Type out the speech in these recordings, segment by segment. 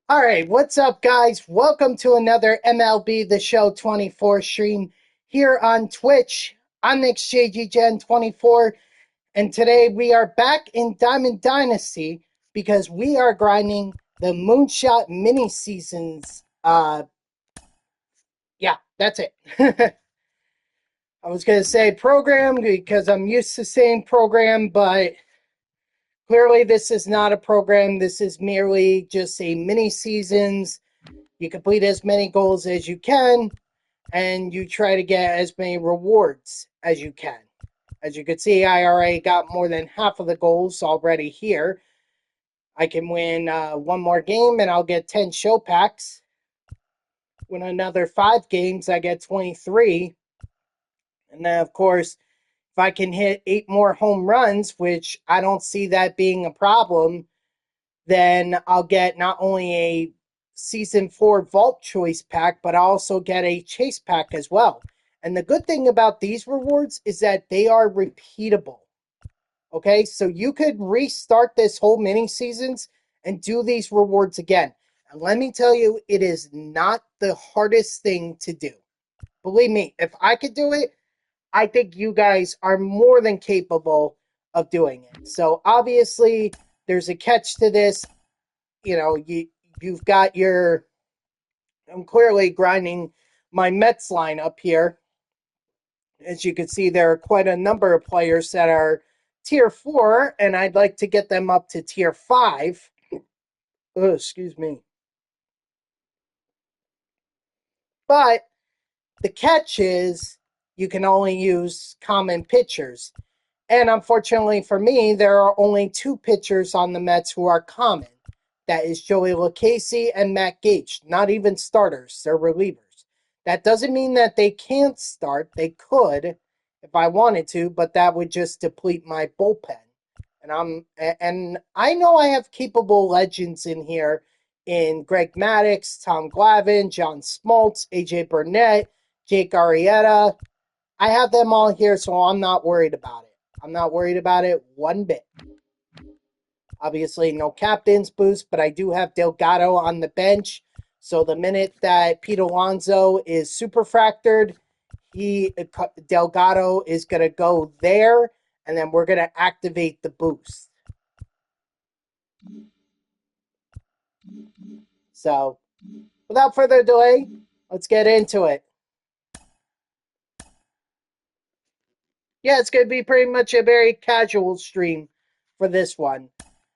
All right, what's up, guys? Welcome to another MLB The Show 24 stream here on Twitch. I'm NixJGGen24, and today we are back in Diamond Dynasty because we are grinding the Moonshot Mini Seasons. Yeah, that's it. I was going to say program because I'm used to saying program, but clearly this is not a program. This is merely just a mini seasons. You complete as many goals as you can, and you try to get as many rewards as you can. As you can see, I already got more than half of the goals already here. I can win one more game, and I'll get 10 show packs. Win another 5 games, I get 23. And then, of course, if I can hit 8 more home runs, which I don't see that being a problem, then I'll get not only a Season 4 Vault Choice Pack, but I also get a Chase Pack as well. And the good thing about these rewards is that they are repeatable. Okay, so you could restart this whole mini seasons and do these rewards again. And let me tell you, it is not the hardest thing to do. Believe me, if I could do it, I think you guys are more than capable of doing it. So obviously, there's a catch to this. You know, you've got your, I'm clearly grinding my Mets line up here. As you can see, there are quite a number of players that are tier 4, and I'd like to get them up to tier 5. Oh, excuse me. But the catch is you can only use common pitchers. And unfortunately for me, there are only 2 pitchers on the Mets who are common. That is Joey Lucchesi and Matt Gage. Not even starters, they're relievers. That doesn't mean that they can't start. They could if I wanted to, but that would just deplete my bullpen. And I know I have capable legends in here in Greg Maddux, Tom Glavine, John Smoltz, AJ Burnett, Jake Arrieta. I have them all here, so I'm not worried about it. I'm not worried about it one bit. Obviously, no captain's boost, but I do have Delgado on the bench. So the minute that Pete Alonso is superfractored, Delgado is going to go there, and then we're going to activate the boost. So, without further delay, let's get into it. Yeah, it's going to be pretty much a very casual stream for this one.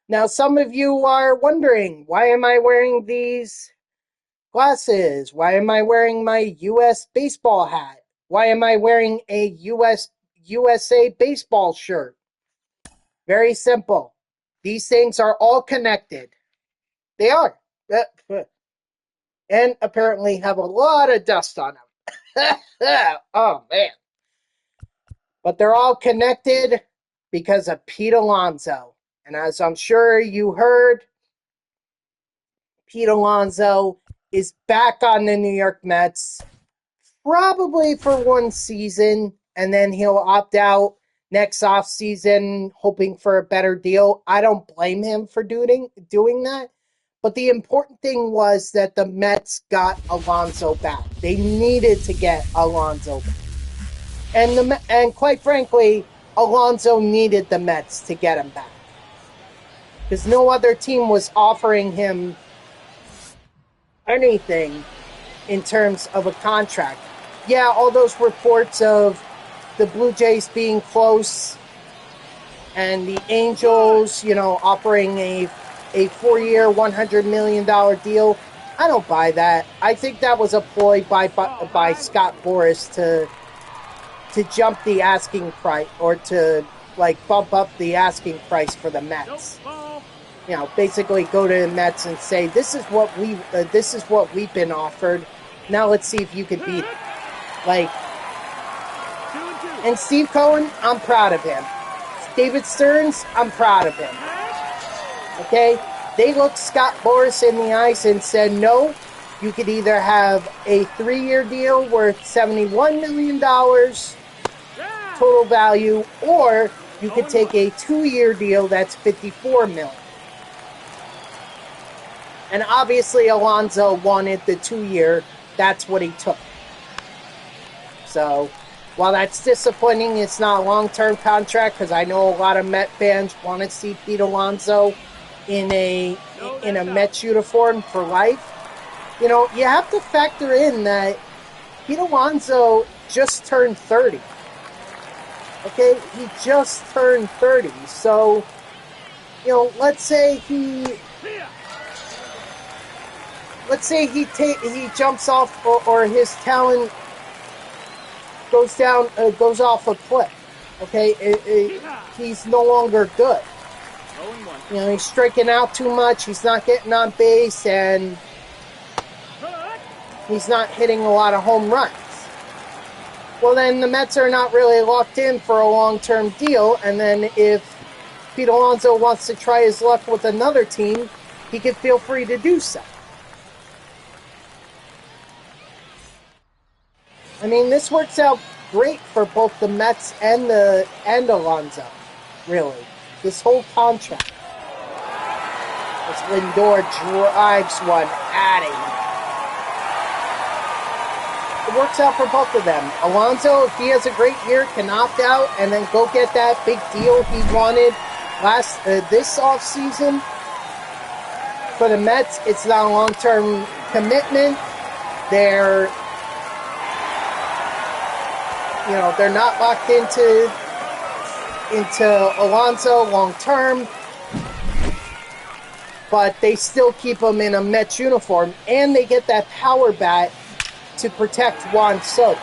Now, some of you are wondering, why am I wearing these glasses? Why am I wearing my U.S. baseball hat? Why am I wearing a USA baseball shirt? Very simple. These things are all connected. They are. And apparently have a lot of dust on them. Oh, man. But they're all connected because of Pete Alonso. And as I'm sure you heard, Pete Alonso is back on the New York Mets, probably for one season, and then he'll opt out next offseason, hoping for a better deal. I don't blame him for doing that. But the important thing was that the Mets got Alonso back. They needed to get Alonso back. And quite frankly, Alonso needed the Mets to get him back. Because no other team was offering him anything in terms of a contract. Yeah, all those reports of the Blue Jays being close and the Angels, offering a 4-year, $100 million deal. I don't buy that. I think that was a ploy by Scott Boras to jump the asking price, or to bump up the asking price for the Mets. Basically go to the Mets and say, this is what we've been offered. Now let's see if you can beat it. And Steve Cohen, I'm proud of him. David Stearns, I'm proud of him. Okay? They looked Scott Boras in the eyes and said, no, you could either have a 3-year deal worth $71 million total value, or you could take a 2-year deal that's $54 million. And obviously Alonso wanted the 2-year. That's what he took. So, while that's disappointing, it's not a long-term contract because I know a lot of Met fans want to see Pete Alonso in a Mets uniform for life. You know, you have to factor in that Pete Alonso just turned 30. Okay, he just turned 30. So, you know, let's say he jumps off or his talent goes off a cliff. Okay, he's no longer good. You know, he's striking out too much. He's not getting on base, and he's not hitting a lot of home runs. Well, then the Mets are not really locked in for a long-term deal, and then if Pete Alonso wants to try his luck with another team, he can feel free to do so. I mean, this works out great for both the Mets and Alonso, really. This whole contract. As Lindor drives one at him. It works out for both of them. Alonso, if he has a great year, can opt out and then go get that big deal he wanted this offseason. For the Mets, it's not a long-term commitment. They're not locked into Alonso long-term, but they still keep him in a Mets uniform, and they get that power bat to protect Juan Soto.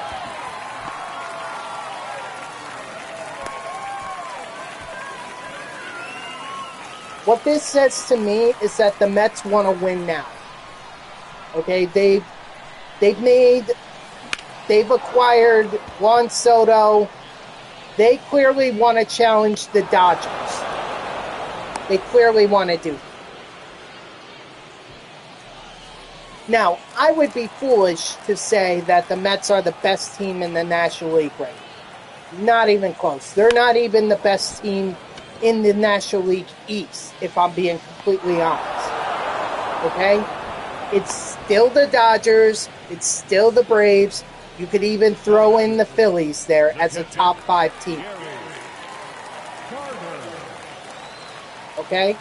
What this says to me is that the Mets want to win now. Okay, they've acquired Juan Soto. They clearly want to challenge the Dodgers. They clearly want to do that. Now, I would be foolish to say that the Mets are the best team in the National League right now. Not even close. They're not even the best team in the National League East, if I'm being completely honest. Okay? It's still the Dodgers. It's still the Braves. You could even throw in the Phillies there as a top 5 team. Okay?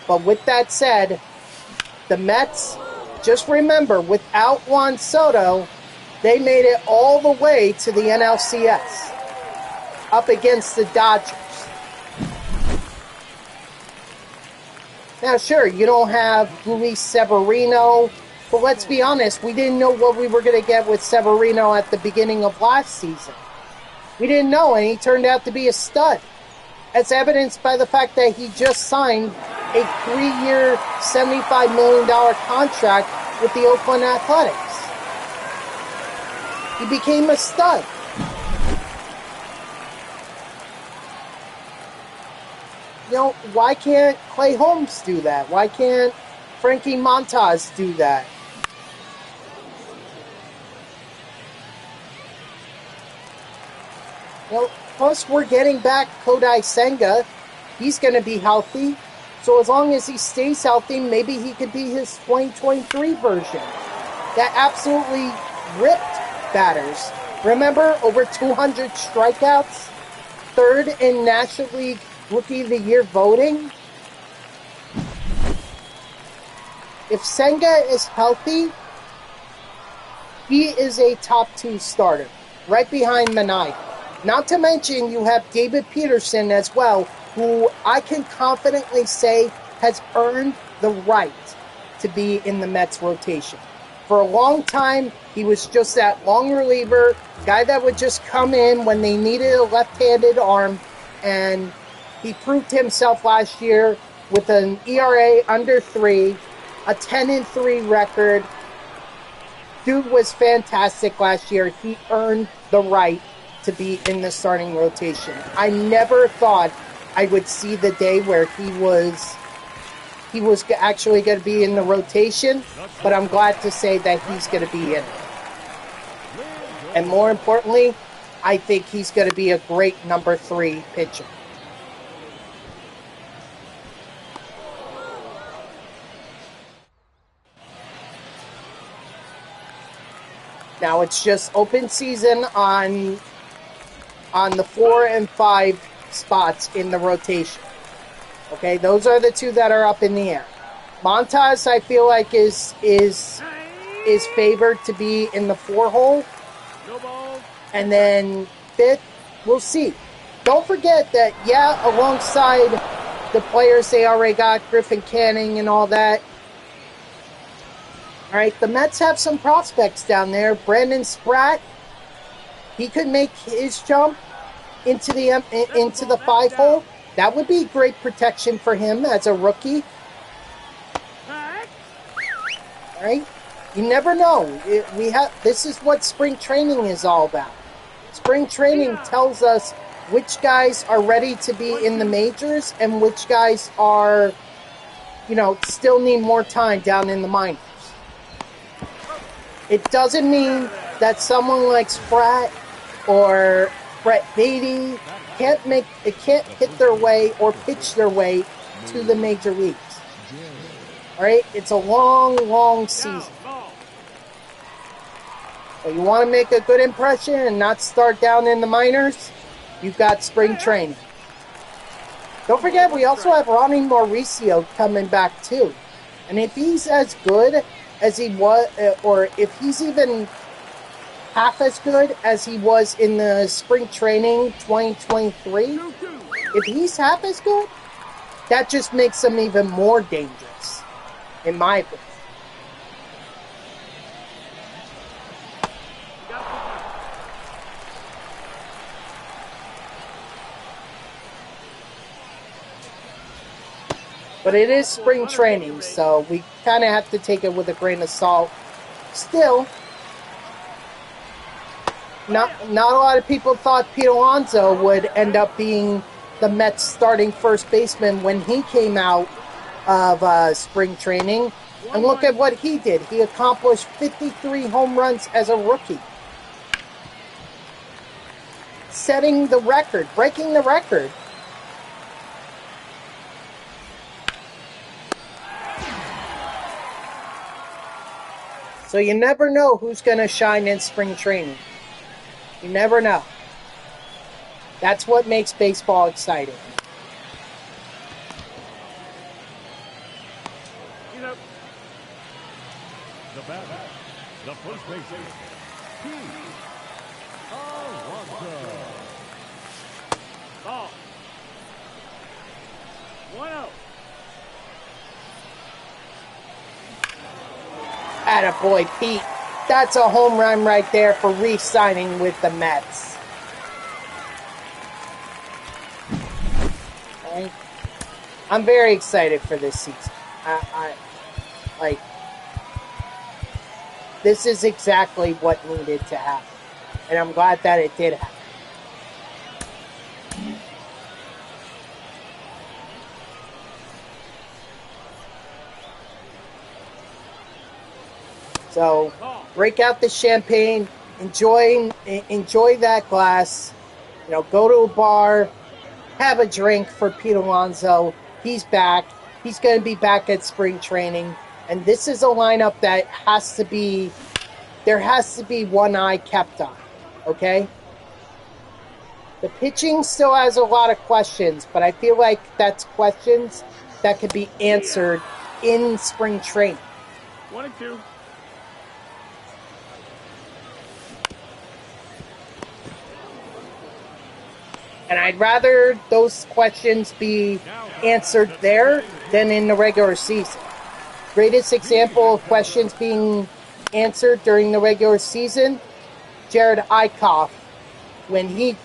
But with that said, the Mets, just remember, without Juan Soto, they made it all the way to the NLCS, up against the Dodgers. Now, sure, you don't have Luis Severino, but let's be honest, we didn't know what we were going to get with Severino at the beginning of last season. We didn't know, and he turned out to be a stud. As evidenced by the fact that he just signed a 3-year, $75 million contract with the Oakland Athletics. He became a stud. You know, why can't Clay Holmes do that? Why can't Frankie Montas do that? Well, plus we're getting back Kodai Senga. He's going to be healthy. So as long as he stays healthy, maybe he could be his 2023 version. That absolutely ripped batters. Remember, over 200 strikeouts? Third in National League Rookie of the Year voting? If Senga is healthy, he is a top 2 starter, right behind Manaea. Not to mention, you have David Peterson as well, who I can confidently say has earned the right to be in the Mets rotation. For a long time, he was just that long reliever, guy that would just come in when they needed a left-handed arm, and he proved himself last year with an ERA under 3, a 10-3 record. Dude was fantastic last year. He earned the right to be in the starting rotation. I never thought I would see the day where he was actually going to be in the rotation, but I'm glad to say that he's going to be in it. And more importantly, I think he's going to be a great number 3 pitcher. Now it's just open season on the 4 and 5 spots in the rotation. Okay, those are the two that are up in the air. Montas, I feel like, is favored to be in the 4 hole. And then 5th, we'll see. Don't forget that, yeah, alongside the players they already got, Griffin Canning and all that. All right, the Mets have some prospects down there. Brandon Spratt, he could make his jump into the 5 hole. That would be great protection for him as a rookie. All right, you never know. This is what spring training is all about. Spring training tells us which guys are ready to be in the majors and which guys are, still need more time down in the minors. It doesn't mean that someone like Spratt or Brett Beatty can't hit their way or pitch their way to the major leagues. All right, it's a long, long season. But you want to make a good impression and not start down in the minors, you've got spring training. Don't forget, we also have Ronnie Mauricio coming back too. And if he's as good as he was, or if he's even half as good as he was in the spring training 2023, if he's half as good, that just makes him even more dangerous, in my opinion. But it is spring training, so we kind of have to take it with a grain of salt. Still, not a lot of people thought Pete Alonso would end up being the Mets starting first baseman when he came out of spring training. And look at what he did. He accomplished 53 home runs as a rookie. Setting the record, breaking the record. So you never know who's going to shine in spring training. You never know. That's what makes baseball exciting. The batter, the first baseman, Pete Alonso. Ball. 1-0. Attaboy, Pete. That's a home run right there for re-signing with the Mets. Right. I'm very excited for this season. This is exactly what needed to happen. And I'm glad that it did happen. So, break out the champagne, enjoy that glass, go to a bar, have a drink for Pete Alonso. He's back. He's going to be back at spring training. And this is a lineup that there has to be one eye kept on, okay? The pitching still has a lot of questions, but I feel like that's questions that could be answered in spring training. 1-2. And I'd rather those questions be answered there than in the regular season. Greatest example of questions being answered during the regular season, Jared Eichhoff, when he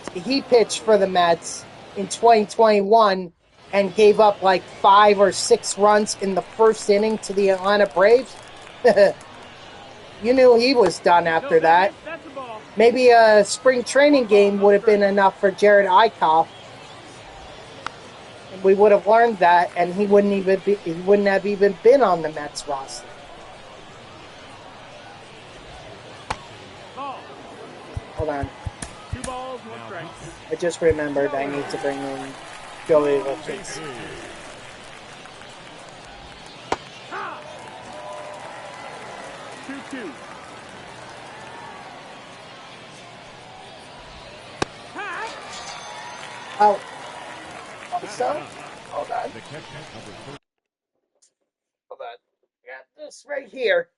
pitched for the Mets in 2021 and gave up like 5 or 6 runs in the first inning to the Atlanta Braves. You knew he was done after that. Maybe a spring training game would have been enough for Jared Eichhoff. And we would have learned that, and he wouldn't have even been on the Mets roster. Hold on. 2 balls, 1 strike. I just remembered I need to bring in Joey Wilkins. Oh, also, hold on. The catcher, number 30. Hold on. Got this right here.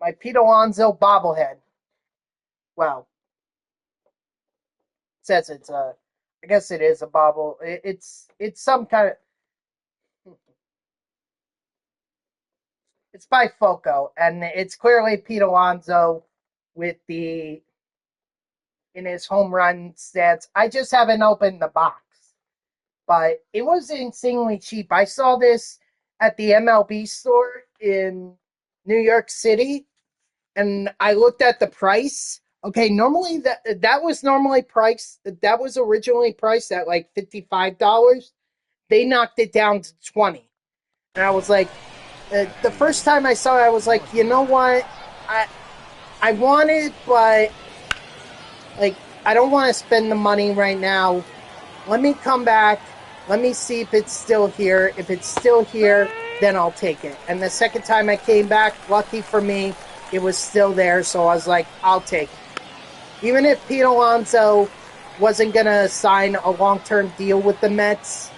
My Pete Alonso bobblehead. Well, it says it's a. I guess it is a bobble. It's some kind of. It's by Foco, and it's clearly Pete Alonso with the in his home run stats. I just haven't opened the box, but it was insanely cheap. I saw this at the MLB store in New York City, and I looked at the price. Okay, normally that was normally priced. That was originally priced at like $55. They knocked it down to 20, and I was like, the first time I saw it, I was like, you know what, I want it, but like I don't want to spend the money right now. Let me come back. Let me see if it's still here. If it's still here, then I'll take it. And the second time I came back, lucky for me, it was still there. So I was like, I'll take it. Even if Pete Alonso wasn't going to sign a long-term deal with the Mets,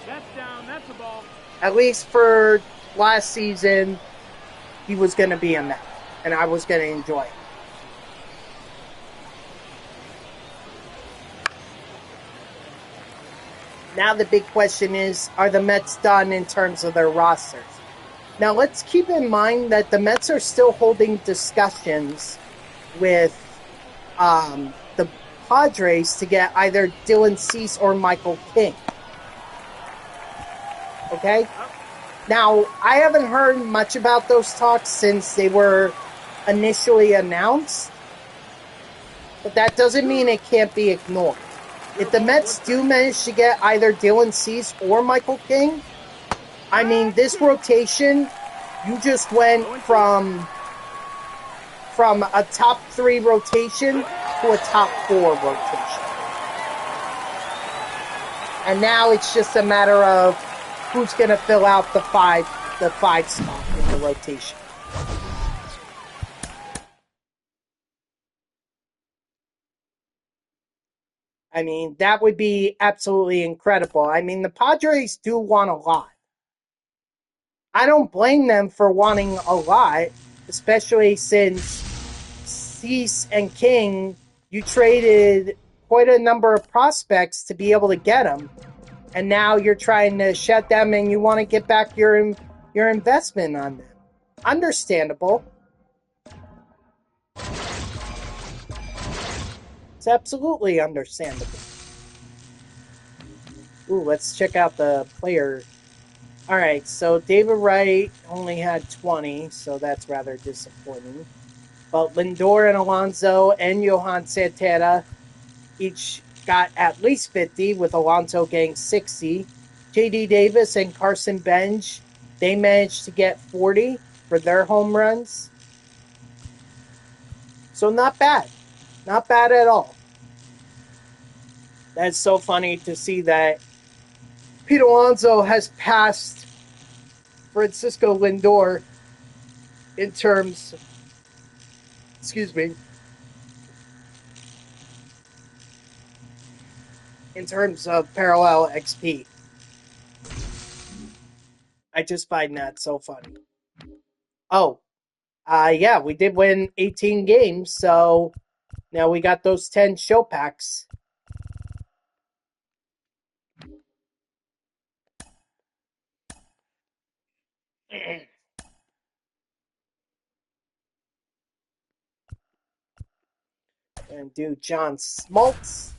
That's down. That's a ball. at least for last season, he was going to be a Met. And I was going to enjoy it. Now the big question is, are the Mets done in terms of their rosters? Now let's keep in mind that the Mets are still holding discussions with the Padres to get either Dylan Cease or Michael King. Okay? Now, I haven't heard much about those talks since they were initially announced, but that doesn't mean it can't be ignored. If the Mets do manage to get either Dylan Cease or Michael King, I mean, this rotation, you just went from a top 3 rotation to a top 4 rotation. And now it's just a matter of who's going to fill out the five spot in the rotation. I mean, that would be absolutely incredible. I mean, the Padres do want a lot. I don't blame them for wanting a lot, especially since Cease and King, you traded quite a number of prospects to be able to get them. And now you're trying to shut them and you want to get back your investment on them. Understandable. It's absolutely understandable. Ooh, let's check out the player. All right, so David Wright only had 20, so that's rather disappointing. But Lindor and Alonso and Johan Santana each got at least 50, with Alonso getting 60. J.D. Davis and Carson Bench, they managed to get 40 for their home runs. So not bad. Not bad at all. That's so funny to see that Pete Alonso has passed Francisco Lindor in terms, in terms of parallel XP. I just find that so funny. Oh, yeah, we did win 18 games, so now we got those 10 show packs. And do John Smoltz.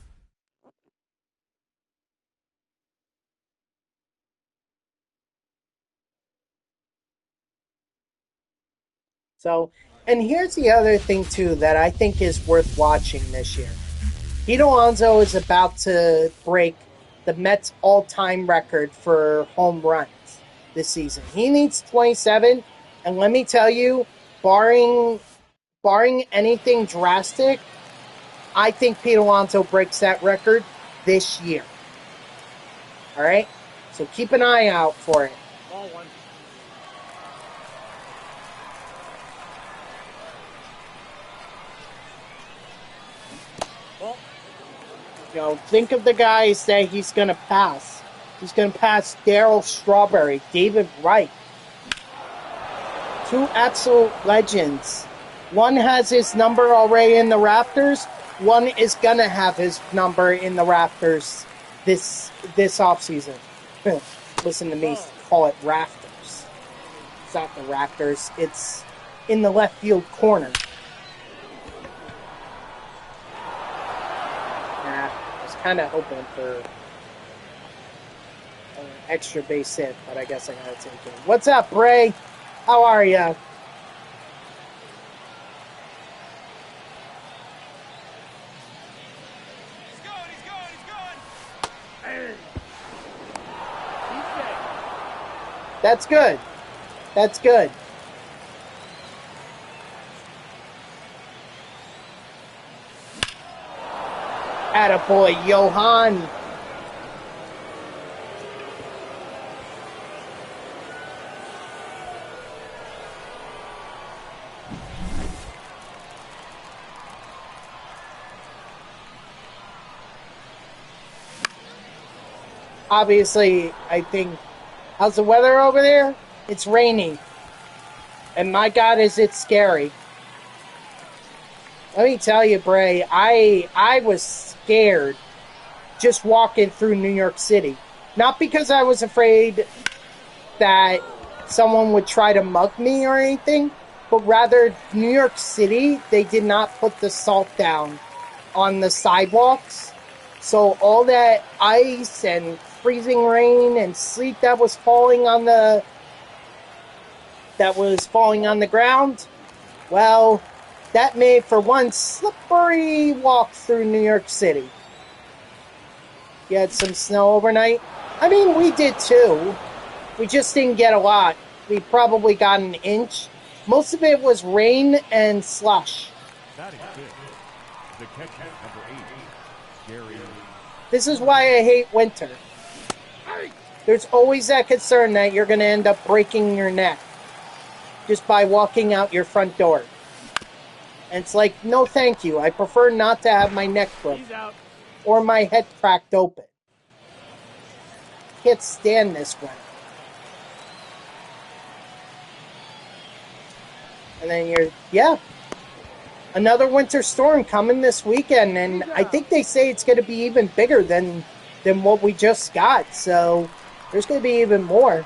So, and here's the other thing, too, that I think is worth watching this year. Pete Alonso is about to break the Mets' all-time record for home runs this season. He needs 27, and let me tell you, barring anything drastic, I think Pete Alonso breaks that record this year. All right? So keep an eye out for it. Ball one. think of the guys that he's going to pass. He's going to pass Darryl Strawberry, David Wright. Two absolute legends. One has his number already in the rafters. One is going to have his number in the rafters this offseason. Listen to me call it rafters. It's not the rafters. It's in the left field corner. I was kind of hoping for an extra base hit, but I guess I got to take it. What's up, Bray? How are ya? That's good. That's good. Attaboy, Johan. Obviously, I think... How's the weather over there? It's raining. And my God, is it scary. Let me tell you, Bray, I was scared just walking through New York City. Not because I was afraid that someone would try to mug me or anything, but rather New York City, they did not put the salt down on the sidewalks. So all that ice and freezing rain and sleet that was falling on the ground, well, that made for one slippery walk through New York City. You had some snow overnight. I mean, we did too. We just didn't get a lot. We probably got an inch. Most of it was rain and slush. That is good. The catch number 8, Gary. This is why I hate winter. There's always that concern that you're going to end up breaking your neck just by walking out your front door. And it's like, no thank you. I prefer not to have my neck broken or my head cracked open. Can't stand this winter. And then another winter storm coming this weekend, and I think they say it's going to be even bigger than what we just got. So there's going to be even more.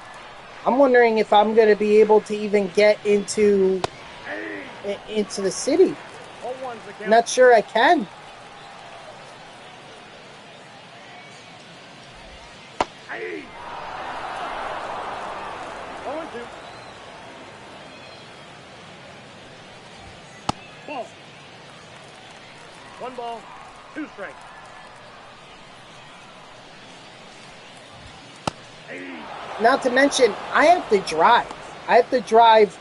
I'm wondering if I'm going to be able to even get into the city. I'm not sure I can. Ball. 1 ball, 2 strikes. Not to mention, I have to drive. I have to drive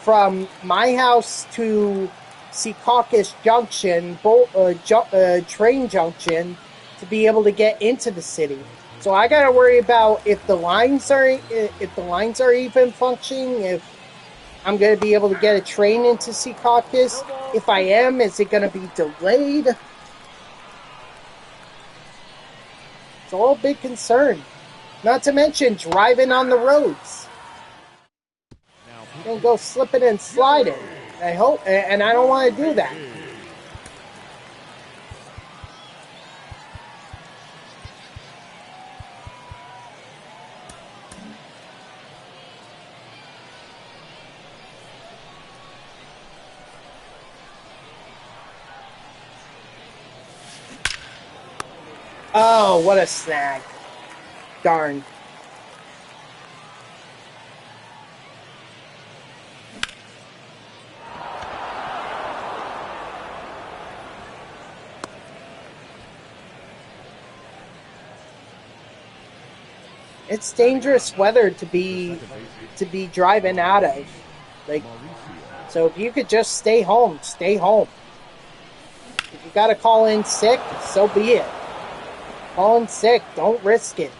from my house to Secaucus Junction, train junction, to be able to get into the city. So I got to worry about if the lines are even functioning. If I'm going to be able to get a train into Secaucus. If I am, is it going to be delayed? It's all a big concern. Not to mention driving on the roads. And go slipping and sliding. I hope, and I don't want to do that. Oh, what a snag. Darn. It's dangerous weather to be driving out of. Like, so if you could just stay home, stay home. If you gotta call in sick, so be it. Call in sick, don't risk it.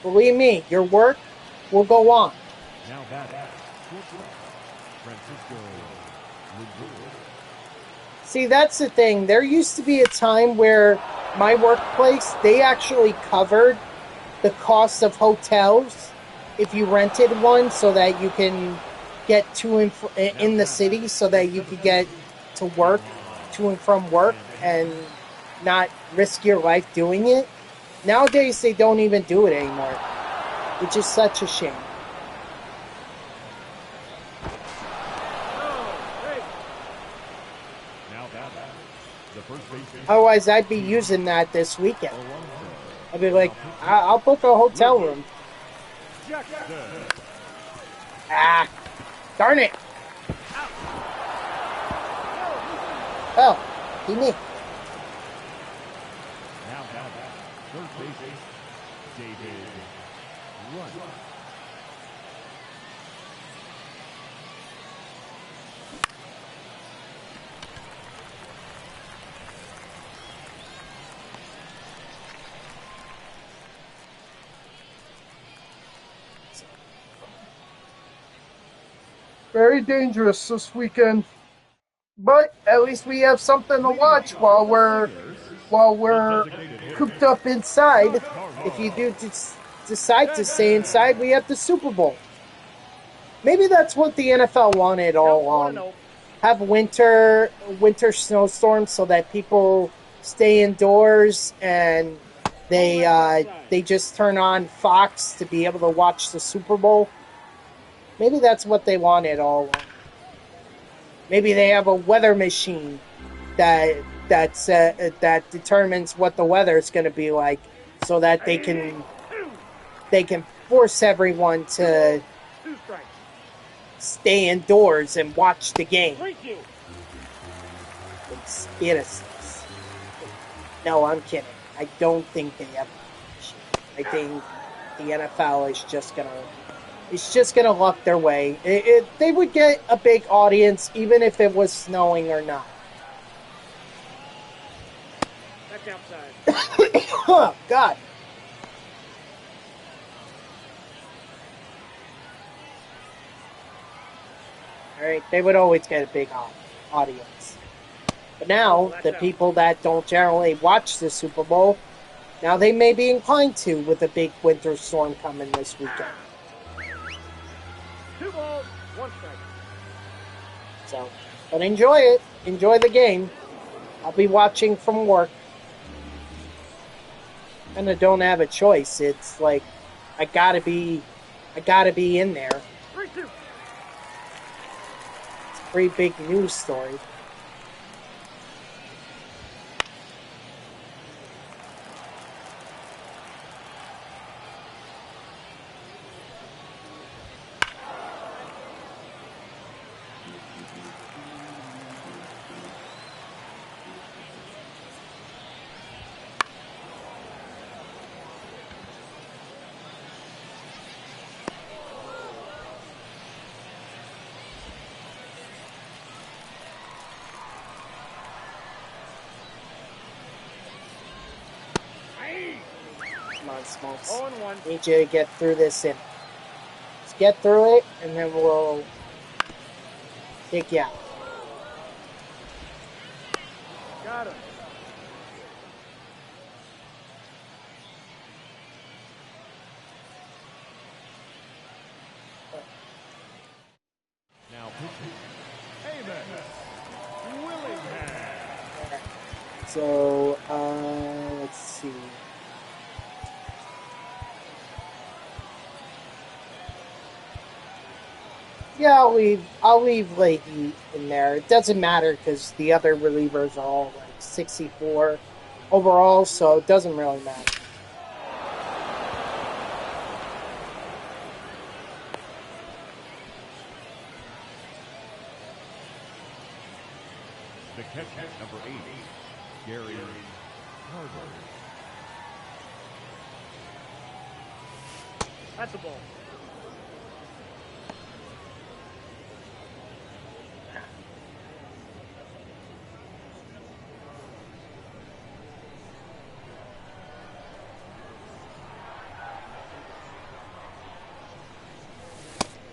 Believe me, your work will go on. Now back, Francisco. See, that's the thing. There used to be a time where my workplace, they actually covered the cost of hotels if you rented one so that you can get to and in the city so that you could get to work, to and from work, and not risk your life doing it. Nowadays, they don't even do it anymore, which is such a shame. Otherwise, I'd be using that this weekend. I'd be like, I'll book a hotel room. Ah, darn it. Oh, he me. Third base, David Run. Very dangerous this weekend. But at least we have something to watch while we're cooped up inside. If you do decide to stay inside, we have the Super Bowl. Maybe that's what the NFL wanted all along. Have winter snowstorms so that people stay indoors and they just turn on Fox to be able to watch the Super Bowl. Maybe that's what they wanted all along. Maybe they have a weather machine that determines what the weather is going to be like, so that they can force everyone to stay indoors and watch the game. No, I'm kidding. I don't think they have a machine. I think the NFL is just gonna luck their way. They would get a big audience even if it was snowing or not. That's outside. Oh, God. Alright, they would always get a big audience. But now, the people that don't generally watch the Super Bowl, now they may be inclined to with a big winter storm coming this weekend. 2 balls, 1 strike. So, but enjoy it. Enjoy the game. I'll be watching from work. And I don't have a choice. It's like I gotta be in there. 3-2. It's a pretty big news story. Come on, Smokes. 0-1. Need you to get through this in. Let's get through it, and then we'll take you out. Got him. Now pitching, Amos Willingham. So, let's see. Yeah, I'll leave Leahy in there. It doesn't matter because the other relievers are all like 64 overall, so it doesn't really matter. The catch, number 8, Gary Carter. That's a ball.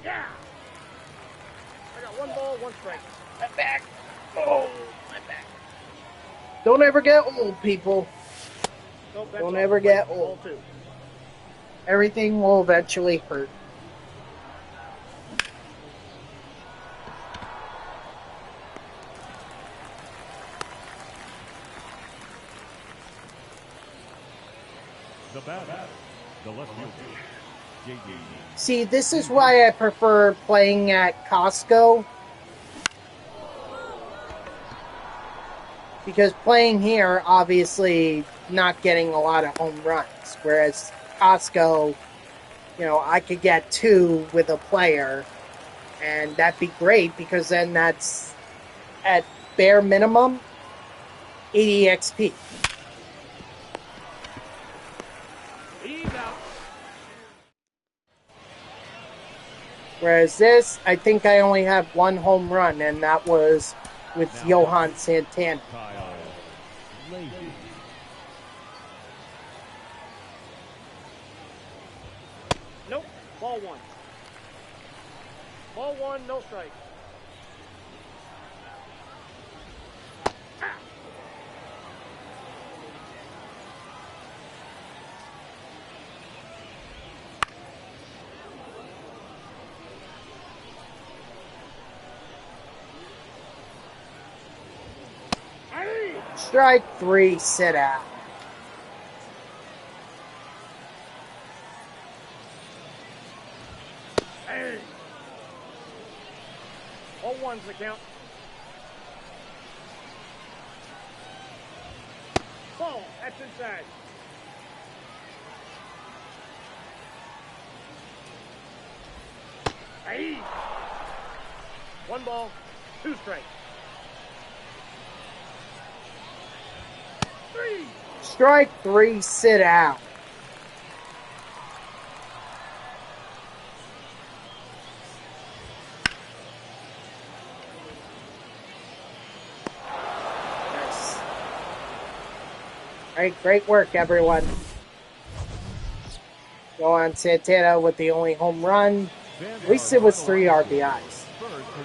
Yeah! I got 1 ball, 1 strike. My back. Oh, my back. Don't ever get old, people. Nope, that's Don't off ever the plate. get Ball old. 2. Everything will eventually hurt. The batter, the left fielder, J.D. See, this is why I prefer playing at Costco. Because playing here, obviously, not getting a lot of home runs. Whereas Costco, you know, I could get 2 with a player. And that'd be great because then that's, at bare minimum, 80 XP. He's out. Whereas this, I think I only have 1 home run, and that was with Johan Santana. Kyle Leahy. Nope. Ball 1. Ball 1, no strike. Strike 3, sit out. Hey. Ball 1's the count. Ball. That's inside. Hey. 1 ball, 2 strikes. 3. Strike 3, sit out. Nice. Alright, great work, everyone. Johan Santana with the only home run. At least it was 3 RBIs.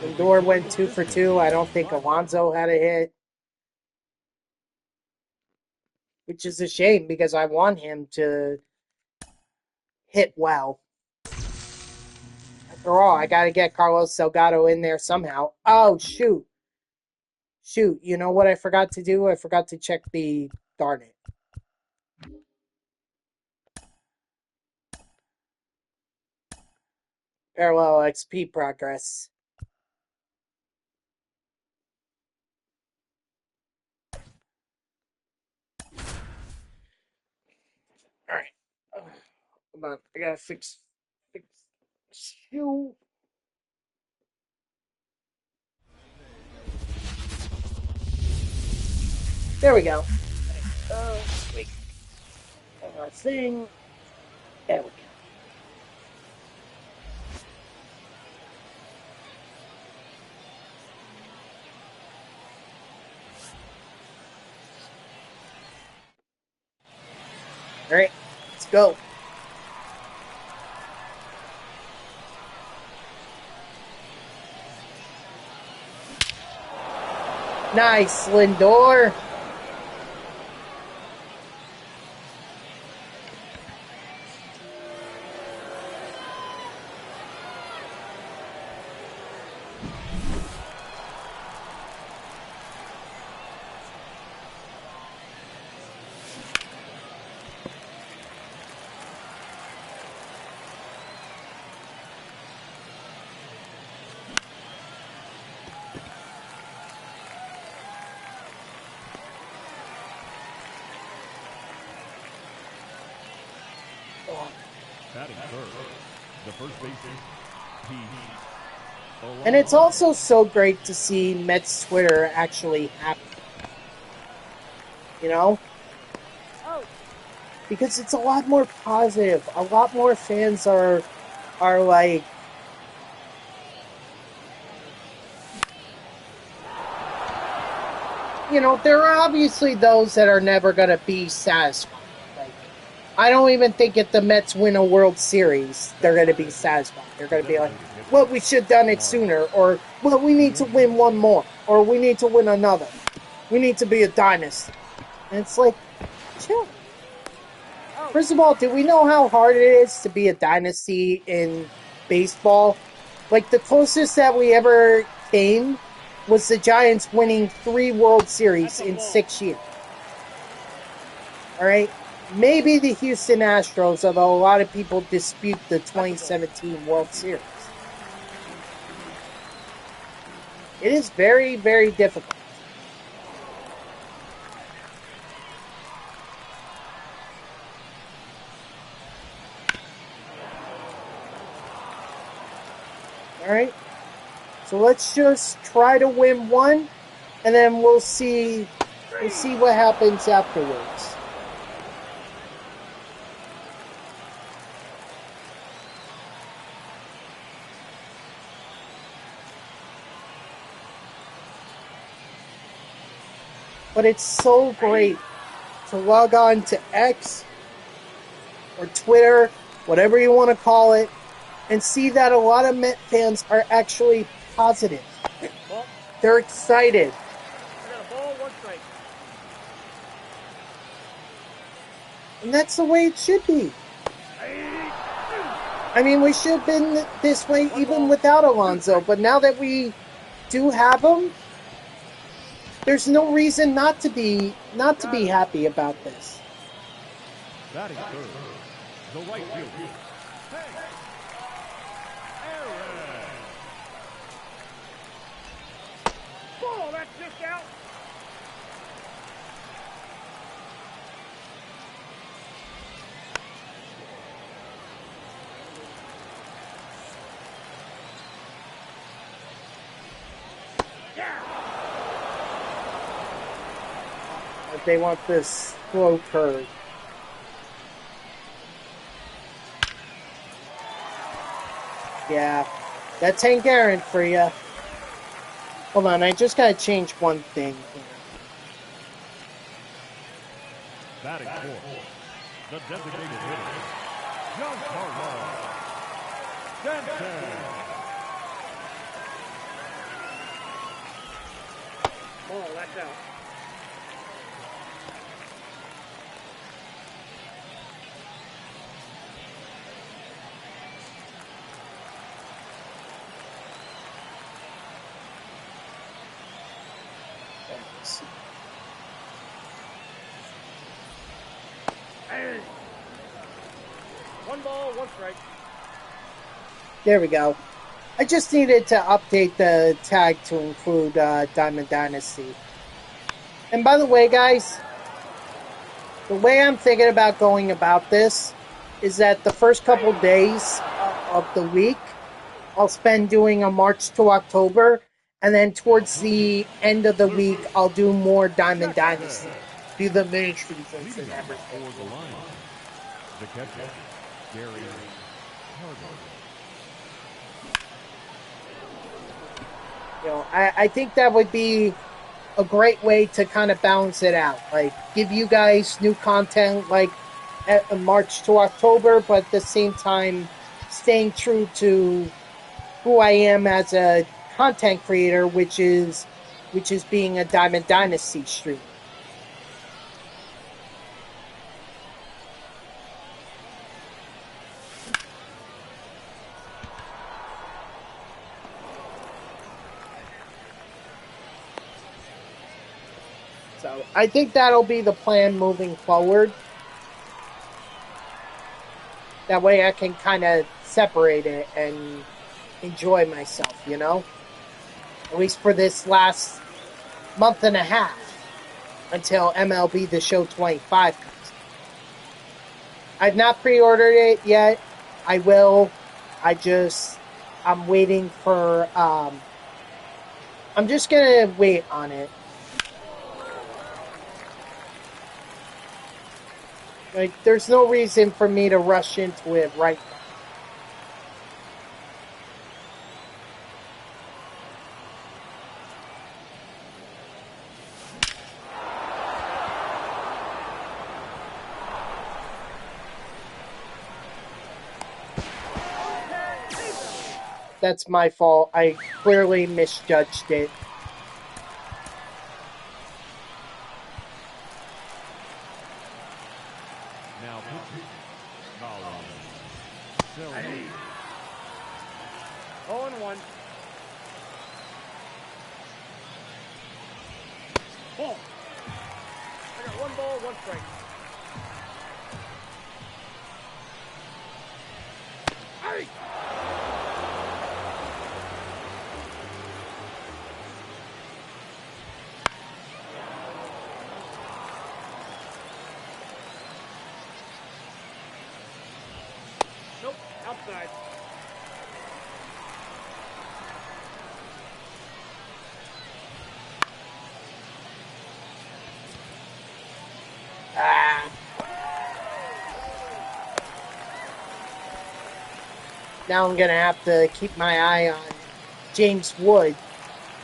Lindor went 2 for 2. I don't think Alonso had a hit. Which is a shame because I want him to hit well. After all, I got to get Carlos Delgado in there somehow. Oh, shoot. Shoot, you know what I forgot to do? I forgot to check the... Darn it. Parallel XP progress. Alright. Hold on. I gotta fix... Shoot. There we go. Wait. Thing. There we go. Alright, let's go. Nice, Lindor. Batting third, the first baseman, Pete Alonso. And it's also so great to see Mets Twitter actually happy. You know? Oh. Because it's a lot more positive. A lot more fans are like... You know, there are obviously those that are never going to be satisfied. Like, I don't even think if the Mets win a World Series, they're going to be satisfied. They're going to be like, well, we should have done it sooner, or, well, we need to win one more, or we need to win another. We need to be a dynasty. And it's like, chill. First of all, do we know how hard it is to be a dynasty in baseball? Like, the closest that we ever came was the Giants winning 3 World Series in 6 years. All right? Maybe the Houston Astros, although a lot of people dispute the 2017 World Series. It is very, very difficult. All right? So let's just try to win one, and then we'll see what happens afterwards. But it's so great to log on to X or Twitter, whatever you want to call it, and see that a lot of Met fans are actually positive. They're excited. I got a ball, 1 strike. And that's the way it should be. I mean, we should have been this way even without Alonso, but now that we do have him, there's no reason not to be happy about this. Batting third, the right fielder. Ball, that's just out. Like they want this slow curve. Yeah, that's Hank Aaron for you. Hold on, I just gotta change one thing here. Batting fourth, the designated hitter, Giancarlo Stanton. Ball, that's out. Hey. 1 ball, 1 strike. There we go. I just needed to update the tag to include Diamond Dynasty. And by the way, guys, the way I'm thinking about going about this is that the first couple days of the week, I'll spend doing a March to October, and then towards the end of the week, I'll do more Diamond Dynasty. Do the mini seasons and everything. Toward the line, the catcher, Gary Harder. You know, I think that would be a great way to kind of balance it out. Like, give you guys new content, like, at March to October, but at the same time, staying true to who I am as a content creator, which is being a Diamond Dynasty streamer. So I think that'll be the plan moving forward. That way I can kind of separate it and enjoy myself, you know? At least for this last month and a half until MLB The Show 25 comes. I've not pre-ordered it yet. I will. I'm waiting for, I'm just going to wait on it. Like, there's no reason for me to rush into it right now. That's my fault. I clearly misjudged it. 0-1. Ball. I got 1 ball, 1 strike. Hey! Nope, outside. Ah. Now I'm going to have to keep my eye on James Wood.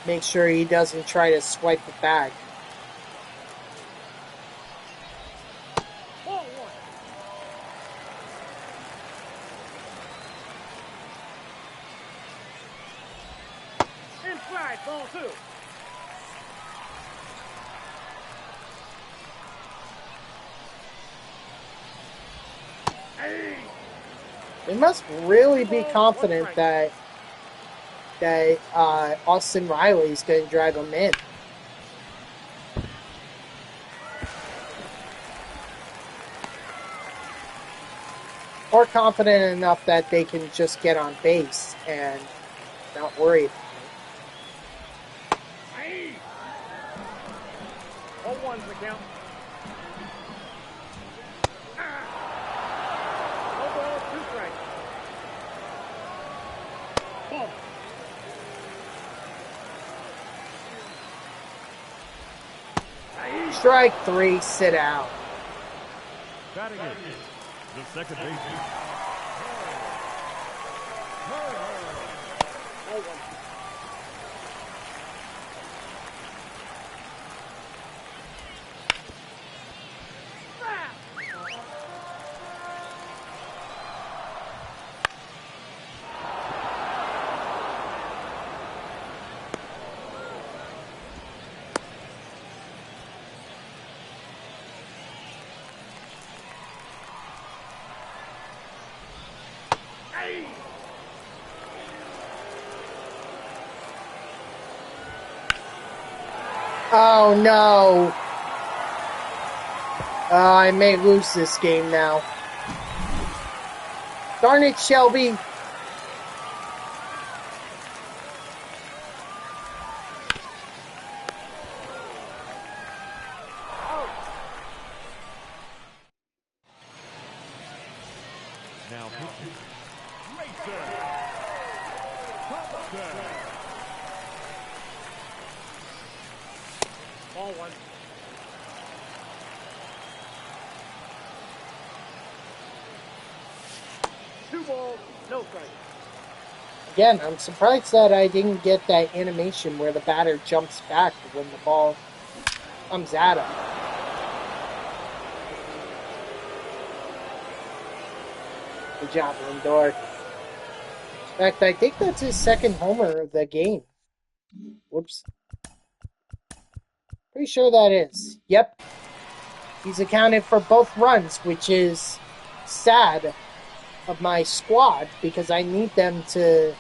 Make sure he doesn't try to swipe it back. Ball 1. Inside, ball 2. Hey! They must really be confident that Austin Riley's going to drive them in. Or confident enough that they can just get on base and not worry about it. Hey! 0-1's the count. No ball, 2 strikes. Ball. Strike 3, sit out. Batting in, the second baseman. 0-1. Hey! Oh no. I may lose this game now. Darn it, Shelby. Now pitching. Racer. Thompson. Ball 1. Two balls, no strikes. Again, I'm surprised that I didn't get that animation where the batter jumps back when the ball comes at him. Good job, Lindor. In fact, I think that's his second homer of the game. Whoops. Pretty sure that is. Yep. He's accounted for both runs, which is sad of my squad because I need them to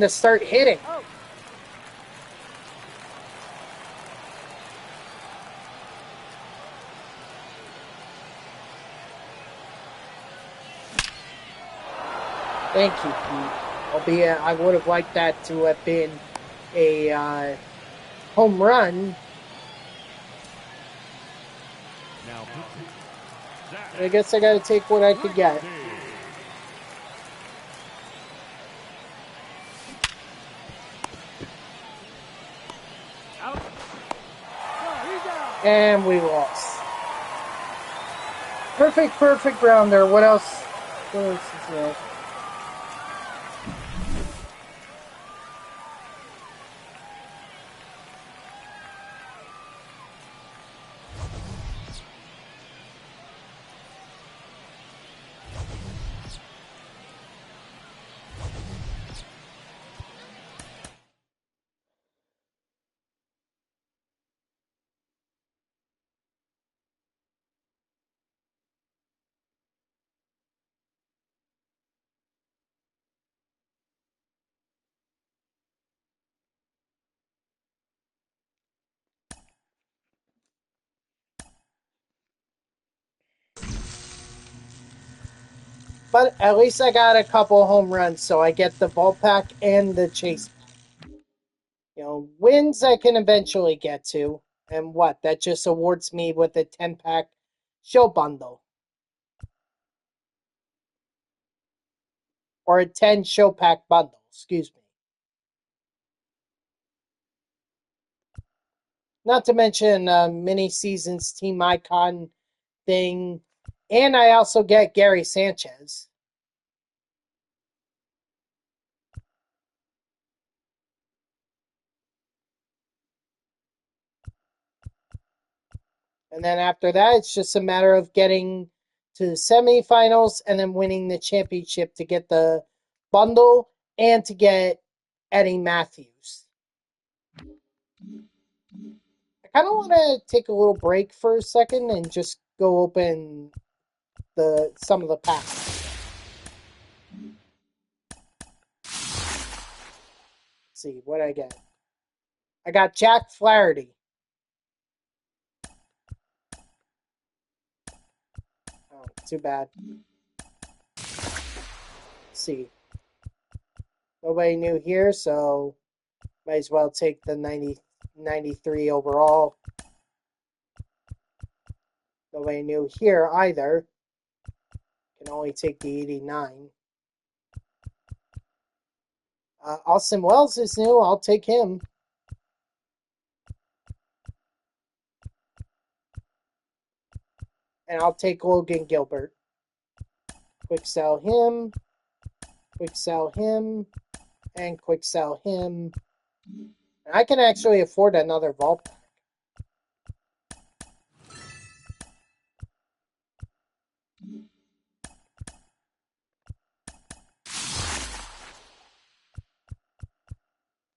start hitting. Oh. Thank you, Pete. Albeit I would have liked that to have been a home run. Now pitching. I guess I got to take what I could get. Out. Oh, he's out. And we lost. Perfect rounder. What else? What else is there? But at least I got a couple home runs, so I get the vault pack and the chase pack. You know, wins I can eventually get to. And what? That just awards me with a 10-pack show bundle. Or a 10 show pack bundle, excuse me. Not to mention mini seasons team icon thing. And I also get Gary Sanchez. And then after that, it's just a matter of getting to the semifinals and then winning the championship to get the bundle and to get Eddie Matthews. I kind of want to take a little break for a second and just go open some of the packs. Let's see what I get. I got Jack Flaherty. Oh, too bad. Let's see. Nobody new here, so might as well take the 93 overall. Nobody new here either. Can only take the 89. Austin Wells is new. I'll take him. And I'll take Logan Gilbert. Quick sell him. Quick sell him. And quick sell him. And I can actually afford another vault pack.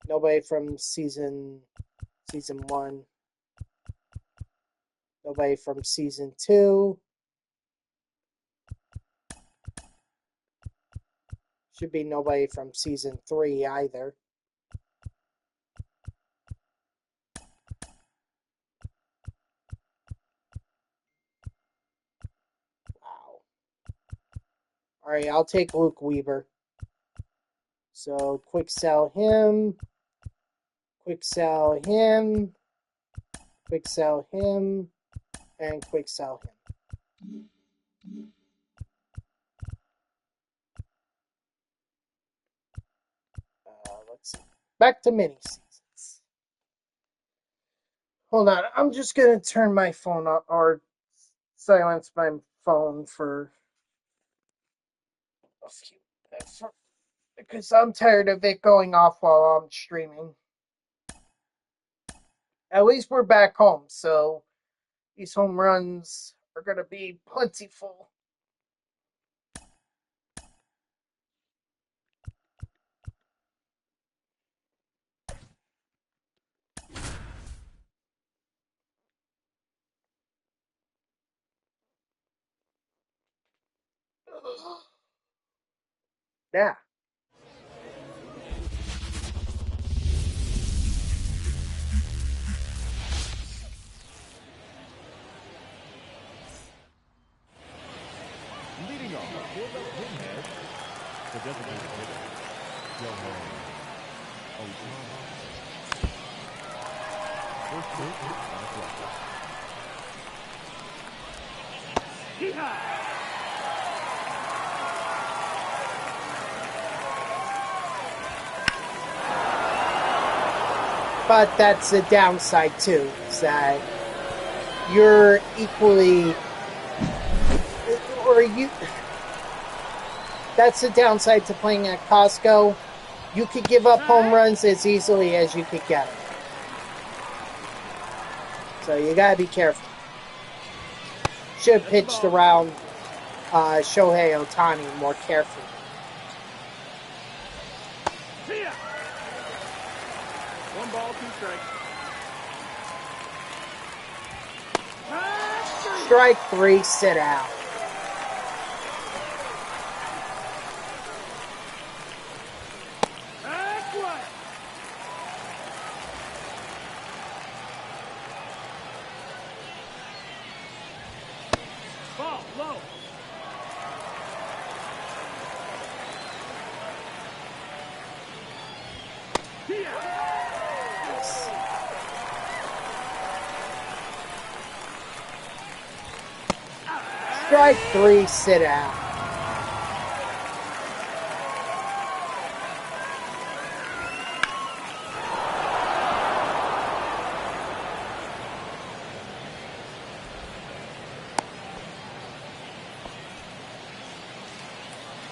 Nobody from season 1. Nobody from season 2. Should be nobody from season 3 either. Wow. Alright, I'll take Luke Weaver. So quick sell him. Quick sell him. Quick sell him. And quick sell him. Let's see. Back to mini seasons. Hold on. I'm just going to turn my phone up or silence my phone for a few minutes because I'm tired of it going off while I'm streaming. At least we're back home, so these home runs are going to be plentiful. Yeah. Leading off, the pinhead, the designated hitter, Johan Ohtani. First pitch on a fly. But that's the downside too, is that you're equally, that's the downside to playing at Costco. You could give up home runs as easily as you could get them. So you gotta be careful. Should have pitched around Shohei Ohtani more carefully. One ball, 2 strikes. Strike 3, sit out. Ball, low. Strike 3, sit out.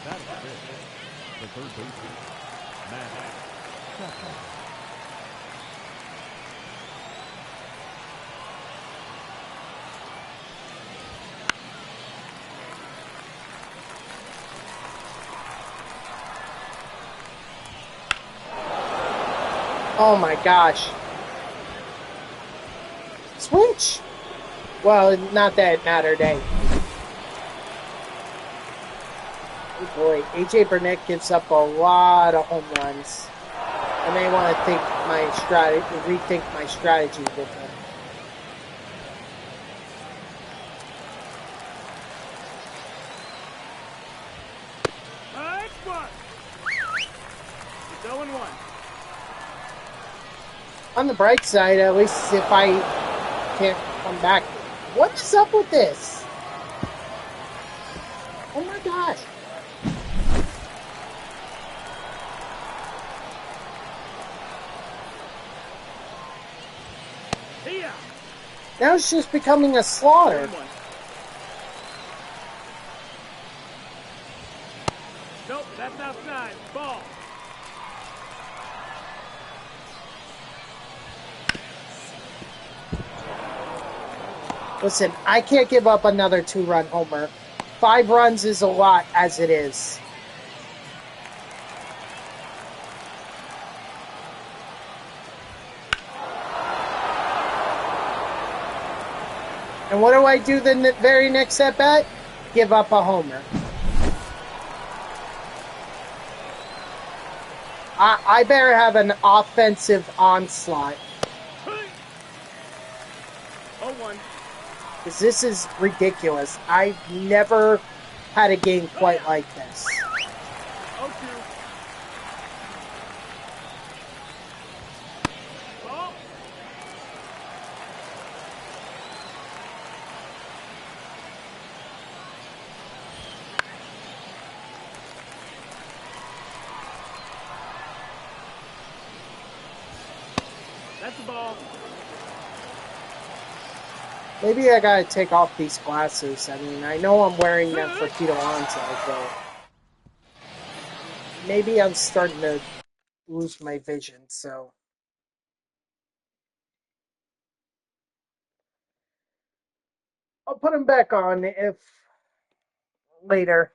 That is it. The third baseman, Matt Chapman. Oh my gosh. Switch? Well, not that it mattered, eh? Oh boy, AJ Burnett gives up a lot of home runs. I may want to rethink my strategy with him. Nice one. It's 0-1. On the bright side, at least if I can't come back. What is up with this? Oh my gosh. Here. Now it's just becoming a slaughter. 1-1. Nope, that's outside. Ball. Listen, I can't give up another 2-run homer. 5 runs is a lot as it is. And what do I do the very next at bat? Give up a homer. I better have an offensive onslaught. 0-1. Because this is ridiculous. I've never had a game quite like this. 0-2. Ball. That's the ball. Maybe I gotta take off these glasses. I mean, I know I'm wearing them for Pete Alonso, but maybe I'm starting to lose my vision, so. I'll put them back on if later.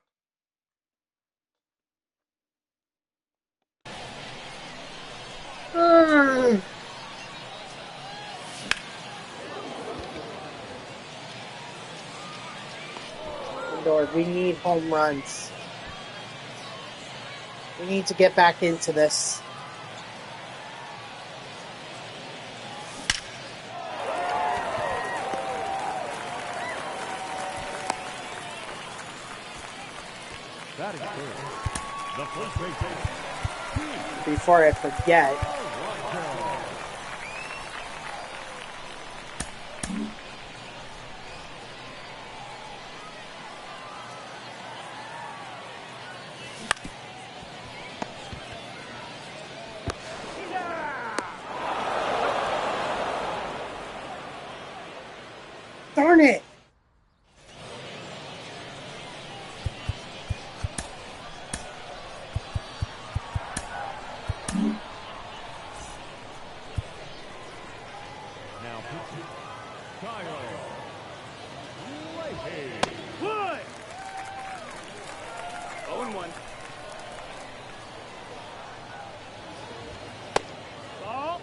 Lord, we need home runs. We need to get back into this. That is third. The first baseman, Before I forget. Darn it! now pitching, Kyle Leahy. Wood. 0-1. Ball.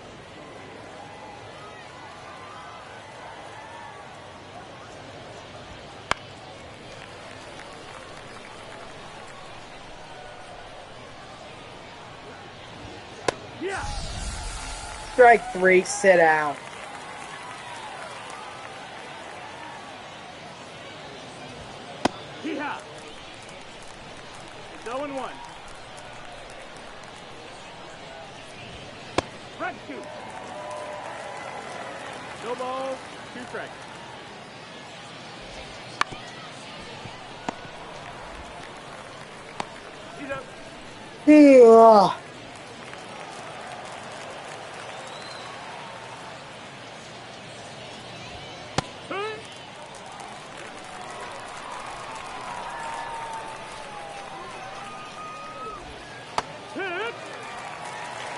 Yeah. Strike 3, sit out. Yeehaw. It's 0-1. Strike 2. No balls, 2 strikes. up. Yeah.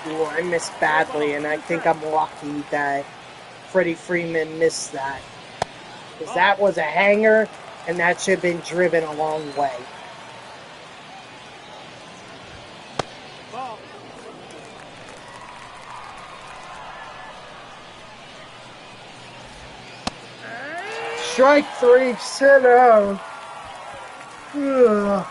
Ooh, I missed badly, and I think I'm lucky that Freddie Freeman missed that. Because that was a hanger, and that should have been driven a long way. Ball. Strike 3, sit down. Ugh.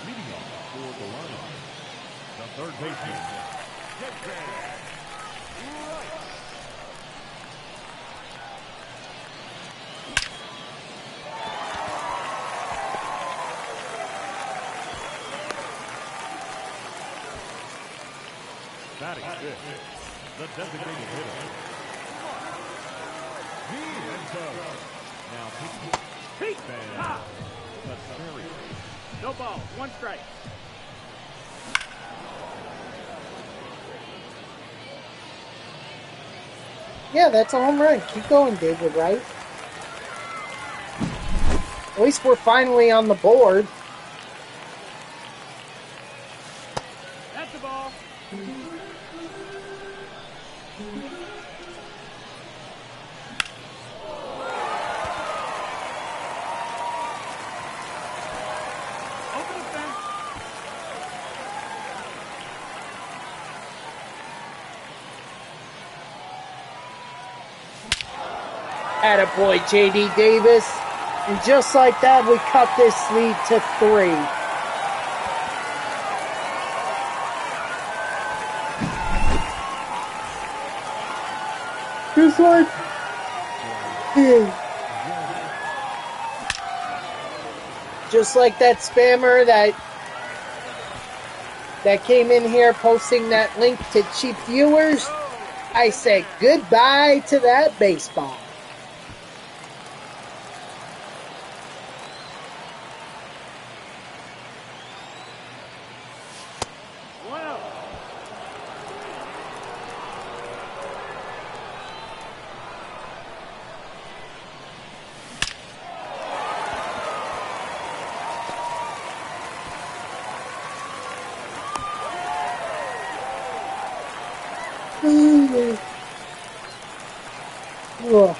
Leading off for the lineup, the third baseman, batting fifth, the designated hitter. Now Pete. Ha. the No ball. One strike. Yeah, that's a home run. Keep going, David Wright. At least we're finally on the board. That's the ball. Open the fence. Attaboy, J.D. Davis. And just like that, we cut this lead to 3. Just like... Just like that spammer that came in here posting that link to cheap viewers, I say goodbye to that baseball. Ugh.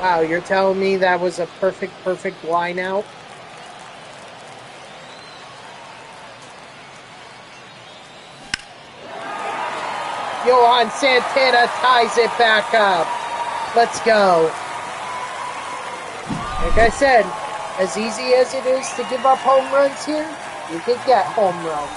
Wow, you're telling me that was a perfect line out? Johan Santana ties it back up. Let's go. Like I said, as easy as it is to give up home runs here, you can get home runs.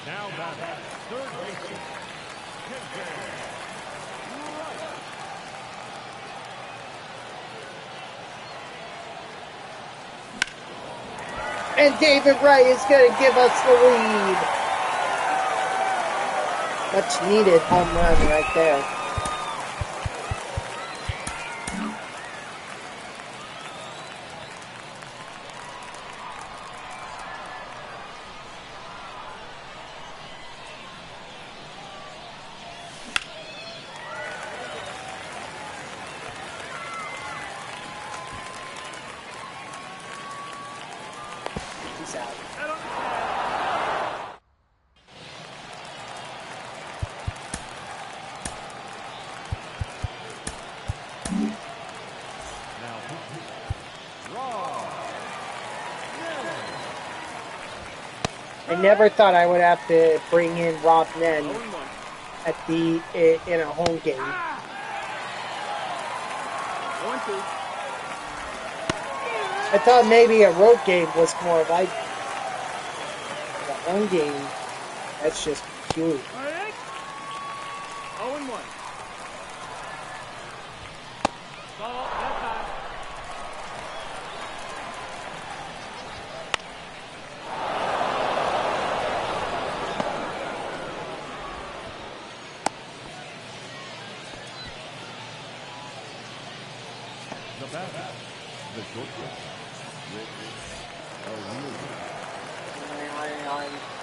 Now batting, third baseman, And David Wright is going to give us the lead. Much needed home run right there. He's out. I never thought I would have to bring in Rob Nen in a home game. 1-2. I thought maybe a road game was more like a home game. That's just Shoot. All right. 0-1. Ball, that time. The batter, the shortstop, Rick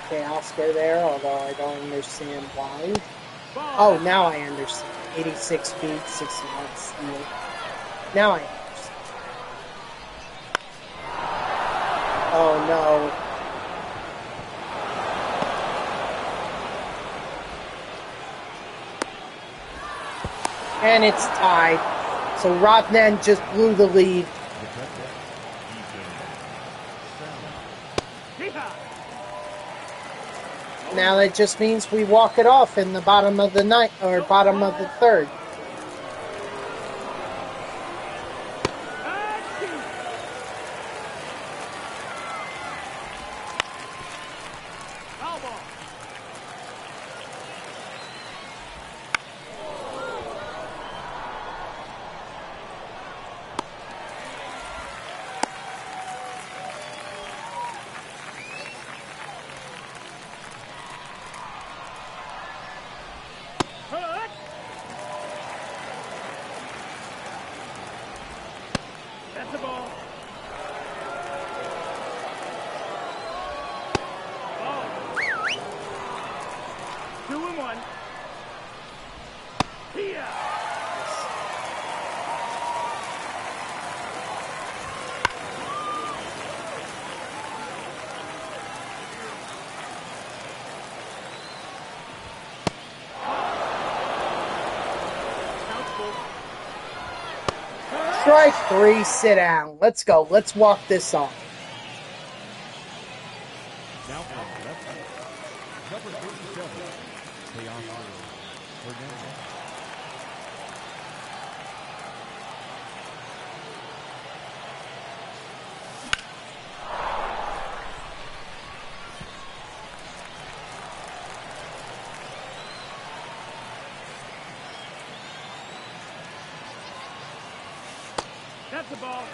Okay, Oscar there, although I don't understand why. Ball. Oh, now I understand. 86 feet, 61 steal. Now I understand. Oh no. And it's tied. So Rothman just blew the lead. the catcher, Ethan Salmon. Yeehaw. Now that just means we walk it off in the bottom of the ninth or bottom of the third. Foul ball. Hut. That's the ball. Ball. 2-1. Here. Strike three, sit down. Let's go. Let's walk this off. Now on left field, number 37, Teoscar Hernandez. That's the ball.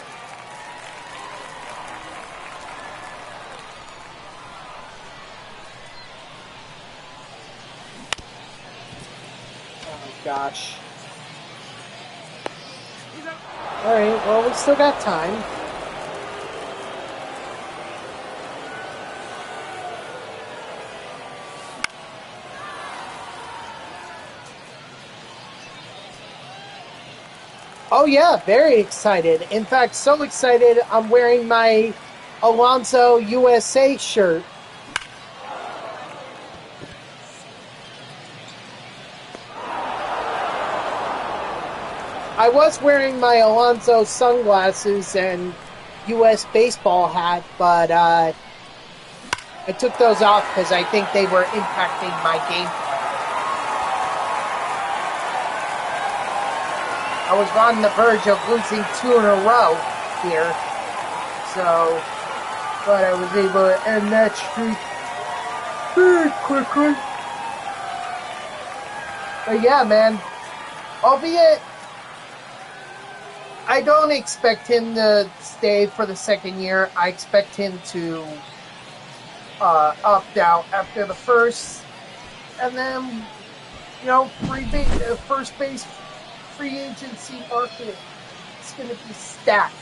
Oh gosh. He's out. Alright, well we still got time. Oh yeah, very excited. In fact, so excited I'm wearing my Alonso USA shirt. I was wearing my Alonso sunglasses and US baseball hat, but I took those off because I think they were impacting my gameplay. I was on the verge of losing 2 in a row here, so, but I was able to end that streak very quickly. But yeah, man, albeit I don't expect him to stay for the second year. I expect him to opt out after the first, and then, you know, first base free agency market is going to be stacked.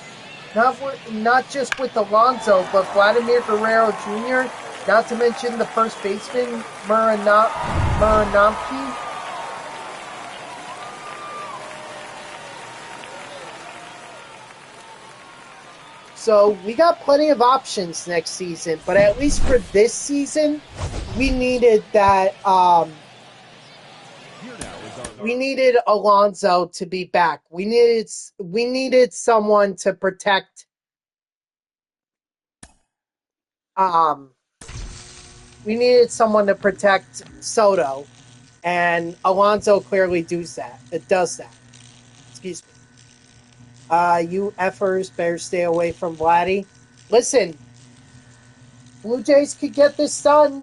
Not just with Alonso, but Vladimir Guerrero Jr., not to mention the first baseman, Muranowski. So we got plenty of options next season, but at least for this season, we needed that. We needed Alonso to be back. We needed someone to protect. We needed someone to protect Soto, and Alonso clearly does that. It does that. Excuse me. You effers better stay away from Vladdy. Listen, Blue Jays could get this done.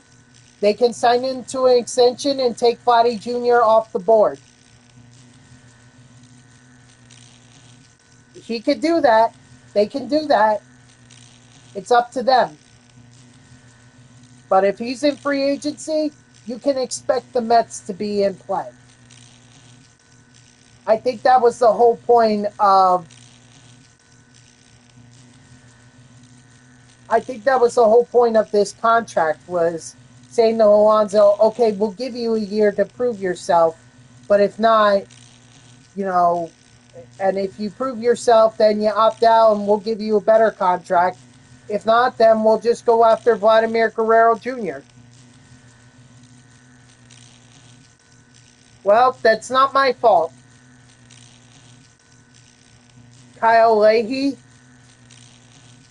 They can sign into an extension and take Vladdy Jr. off the board. He could do that. They can do that. It's up to them. But if he's in free agency, you can expect the Mets to be in play. I think that was the whole point of this contract, was saying to Alonso, okay, we'll give you a year to prove yourself, but if not, and if you prove yourself, then you opt out and we'll give you a better contract. If not, then we'll just go after Vladimir Guerrero Jr. Well, that's not my fault. Kyle Leahy?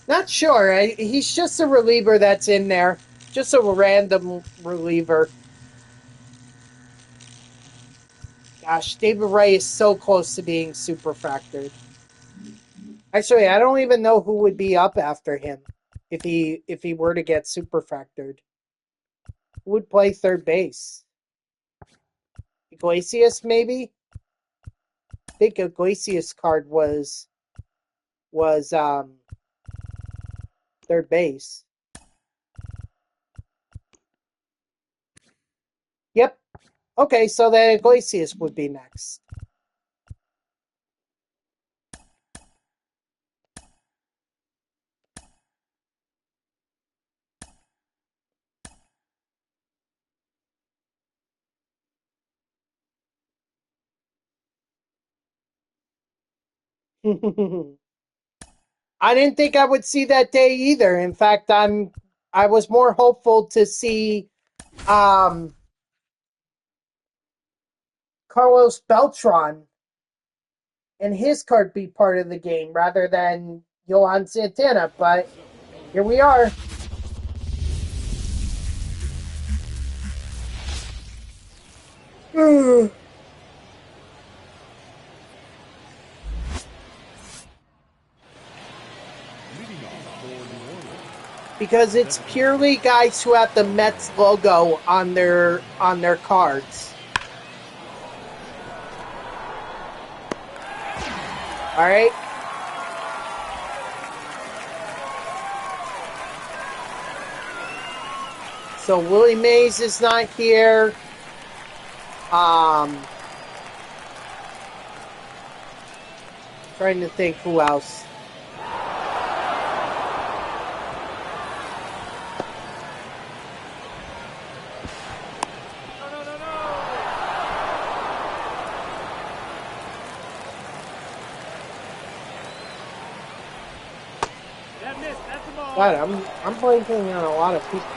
Not sure. He's just a reliever that's in there. Just a random reliever. Gosh, David Ray is so close to being super factored. Actually, I don't even know who would be up after him if he were to get super factored. Who would play third base? Iglesias, maybe? I think Iglesias' card was third base. Yep. Okay, so then Iglesias would be next. I didn't think I would see that day either. In fact, I was more hopeful to see Carlos Beltran and his card be part of the game rather than Johan Santana, but here we are. Because it's purely guys who have the Mets logo on their cards. All right. So Willie Mays is not here. Trying to think who else. God, I'm blanking on a lot of people.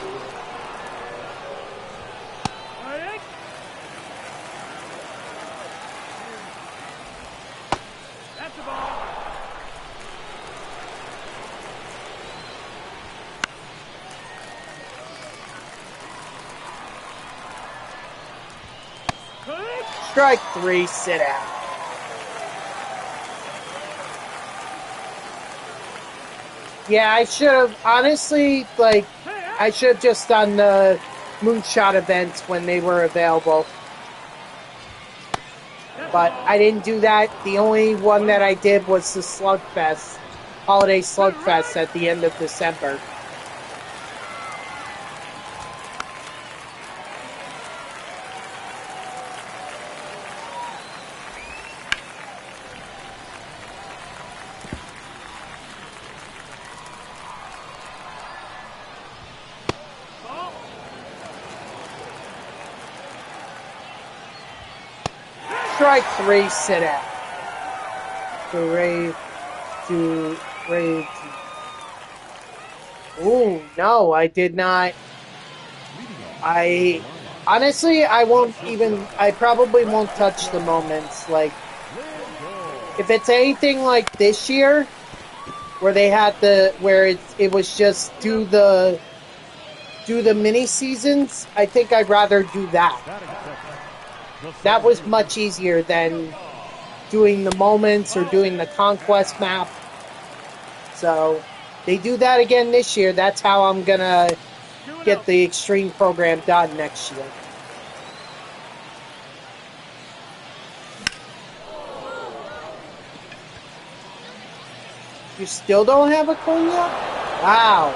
That's the ball. Strike three, sit out. Yeah, I should have, honestly, I should have just done the Moonshot events when they were available. But I didn't do that. The only one that I did was the Slugfest, Holiday Slugfest at the end of December. Strike three, sit out. Ooh, no, I did not. Honestly, I probably won't touch the moments. Like, if it's anything like this year, where they had where it was just do the mini seasons, I think I'd rather do that. That was much easier than doing the moments or doing the conquest map. So they do that again this year. That's how I'm gonna get the extreme program done next year. You still don't have a cognac? Wow.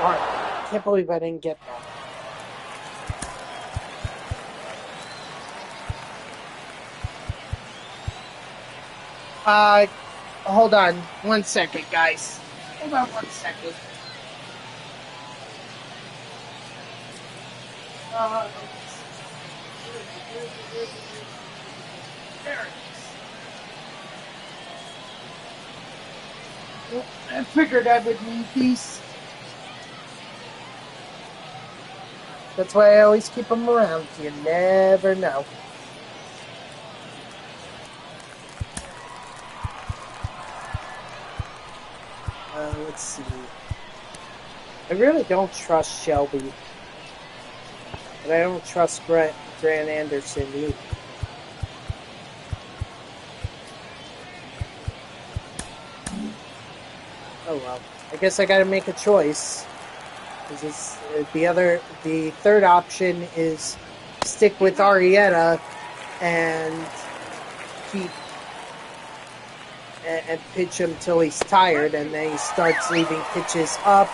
I can't believe I didn't get that. Hold on 1 second, guys. Hold on 1 second. There it is. I figured I would need these. That's why I always keep them around. You never know. Let's see. I really don't trust Shelby. But I don't trust Grant Anderson either. Oh well. I guess I gotta make a choice. The third option is stick with Arrieta and keep and pitch him till he's tired, and then he starts leaving pitches up,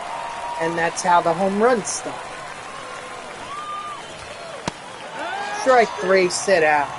and that's how the home runs start. Strike 3, sit out.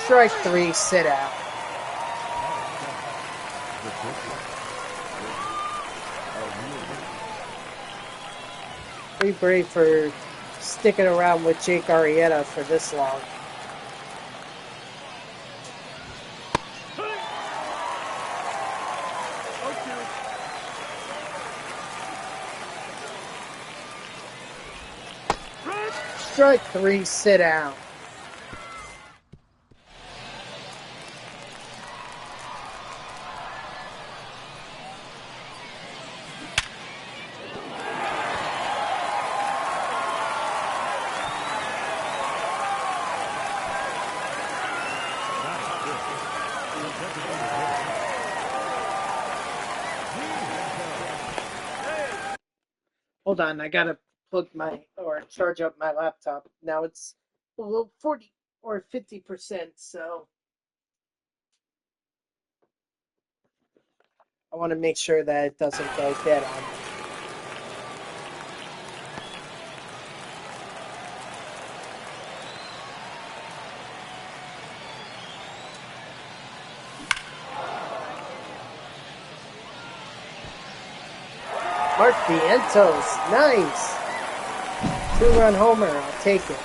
Strike 3, sit out. Pretty brave for sticking around with Jake Arrieta for this long. Strike 3, sit down. Hold on, I gotta plug charge up my laptop. Now it's below 40 or 50%, so I want to make sure that it doesn't go dead on me. Mark Vientos, nice. 2-run homer, I'll take it.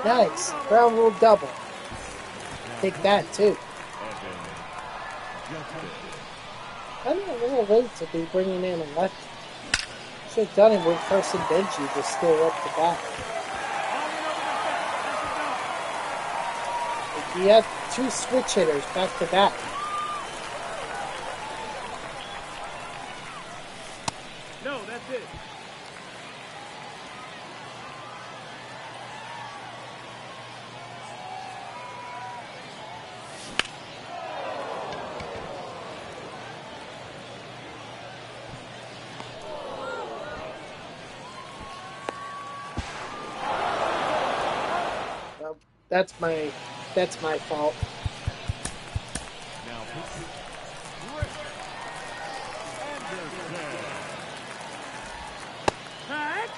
Nice. Ground rule double. Take that, too. I'm a little late to be bringing in a left. Should have done it with first and Benji to steal up the bat. You have two switch hitters back to back. No, that's it. Well, that's my fault. Now pitching, Rick Anderson. Cut.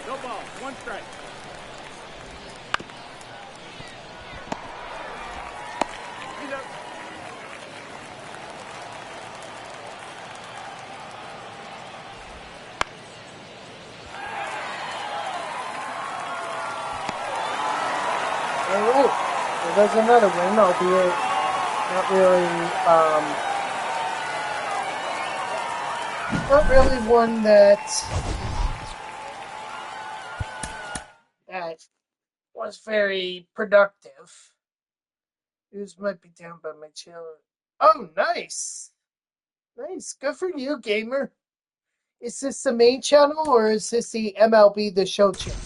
No ball, one strike. He's up. All right. Well, there's another win, albeit not really one that was very productive. News might be down by my channel. Oh, nice. Nice. Good for you, gamer. Is this the main channel or is this the MLB The Show channel?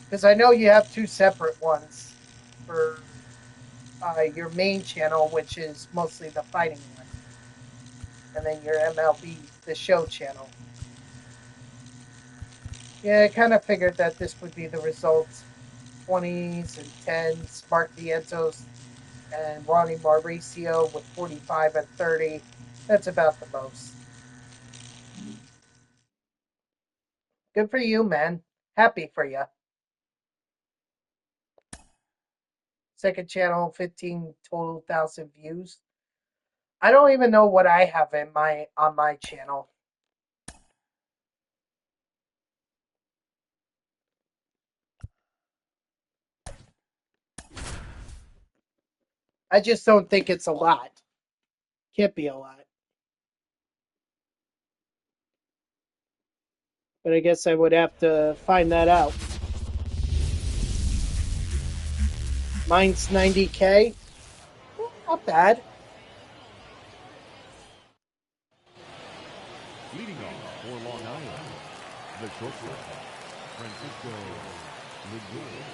Because I know you have two separate ones for your main channel, which is mostly the fighting one. And then your MLB The Show channel. Yeah, I kind of figured that this would be the result. 20s and 10s, Mark Vientos and Ronnie Mauricio with 45 and 30. That's about the most. Good for you, man. Happy for you. Second channel, 15 total thousand views. I don't even know what I have on my channel. I just don't think it's a lot. Can't be a lot. But I guess I would have to find that out. Mine's 90K. Not bad. Leading off for Long Island, the shortstop, Francisco Lindor.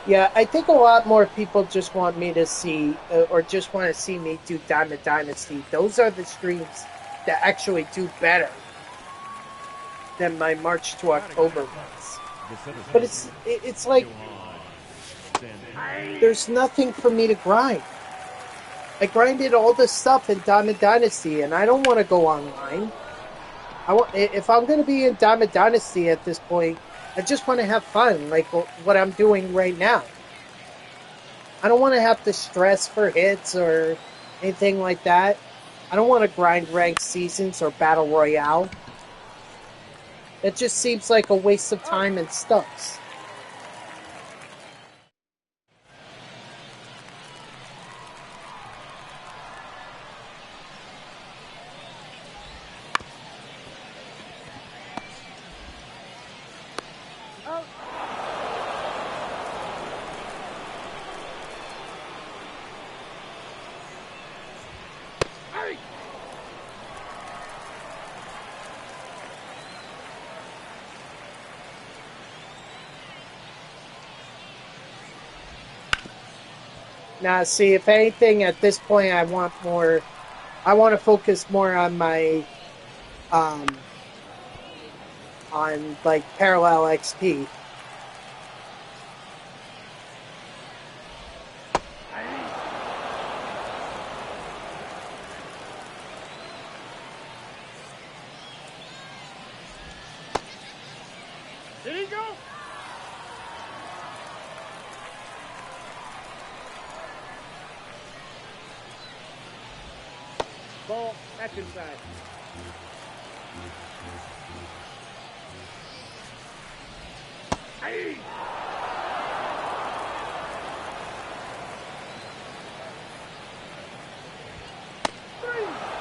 Yeah, I think a lot more people just want me to see, or just want to see me do Diamond Dynasty. Those are the streams that actually do better than my March to October ones. But it's like there's nothing for me to grind. I grinded all this stuff in Diamond Dynasty, and I don't want to go online. If I'm going to be in Diamond Dynasty at this point, I just want to have fun, like what I'm doing right now. I don't want to have to stress for hits or anything like that. I don't want to grind ranked seasons or Battle Royale. It just seems like a waste of time and stuff. Now, see, if anything, at this point, I want to focus more on my, on like Parallel XP. Ball, that's inside. Aye.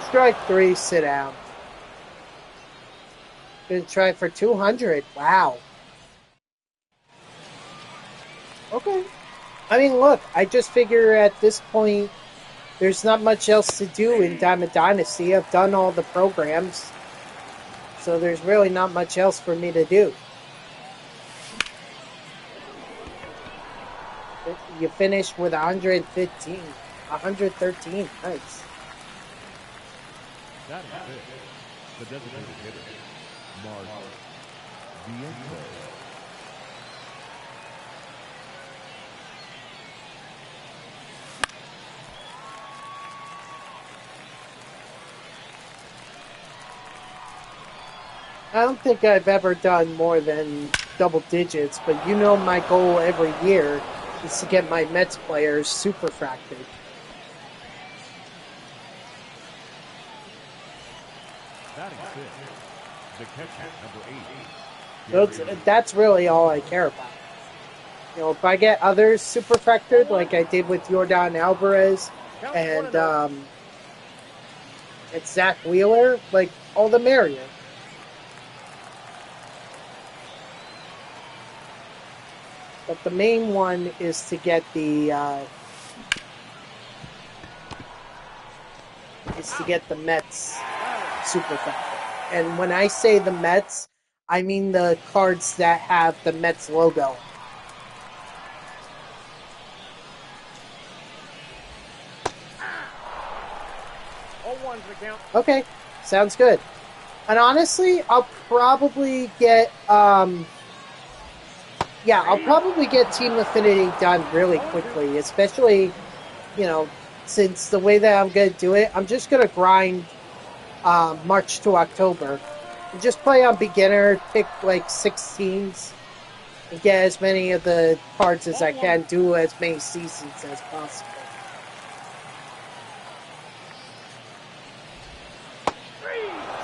Strike 3, sit down. Gonna try for 200. Wow. Okay. I mean, look, I just figure at this point, there's not much else to do in Diamond Dynasty. I've done all the programs. So there's really not much else for me to do. You finished with 115. 113. Nice. That is it. The designated hitter, Mark Diego. I don't think I've ever done more than double digits, but you know my goal every year is to get my Mets players super fractured. That is it. The catcher, number 8. That's really all I care about. You know, if I get others super fractured, like I did with Jordan Alvarez and Zach Wheeler, like, all the merrier. But the main one is to get the Mets super fractured. And when I say the Mets, I mean the cards that have the Mets logo. Okay, sounds good. And honestly, I'll probably get I'll probably get Team Affinity done really quickly, especially, you know, since the way that I'm going to do it, I'm just going to grind March to October. And just play on beginner, pick like 6 teams, and get as many of the cards as I can, do as many seasons as possible.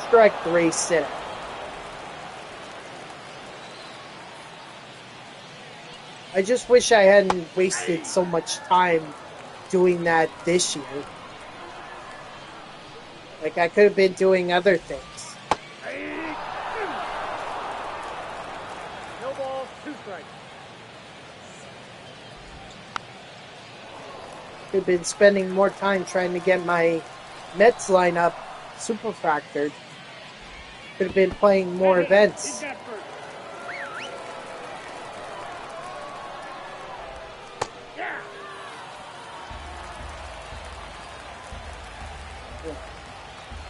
Strike 3, sit. I just wish I hadn't wasted so much time doing that this year. Like, I could have been doing other things. No ball, 2 strikes. Could have been spending more time trying to get my Mets lineup super fractured. Could have been playing more events.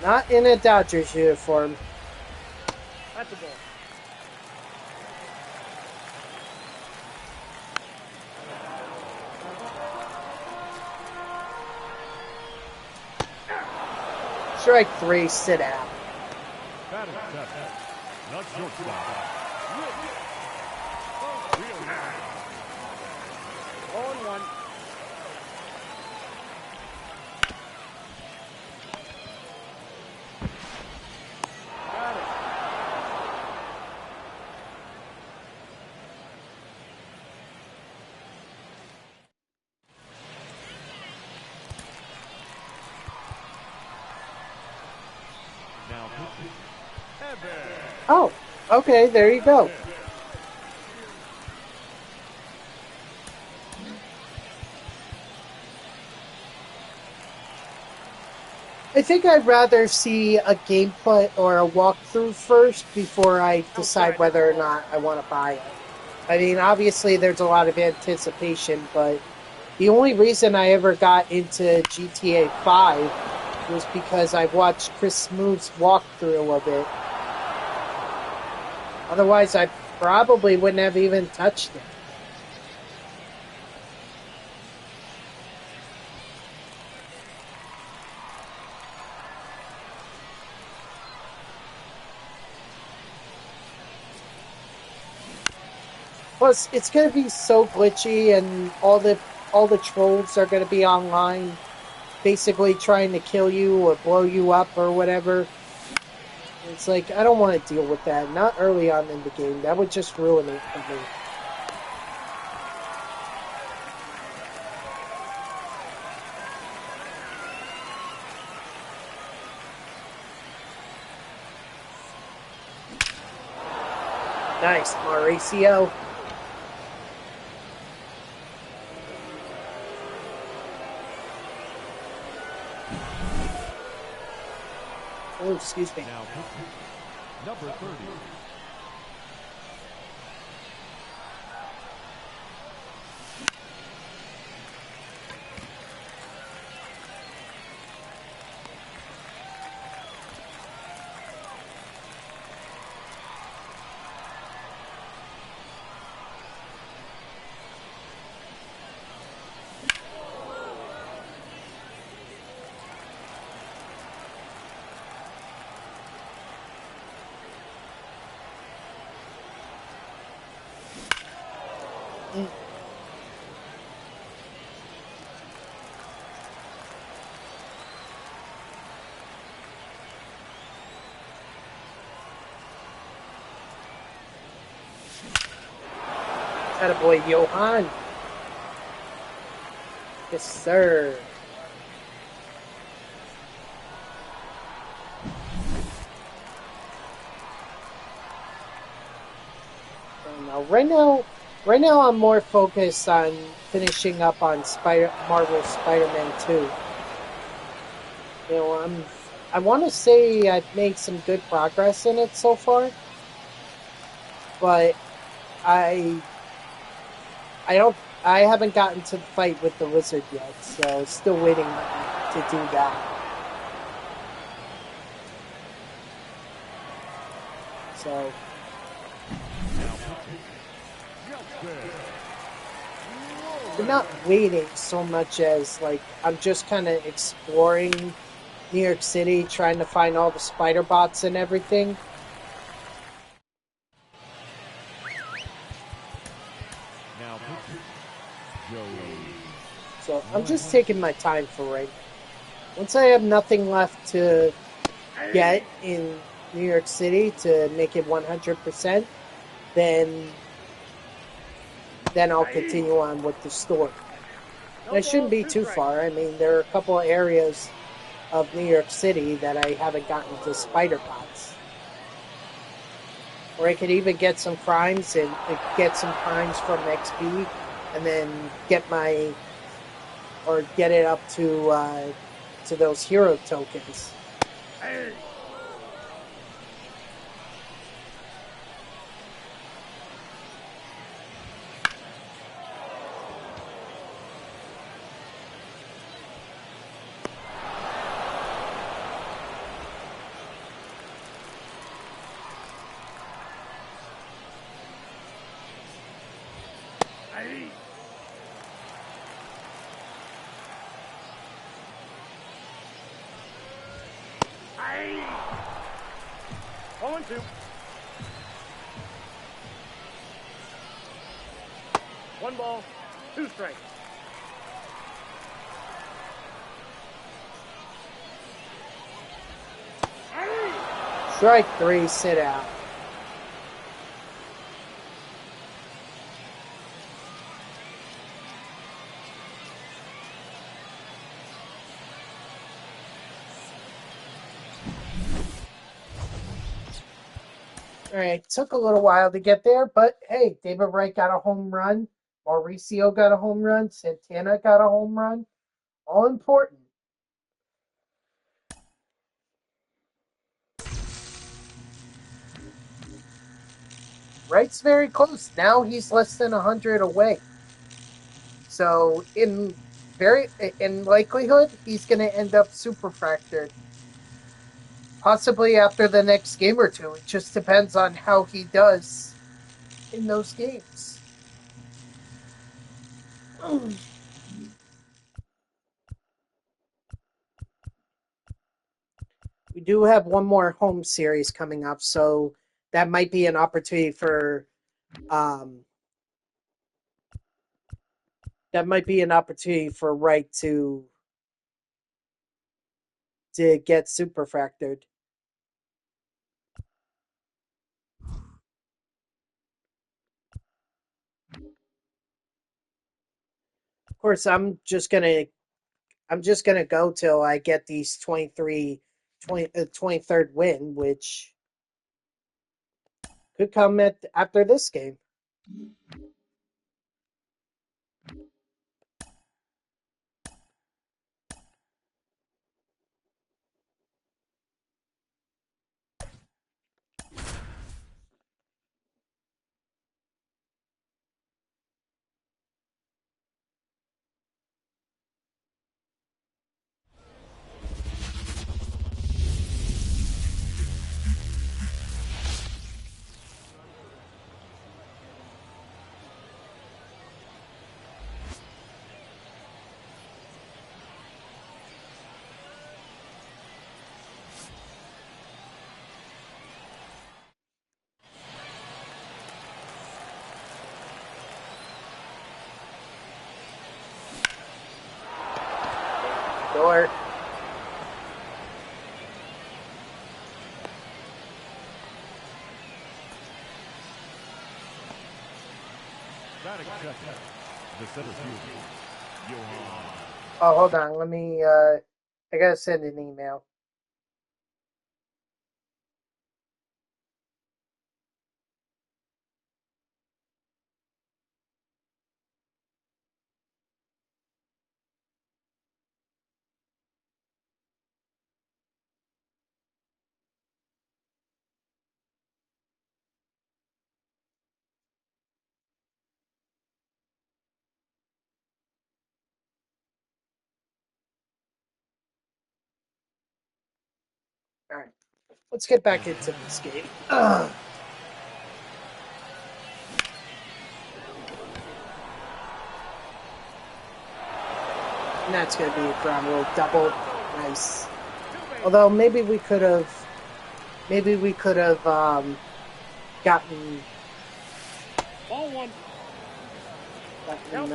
Not in a Dodgers uniform. That's the ball. Strike 3, sit out. That is 7. The shortstop. On 1. Got it. Now pitching. Oh, okay, there you go. I think I'd rather see a gameplay or a walkthrough first before I decide whether or not I want to buy it. I mean, obviously there's a lot of anticipation, but the only reason I ever got into GTA 5 was because I watched Chris Smooth's walkthrough of it. Otherwise, I probably wouldn't have even touched it. Plus, it's going to be so glitchy, and all the trolls are going to be online. basically trying to kill you or blow you up or whatever. It's like, I don't want to deal with that. Not early on in the game. That would just ruin it for me. Nice, Mauricio. Oh, excuse me. Now, number 30. Attaboy, Johan. Yes, sir. Right now, I'm more focused on finishing up on Marvel Spider-Man 2. You know, I want to say I've made some good progress in it so far, but I haven't gotten to the fight with the lizard yet, so still waiting to do that. So. We're not waiting so much as, like, I'm just kind of exploring New York City, trying to find all the spider bots and everything. Now, so I'm just taking my time for right now. Once I have nothing left to get in New York City to make it 100%, then I'll continue on with the story. And I shouldn't be too far. I mean, there are a couple of areas of New York City that I haven't gotten to spider bots. Or I could even get some crimes and get some crimes from XP and then get it up to those hero tokens. Hey. Two. One ball, two strikes. Strike three, sit out. All right, took a little while to get there, but hey, David Wright got a home run. Mauricio got a home run. Santana got a home run. All important. Wright's very close. Now he's less than 100 away. So in likelihood, he's going to end up super fractured. Possibly after the next game or two. It just depends on how he does in those games. We do have one more home series coming up, so that might be an opportunity for Wright to to get super fractured. Of course, I'm just gonna go till I get these 23rd win, which could come after this game. Door. Batting second, the center fielder, Johan. Oh, hold on. Let me. I gotta send an email. All right, let's get back into this game. Ugh. And that's gonna be a ground rule double. Nice. Although maybe we could have gotten Ball one.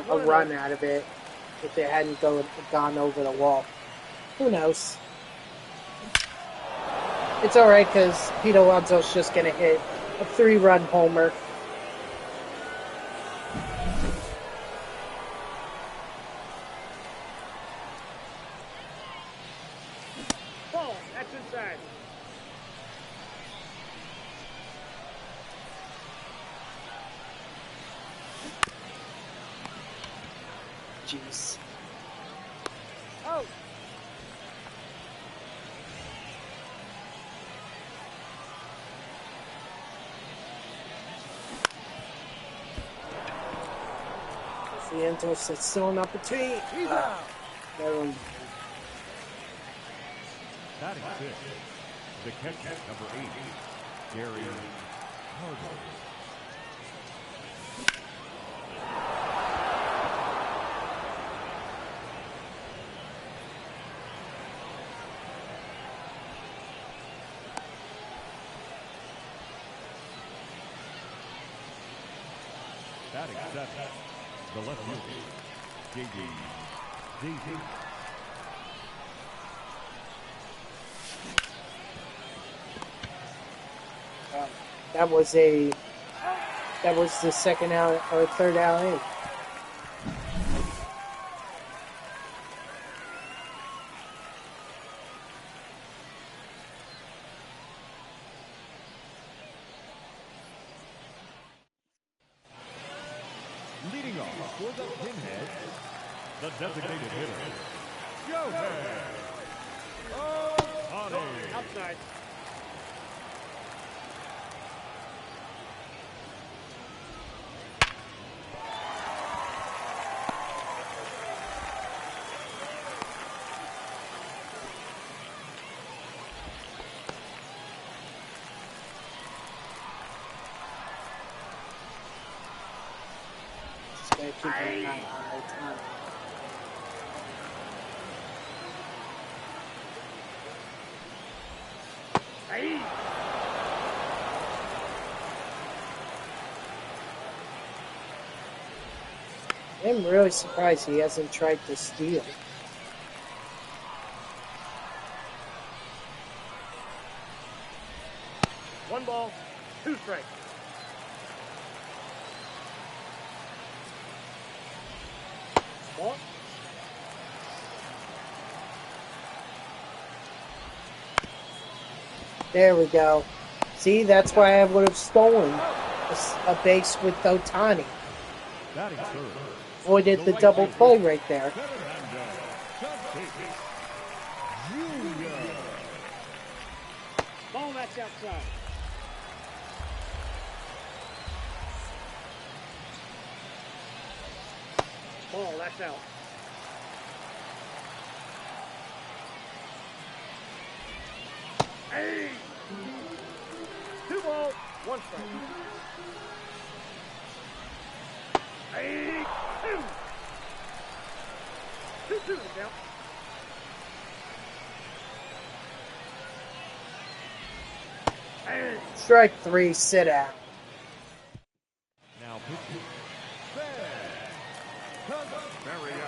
a run out of it if it hadn't gone over the wall. Who knows? It's all right because Pete Alonso's just gonna hit a 3-run homer. Ball. That's inside. Jeez. Out. Vientos, it's still an opportunity. He's out. Never mind. Batting fifth, the catcher, number 8, Gary Harder. Batting seventh, the left fielder, J.D. Daisy. That was the second out or third out in. Leading off for the pinhead, the designated hitter, Shohei Ohtani. Outside. Just gotta keep an eye on the time. Hey. I'm really surprised he hasn't tried to steal. strikes. Ball. There we go. See, that's why I would have stolen a base with Otani. Batting third. Avoided the double play right there. Ball, that's outside. Ball, that's out. Hey! 2 balls, 1 strike. Hey! 2. 2-2 to count. Hey! Strike 3, sit down. Now pitching. Very nice.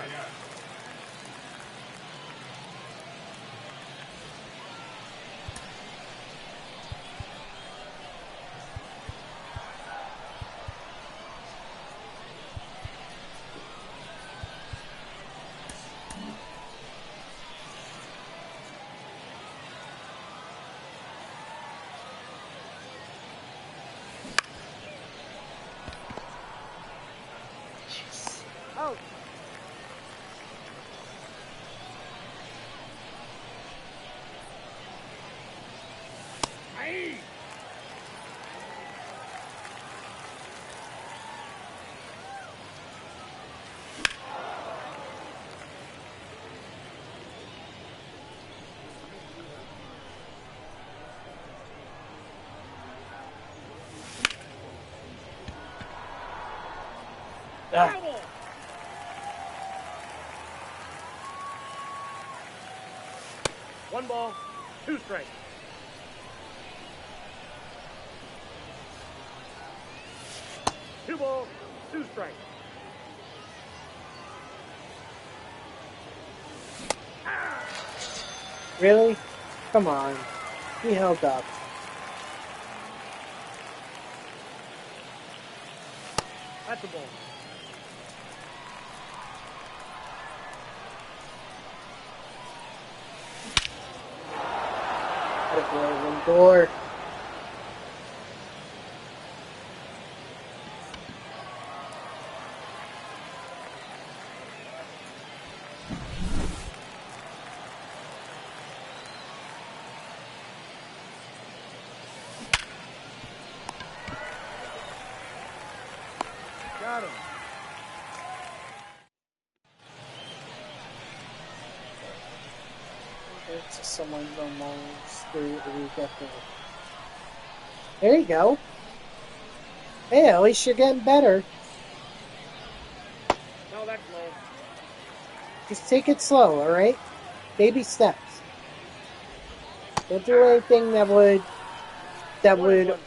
Out. Hey! Ah, Foul ball. One ball, 2 strikes. Two balls, 2 strikes. really? Come on. He held up. That's a ball. Attaboy, Lindor. Got him. To someone almost through we get there you go. Hey, at least you're getting better. No, that's low. Just take it slow, alright? Baby steps. Don't do anything that would,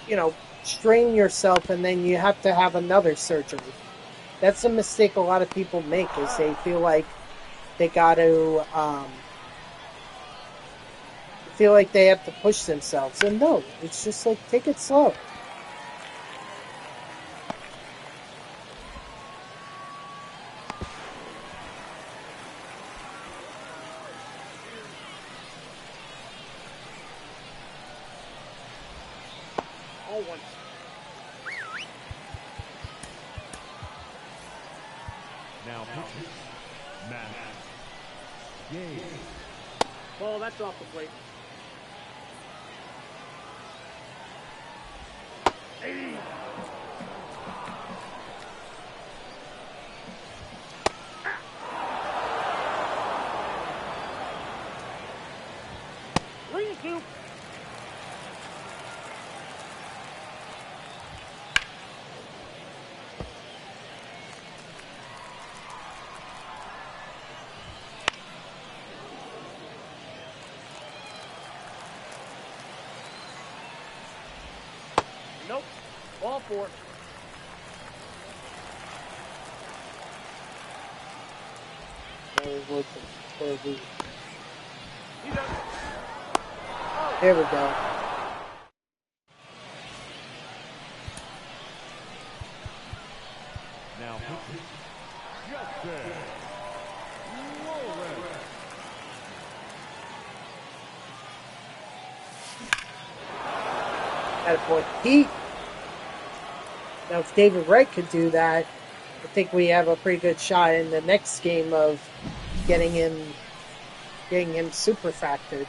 you know, strain yourself and then you have to have another surgery. That's a mistake a lot of people make, is they feel like they got to, feel like they have to push themselves. And no, it's just like, take it slow. All 1. Now pitching. Matt. Game. Ball, that's off the plate. Hey! Ring 2. Nope. Ball 4. He's done. There we go. Now pitching, Justin Lawrence. Attaboy, Pete. Now, if David Wright could do that, I think we have a pretty good shot in the next game of getting him super factored.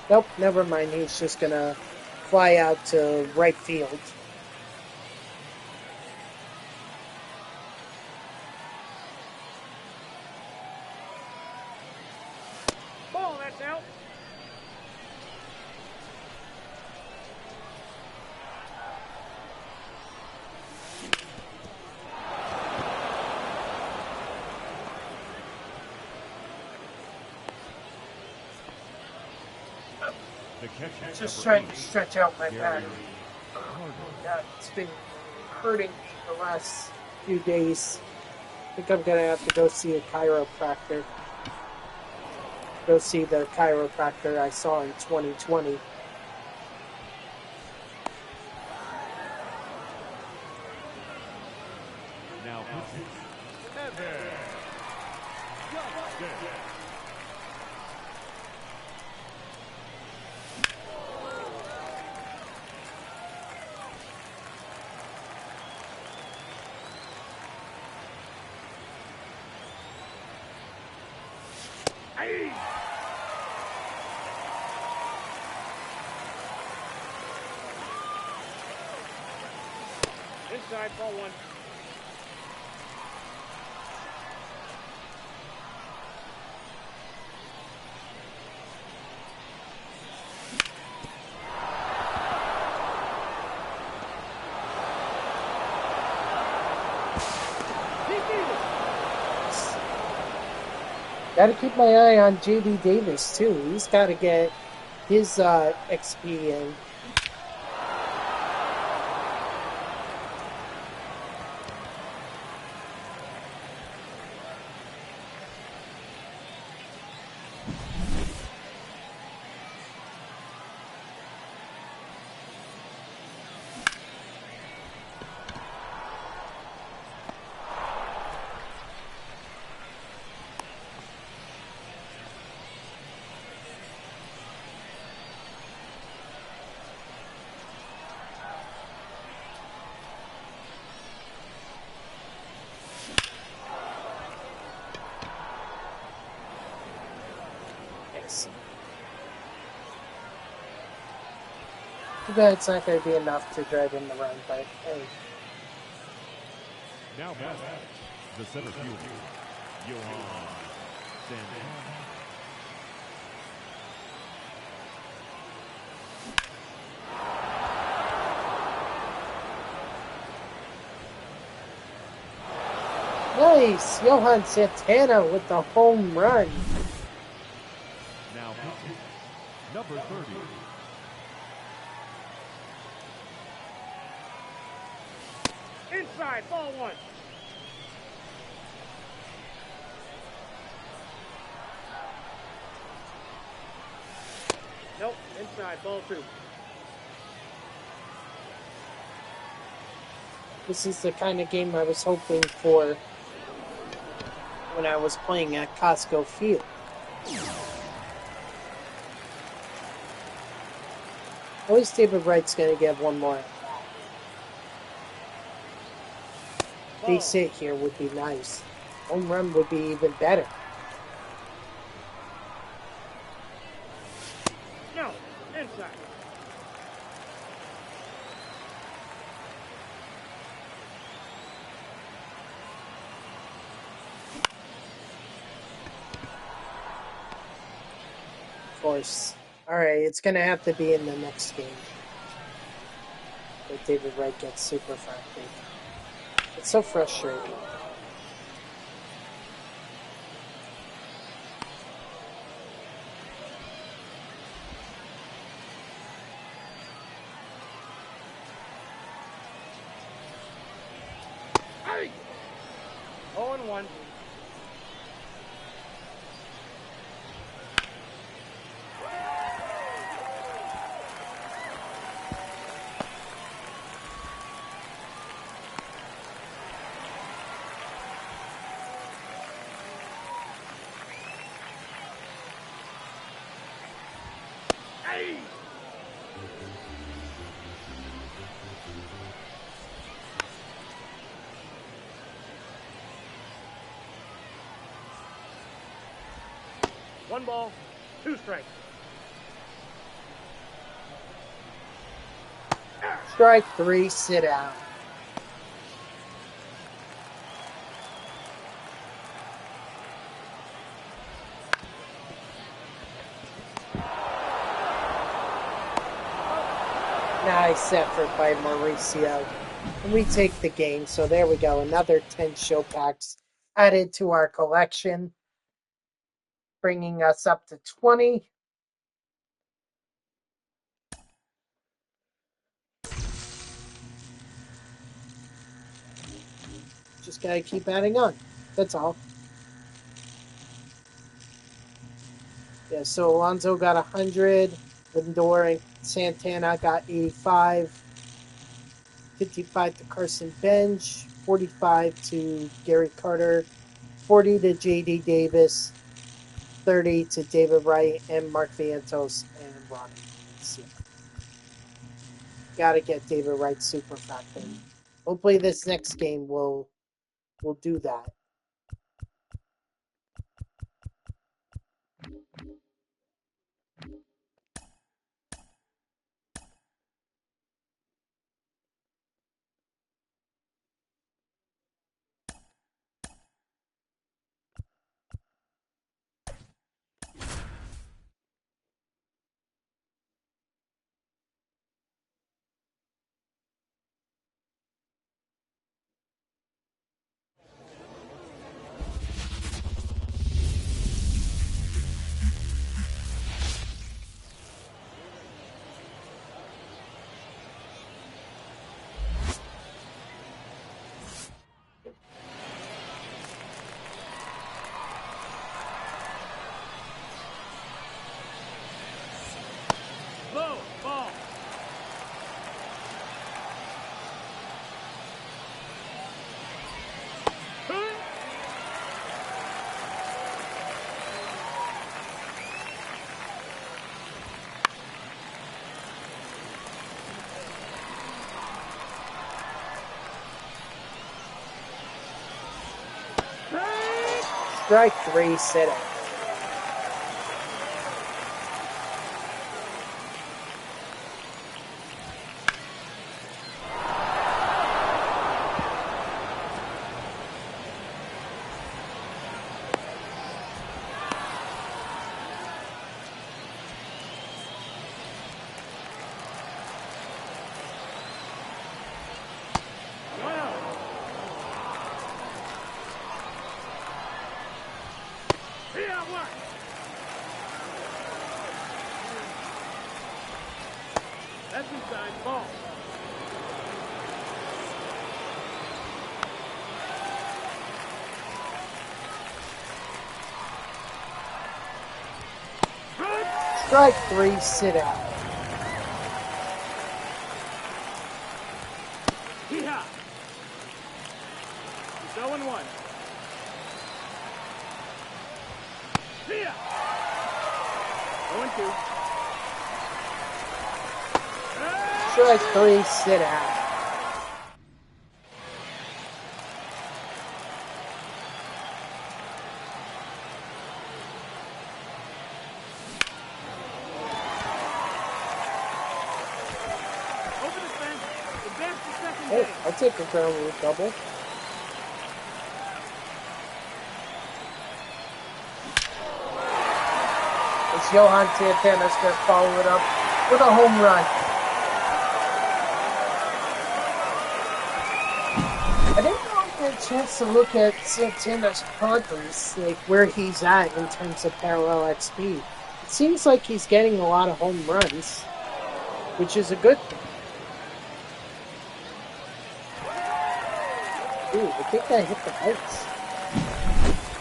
Nope, never mind. He's just gonna fly out to right field. Ball, that's out. The catcher, Just number trying to 8, stretch out my back. Cardinal. Yeah, it's been hurting me the last few days. I think I'm gonna have to go see a chiropractor. Go see the chiropractor I saw in 2020. Now pitching, Evan Justin. Aye. Inside, ball one. Got to keep my eye on JD Davis too. He's got to get his XP in. Too bad it's not going to be enough to drive in the run, but hey. Now back, the center fielder, Johan Santana. Nice! Johan Santana with the home run. Now pitching, number 30, Inside, ball one. Nope, inside, ball two. This is the kind of game I was hoping for when I was playing at Costco Field. At least David Wright's going to get one more. Base hit here would be nice. Home run would be even better. No, inside. Of course. Alright, it's going to have to be in the next game. But David Wright gets super frustrated. It's so frustrating. Hey! 0-1. 1 ball, 2 strikes. Strike 3, sit out. Nice effort by Mauricio. And we take the game. So there we go. Another 10 show packs added to our collection, bringing us up to 20. Just got to keep adding on. That's all. Yeah, so Alonso got 100. Lindor and Santana got 85. 55 to Carson Bench. 45 to Gary Carter. 40 to J.D. Davis. 30 to David Wright and Mark Vientos and Ronnie. Got to get David Wright super factor. Hopefully this next game will do that. Low, ball. Strike 3, sit out. That's inside ball. Strike 3, sit out. Hee-haw. It's 0-1. Hee-haw. 0-2. Strike 3, sit out. Over the fence. Advance to second Hey, base. I'll take a ground rule double. It's Johan Santana's going to follow it up with a home run. I didn't really get a chance to look at Santana's progress, like where he's at in terms of parallel XP. It seems like he's getting a lot of home runs, which is a good thing. Ooh, I think I hit the heights.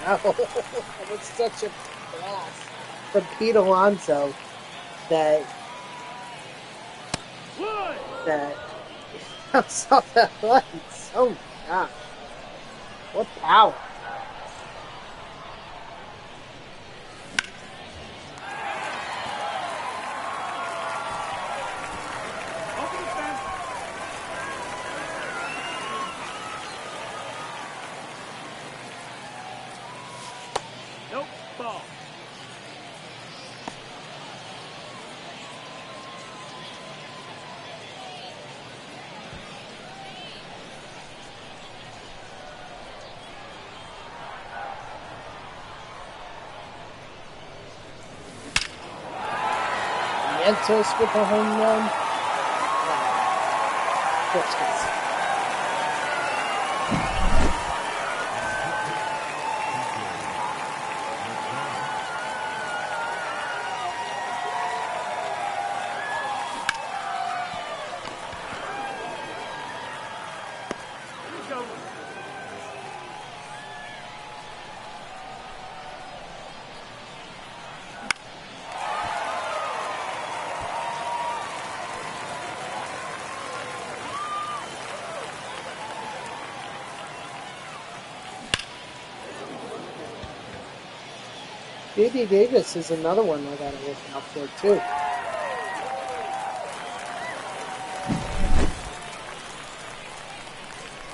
Oh, that was such a blast from Pete Alonso that bounced off that lights. Oh my god. What power. Over the fence. Nope, ball. Santos with a home run. Christmas. J.D. Davis is another one I gotta look out for too.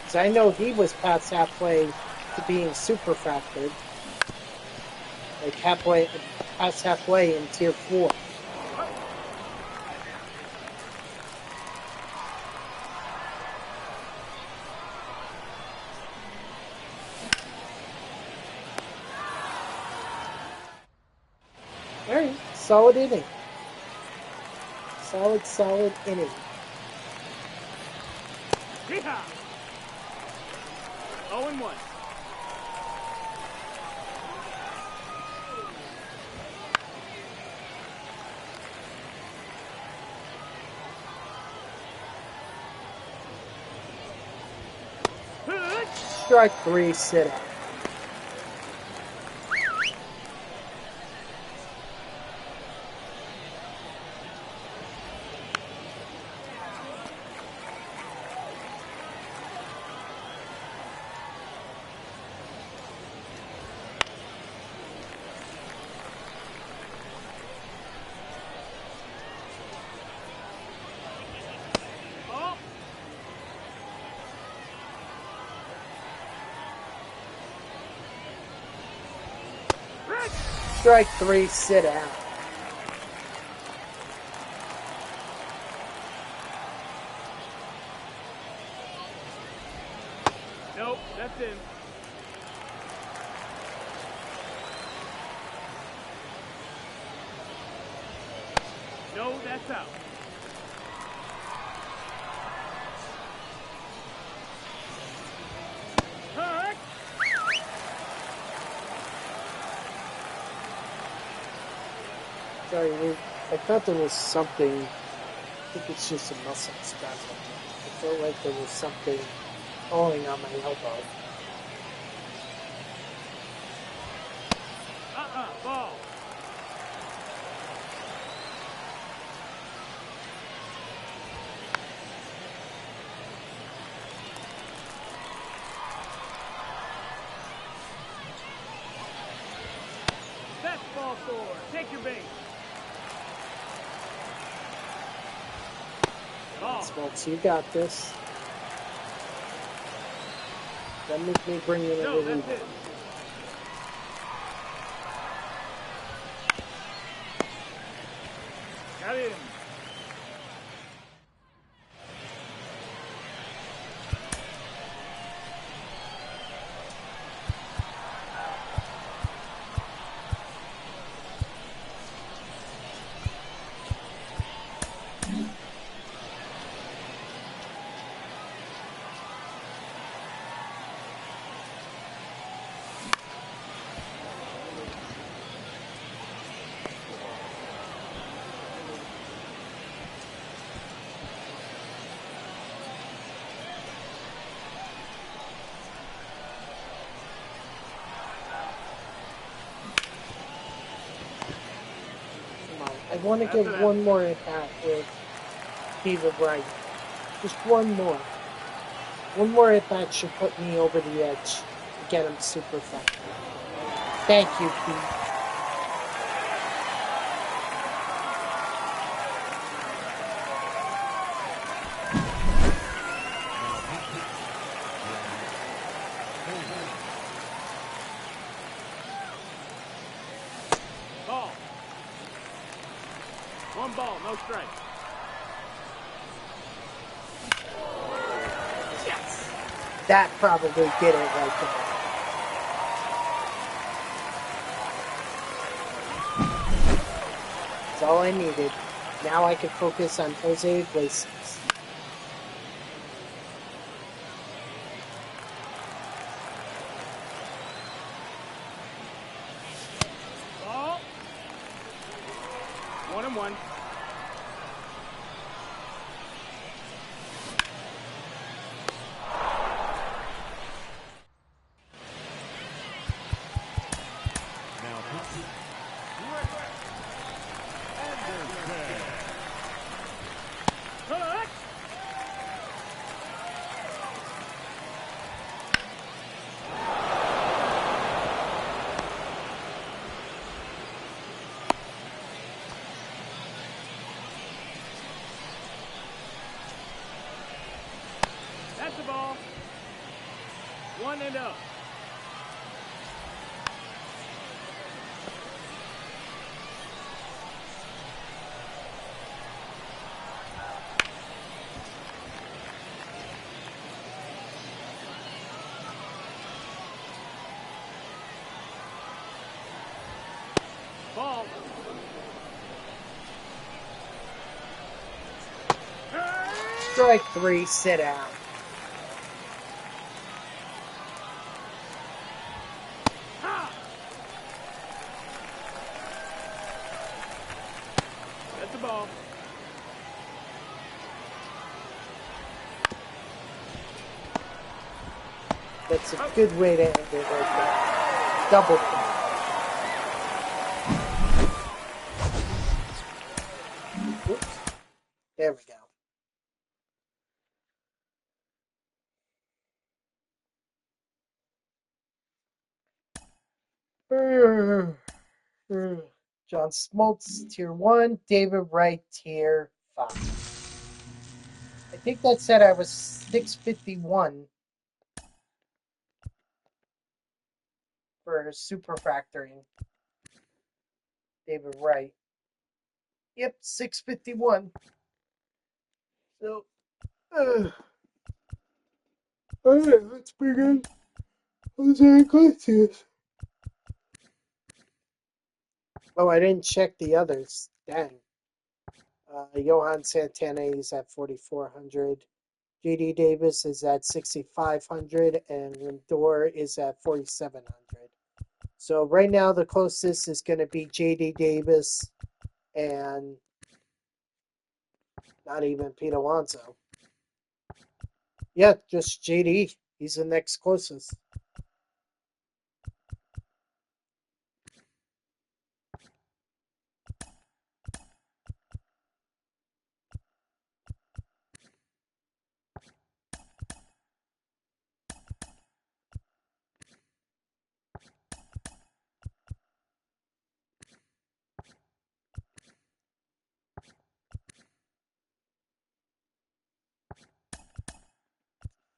Because I know he was past halfway to being super factored. Like past halfway in tier 4. Alright, solid inning. Solid inning. Yeehaw! 0-1. Strike 3, sit out. Strike 3, sit out. Nope, that's in. No, that's out. Hurt! Sorry, I thought there was something. I think it's just a muscle spasm. I felt like there was something pulling on my elbow. Ball. That's ball 4. Take your base. Ball. Smokes, you got this. Don't make me bring in a No, reliever. that's it. Got him. I want to get one more at bat with Beaver Bright. Just one more. One more at bat should put me over the edge to get him super factored. Thank you, Pete. Ball. 1 ball, no strike. Yes. That probably did it right there. That's all I needed. Now I can focus on Jose Iglesias. Ball. 1-1. Now pitching. Anderson. Collect. That's the ball. 1-0. Ball. Strike 3, sit down. That's the ball. That's a good way to end it right there. Double play. Oops. There we go. John Smoltz, Tier 1. David Wright, Tier 5. I think that said I was 651 for super factoring. David Wright. Yep, 651. So, alright, let's begin. Jose Iglesias. Oh, I didn't check the others. Dang. Johan Santana is at 4,400. JD Davis is at 6,500. And Lindor is at 4,700. So right now the closest is going to be JD Davis and not even Pete Alonso. Yeah, just JD. He's the next closest.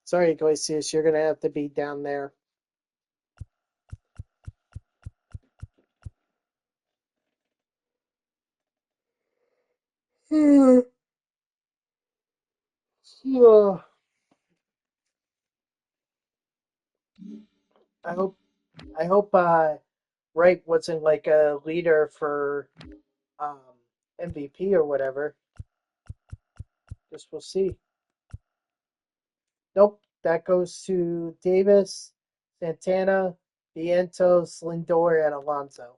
Sorry, Iglesias, you're going to have to be down there. I hope Wright wasn't like a leader for MVP or whatever. Guess we'll see. Nope, that goes to Davis, Santana, Vientos, Lindor, and Alonso.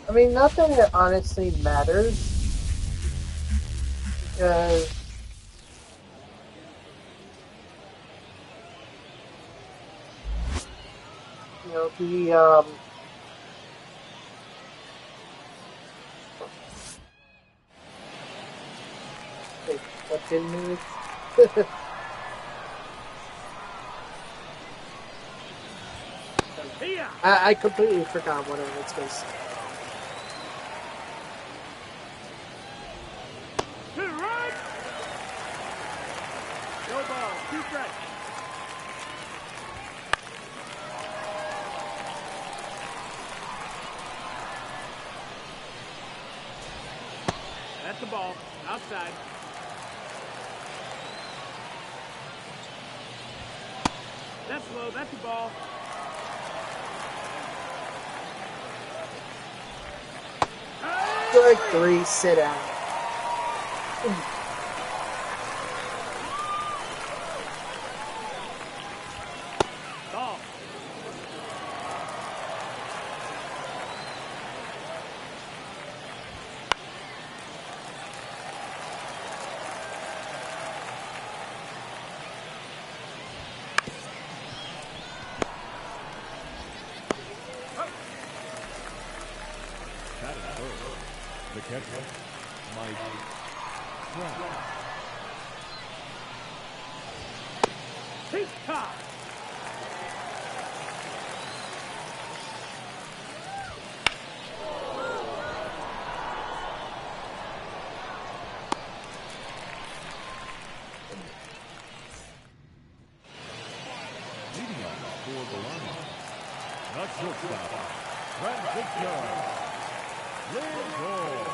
I mean, not that it honestly matters, because you know the wait, what didn't move? I completely forgot what I was going to say. To the right. No ball. 2 strikes. That's the ball. Outside. That's low. That's the ball. Strike 3, sit down. Ball. That is third. The catcher, Mike Trout. Pete top. Leading off for the line, the shortstop, Francisco Lindor.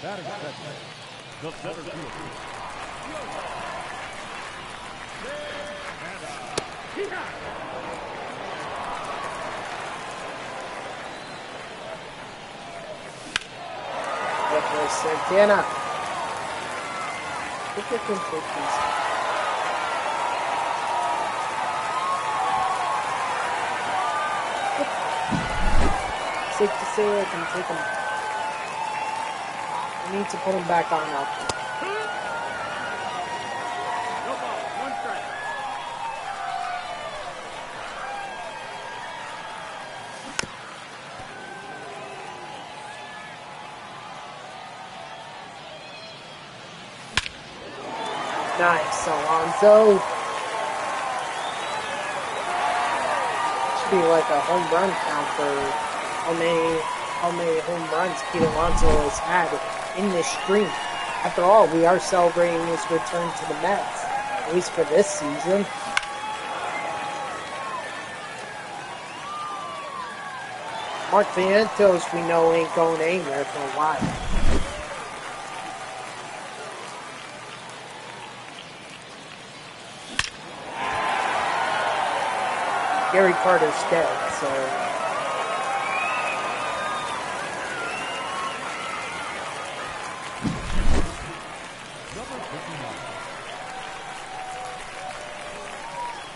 Batting second, the center fielder, Santana. Look at them pictures. Safe to say I can take them. I need to put them back on out there. No ball. 1 strike. Nice, Alonso. Should be like a home run count for how many home runs Pete Alonso has had in this stream. After all, we are celebrating his return to the Mets, at least for this season. Mark Vientos, we know, ain't going anywhere for a while. Gary Carter's dead, so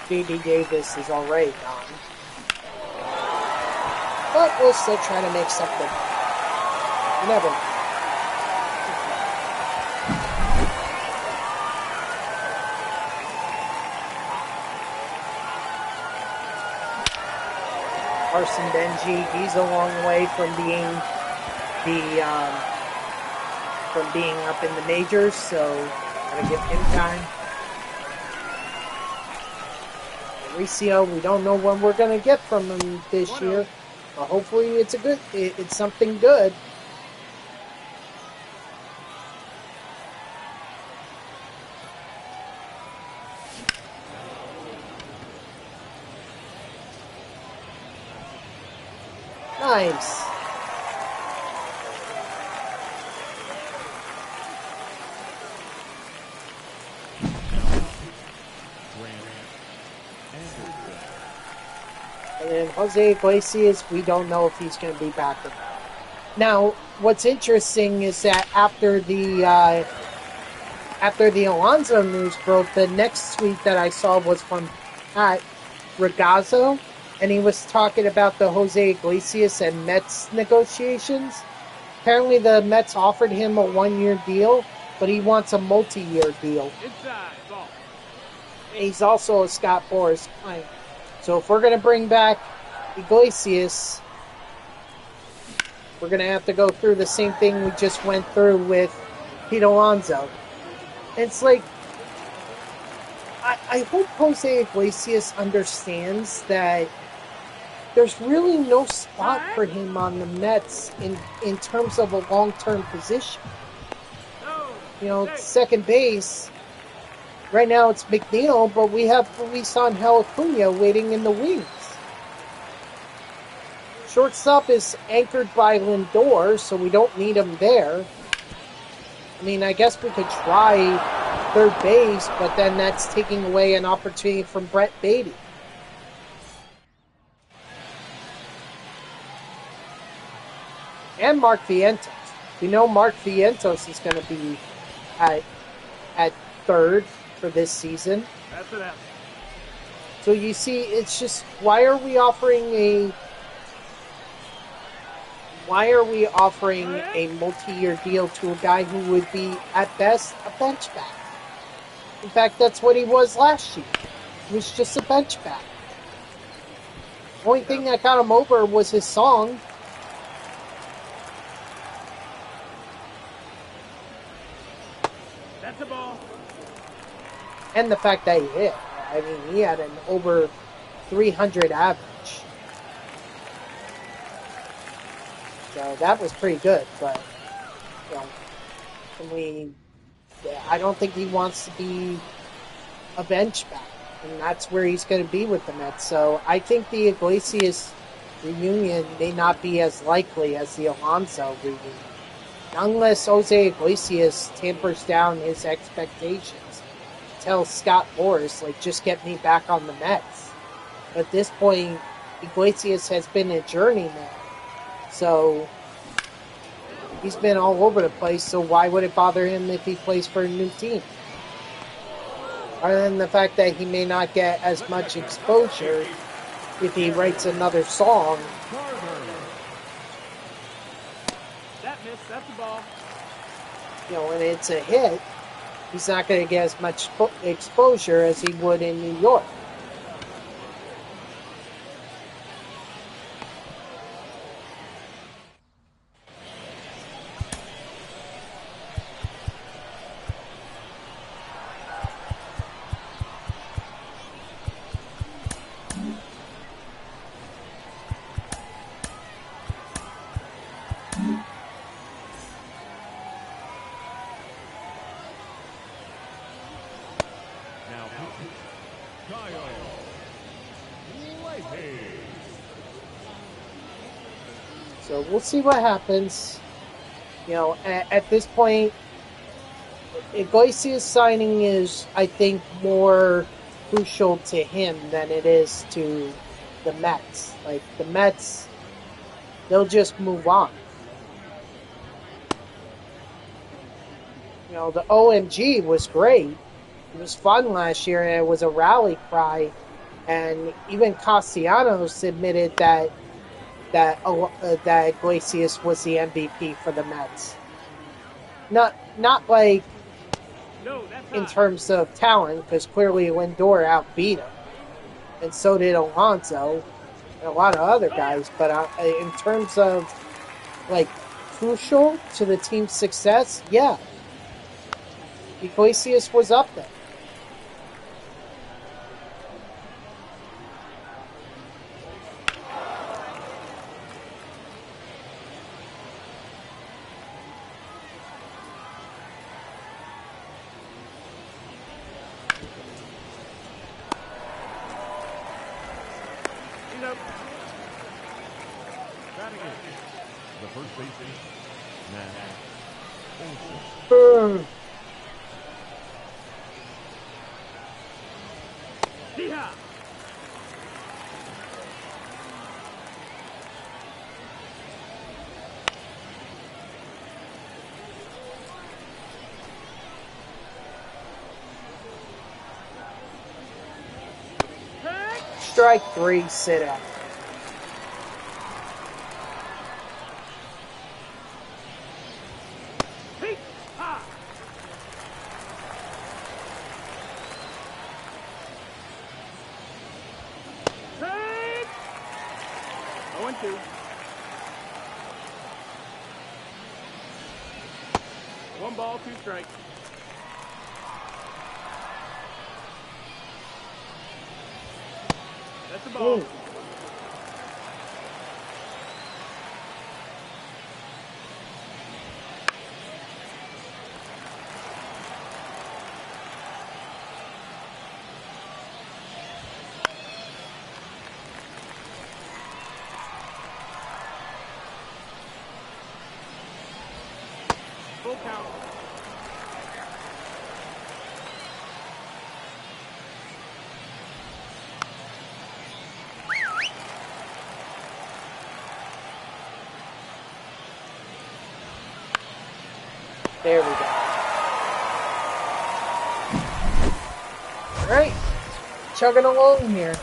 J.D. Davis is already gone. But we'll still try to make something. You never know. Carson Benji, he's a long way from being up in the majors, so gotta give him time. Mauricio, we don't know when we're gonna get from him this year, but hopefully it's something good. Nice. And then Jose Iglesias, we don't know if he's going to be back or not. Now, what's interesting is that after the Alonso news broke, the next tweet that I saw was from Pat Ragazzo, and he was talking about the Jose Iglesias and Mets negotiations. Apparently the Mets offered him a 1-year deal, but he wants a multi-year deal. Inside. Ball. And he's also a Scott Boras client. So if we're going to bring back Iglesias, we're going to have to go through the same thing we just went through with Pete Alonso. It's like, I hope Jose Iglesias understands that there's really no spot for him on the Mets in terms of a long-term position. You know, second base, right now it's McNeil, but we have Luis Angel Acuna waiting in the wings. Shortstop is anchored by Lindor, so we don't need him there. I mean, I guess we could try third base, but then that's taking away an opportunity from Brett Beatty. And Mark Vientos. We know Mark Vientos is going to be at third for this season. That's it. So you see, it's just, why are we offering a multi-year deal to a guy who would be, at best, a bench bat? In fact, that's what he was last year. He was just a bench bat. The only thing that got him over was his song. That's a ball. And the fact that he hit. I mean, he had an over 300 average. So that was pretty good, but, you know, I don't think he wants to be a bench bat, and that's where he's going to be with the Mets. So I think the Iglesias reunion may not be as likely as the Alonso reunion, unless Jose Iglesias tampers down his expectations. Tells Scott Boras, like, just get me back on the Mets. But at this point, Iglesias has been a journeyman. So, he's been all over the place, so why would it bother him if he plays for a new team? Other than the fact that he may not get as much exposure if he writes another song. That missed. That's a ball. You know, and it's a hit, he's not going to get as much exposure as he would in New York. So we'll see what happens. You know, at this point, Iglesias signing is, I think, more crucial to him than it is to the Mets. Like, the Mets, they'll just move on. You know, the OMG was great. It was fun last year, and it was a rally cry. And even Castellanos admitted that Iglesias was the MVP for the Mets. Not like in terms of talent, because clearly Lindor outbeat him, and so did Alonso and a lot of other guys. But in terms of, like, crucial to the team's success, yeah, Iglesias was up there. The first baseman, Boom. Yeehaw! Strike 3, sit out. One ball, two strikes. That's the ball. Ooh. Full count. There we go. All right, chugging along here.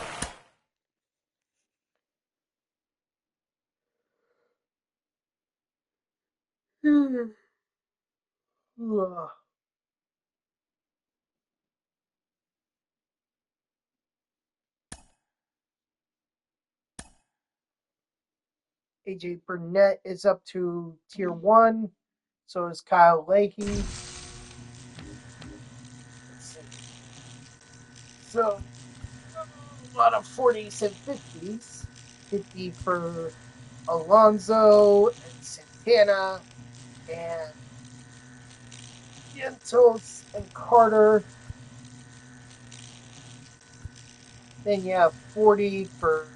AJ Burnett is up to tier 1. So is Kyle Leahy. So a lot of 40s and 50s. 50 for Alonso and Santana and Vientos and Carter. Then you have 40 for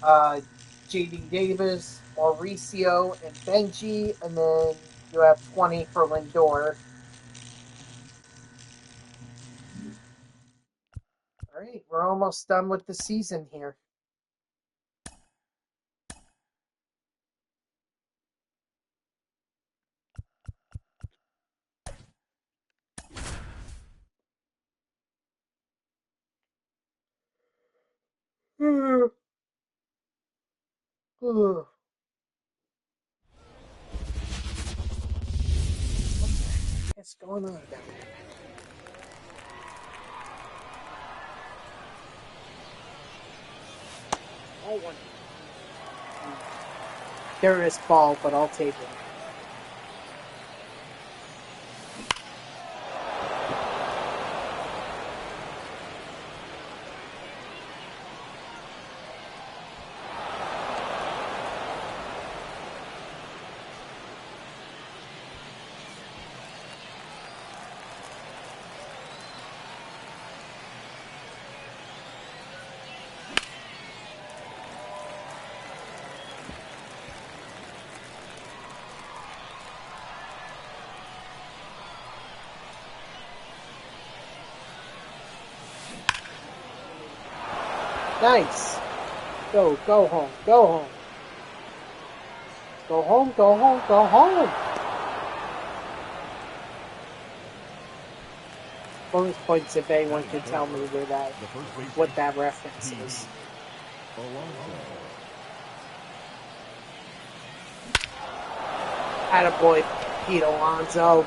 JD Davis, Mauricio, and Benji. And then you have 20 for Lindor. All right, we're almost done with the season here. What's going on down there? Oh, one. There is ball, but I'll take it. Nice. Go home, go home. Go home, go home, go home. Bonus points if anyone can tell me where that, what that reference is. Attaboy, Pete Alonso.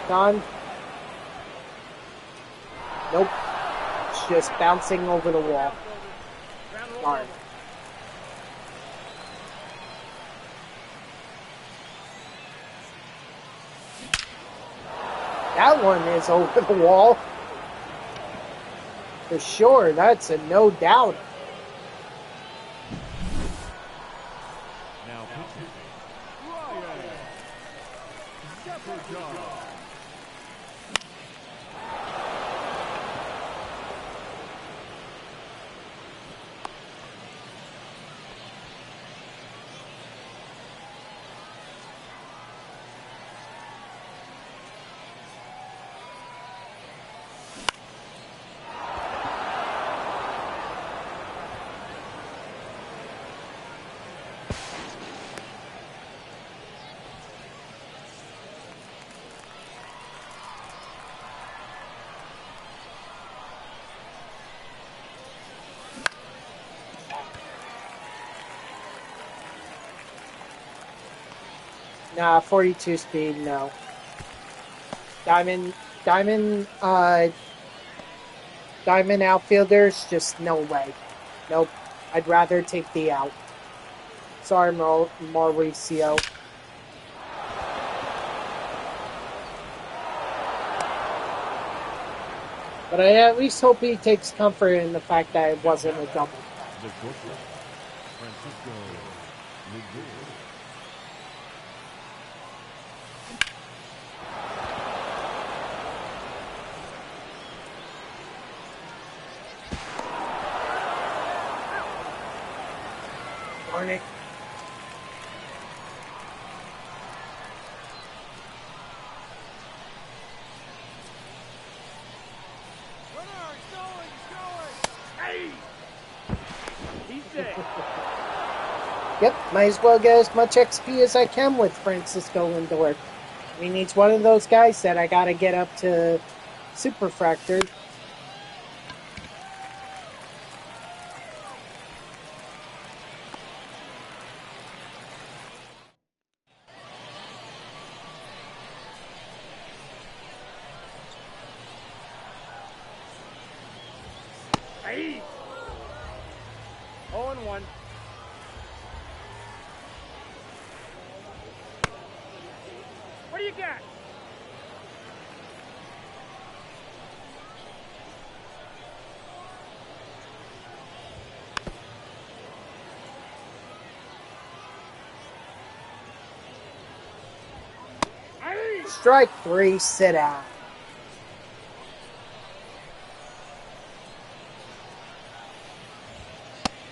On. Nope. It's just bouncing over the wall. Darn. That one is over the wall. For sure. That's a no doubt. Now pitching, Ryan Zephyr. Nah, 42 speed, no. Diamond outfielders, just no way. Nope. I'd rather take the out. Sorry, Mauricio. But I at least hope he takes comfort in the fact that it wasn't a double. The shortstop, Francisco Lindor. Darn it. Runner, he's going. Hey! He's dead. Yep, might as well get as much XP as I can with Francisco Lindor. I mean, he's one of those guys that I gotta get up to Super Fractured. Hey! 0-1. What do you got? Hey! Strike 3, sit out.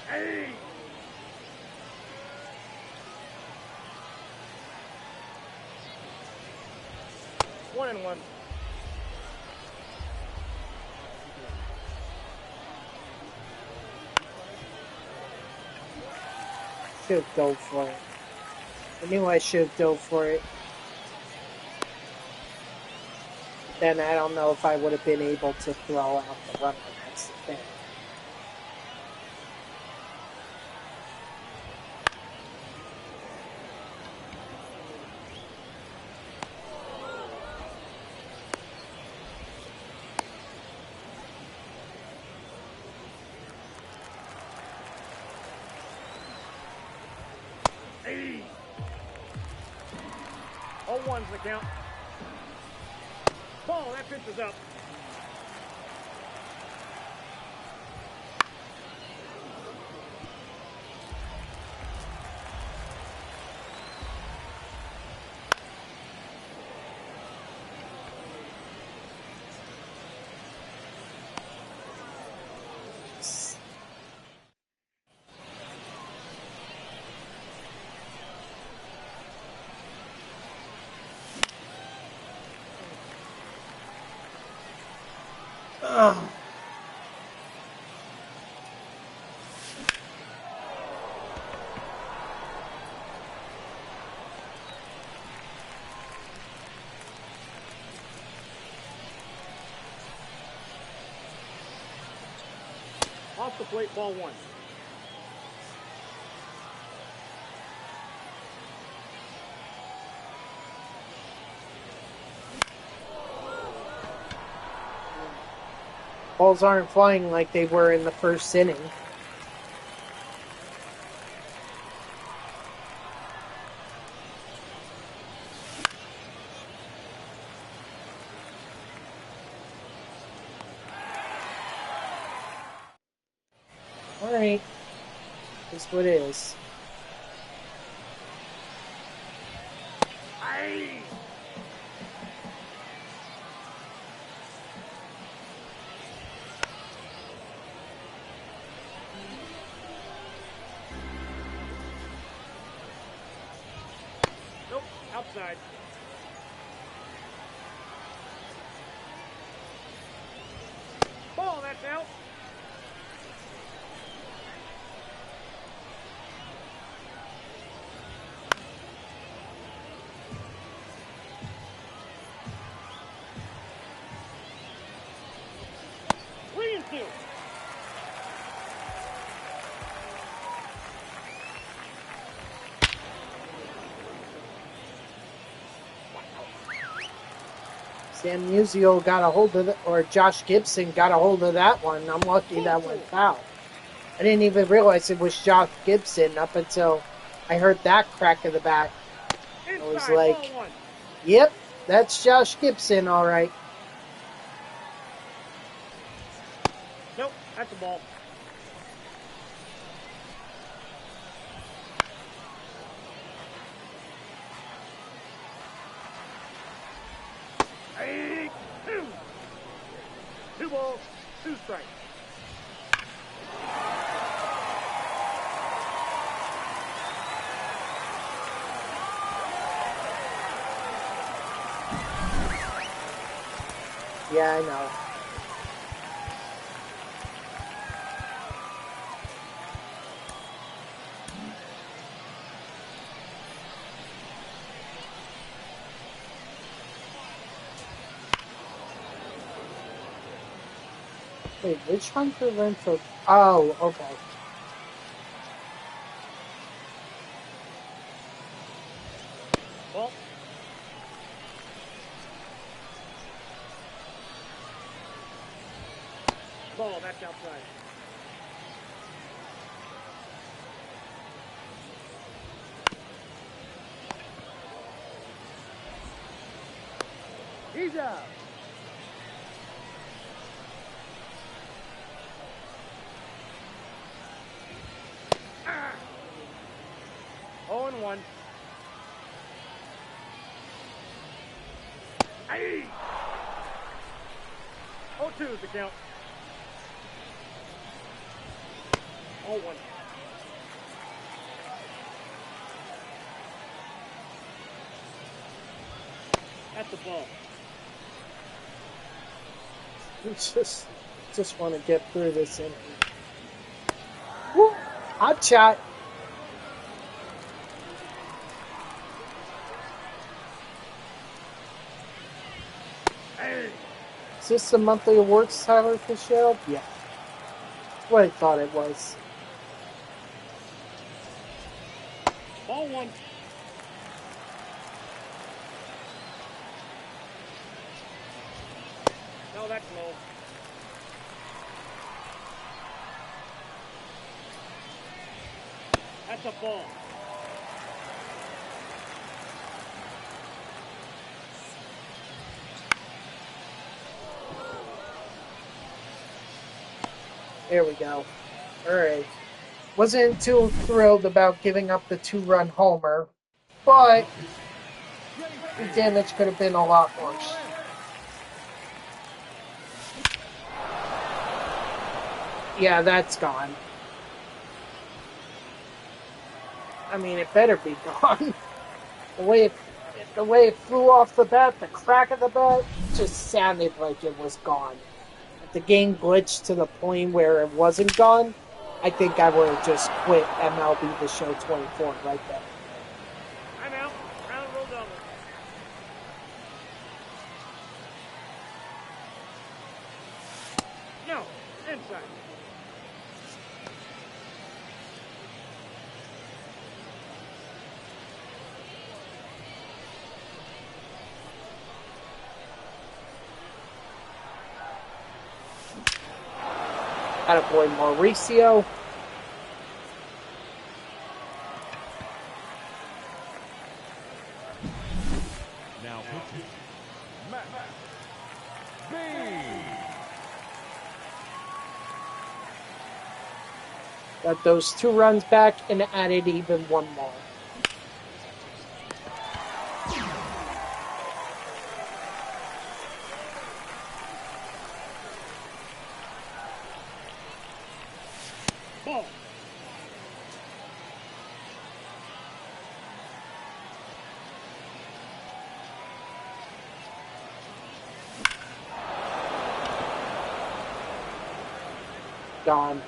Hey! One and one. Should go for it. I knew I should go for it. Then I don't know if I would have been able to throw out the runner. That's the thing. Hey! 0-1's the count. Ball, that pitch is up. Oh. Off the plate, ball one. Balls aren't flying like they were in the first inning. Alright. Is what it is. Hey! Nope, outside. Ball, that's out. Three and two. Sam Musial got a hold of it, or Josh Gibson got a hold of that one. I'm lucky that went foul. I didn't even realize it was Josh Gibson up until I heard that crack of the bat. Inside, I was like, ball one. yep, that's Josh Gibson, all right. That's a ball. Hey, two. 2 balls, 2 strikes. Yeah, I know. Wait, which one prevents a... Oh, okay. Ball. Ball, that's outside. He's out. Ah. 0-1. Hey. 0-2 is the count. 0-1. That's the ball. Just want to get through this inning. Woo! Hot shot. Hey. Is this the monthly awards, Tyler Fitzgerald? Yeah. That's what I thought it was. Ball 1. No, that's low. That's a ball. There we go. All right. Wasn't too thrilled about giving up the 2-run homer, but the damage could have been a lot worse. Yeah, that's gone. I mean, it better be gone. The way it flew off the bat, the crack of the bat, just sounded like it was gone. If the game glitched to the point where it wasn't gone, I think I would have just quit MLB The Show 24 right there. I'm out. Round roll double. No, inside. Attaboy Mauricio. Now pitching. Matt B. Got those 2 runs back and added even 1 more. Ball. Gone.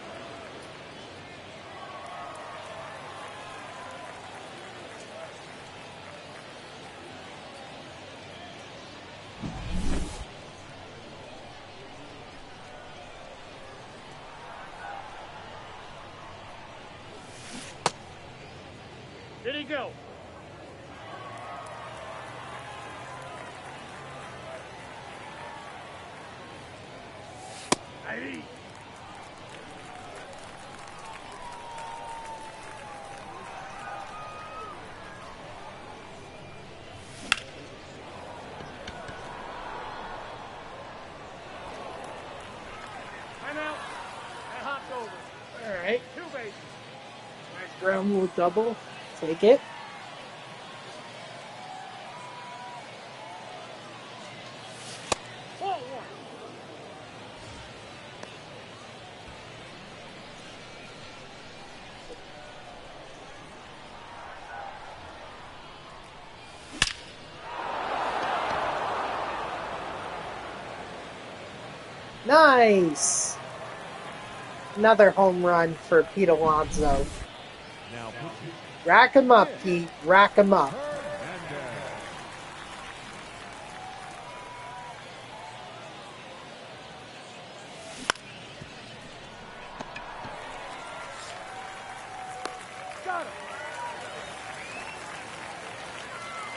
Did he go? Hey. I'm out. Double. Take it. Ball one. Nice. Another home run for Pete Alonso. Now pitching. Rack him up, Pete. Rack him up. Hernandez. Got him.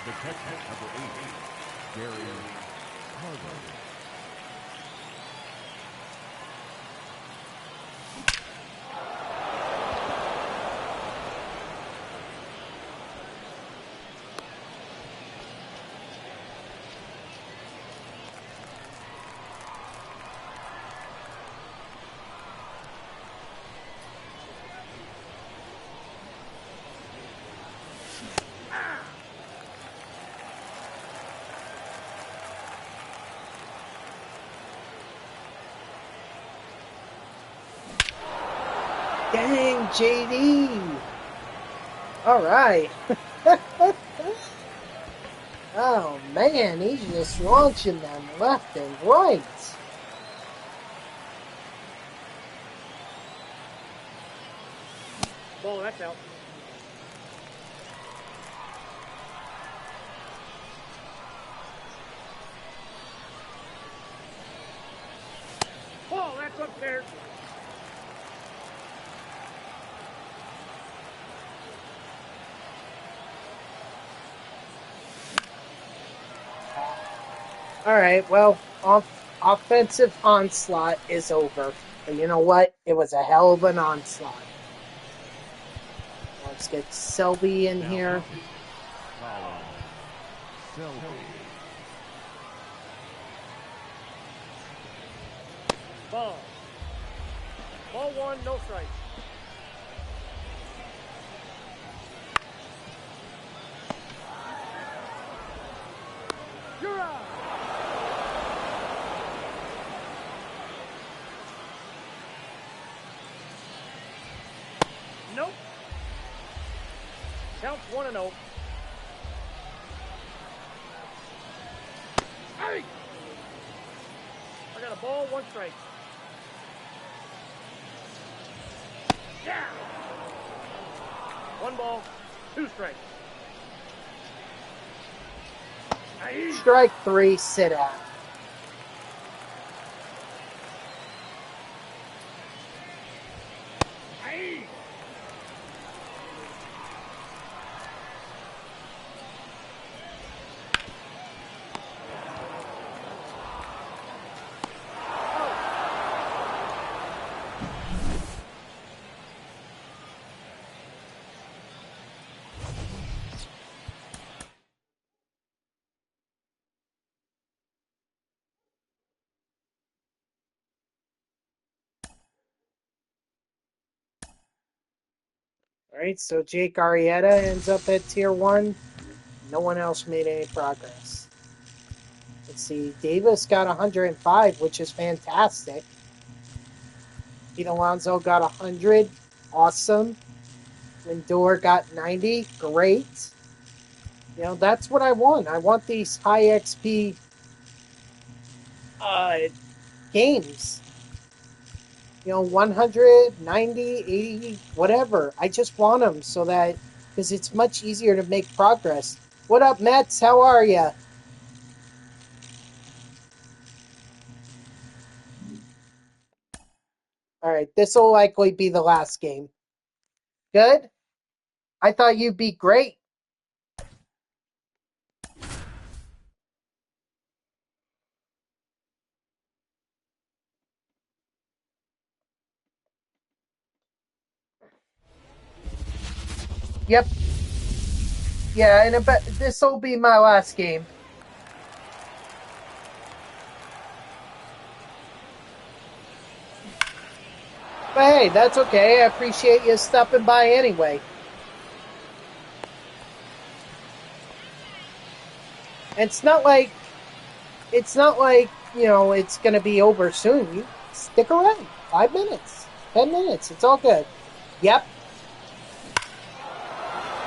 The catcher, number 8, Gary Carter. Dang, JD. All right. Oh, man. He's just launching them left and right. Ball, that's out. Ball, that's upstairs. All right, well, offensive onslaught is over. And you know what? It was a hell of an onslaught. Let's get Selby in Now here. pitching. Colin Selby. Ball. Ball one, no strikes. You're out. Nope. Counts 1-0. Hey! I got a ball, one strike. Yeah! One ball, two strikes. Hey! Strike 3, sit out. Hey! All right, so Jake Arrieta ends up at Tier 1. No one else made any progress. Let's see, Davis got 105, which is fantastic. Pete Alonso got 100, awesome. Lindor got 90, great. You know, that's what I want. I want these high XP games. You know, 100, 90, 80, whatever. I just want them so that, because it's much easier to make progress. What up, Mets? How are you? All right, this will likely be the last game. Good? I thought you'd be great. Yep. Yeah, and this will be my last game. But hey, that's okay. I appreciate you stopping by anyway. And it's not like, you know, it's going to be over soon. You stick around. 5 minutes, 10 minutes. It's all good. Yep.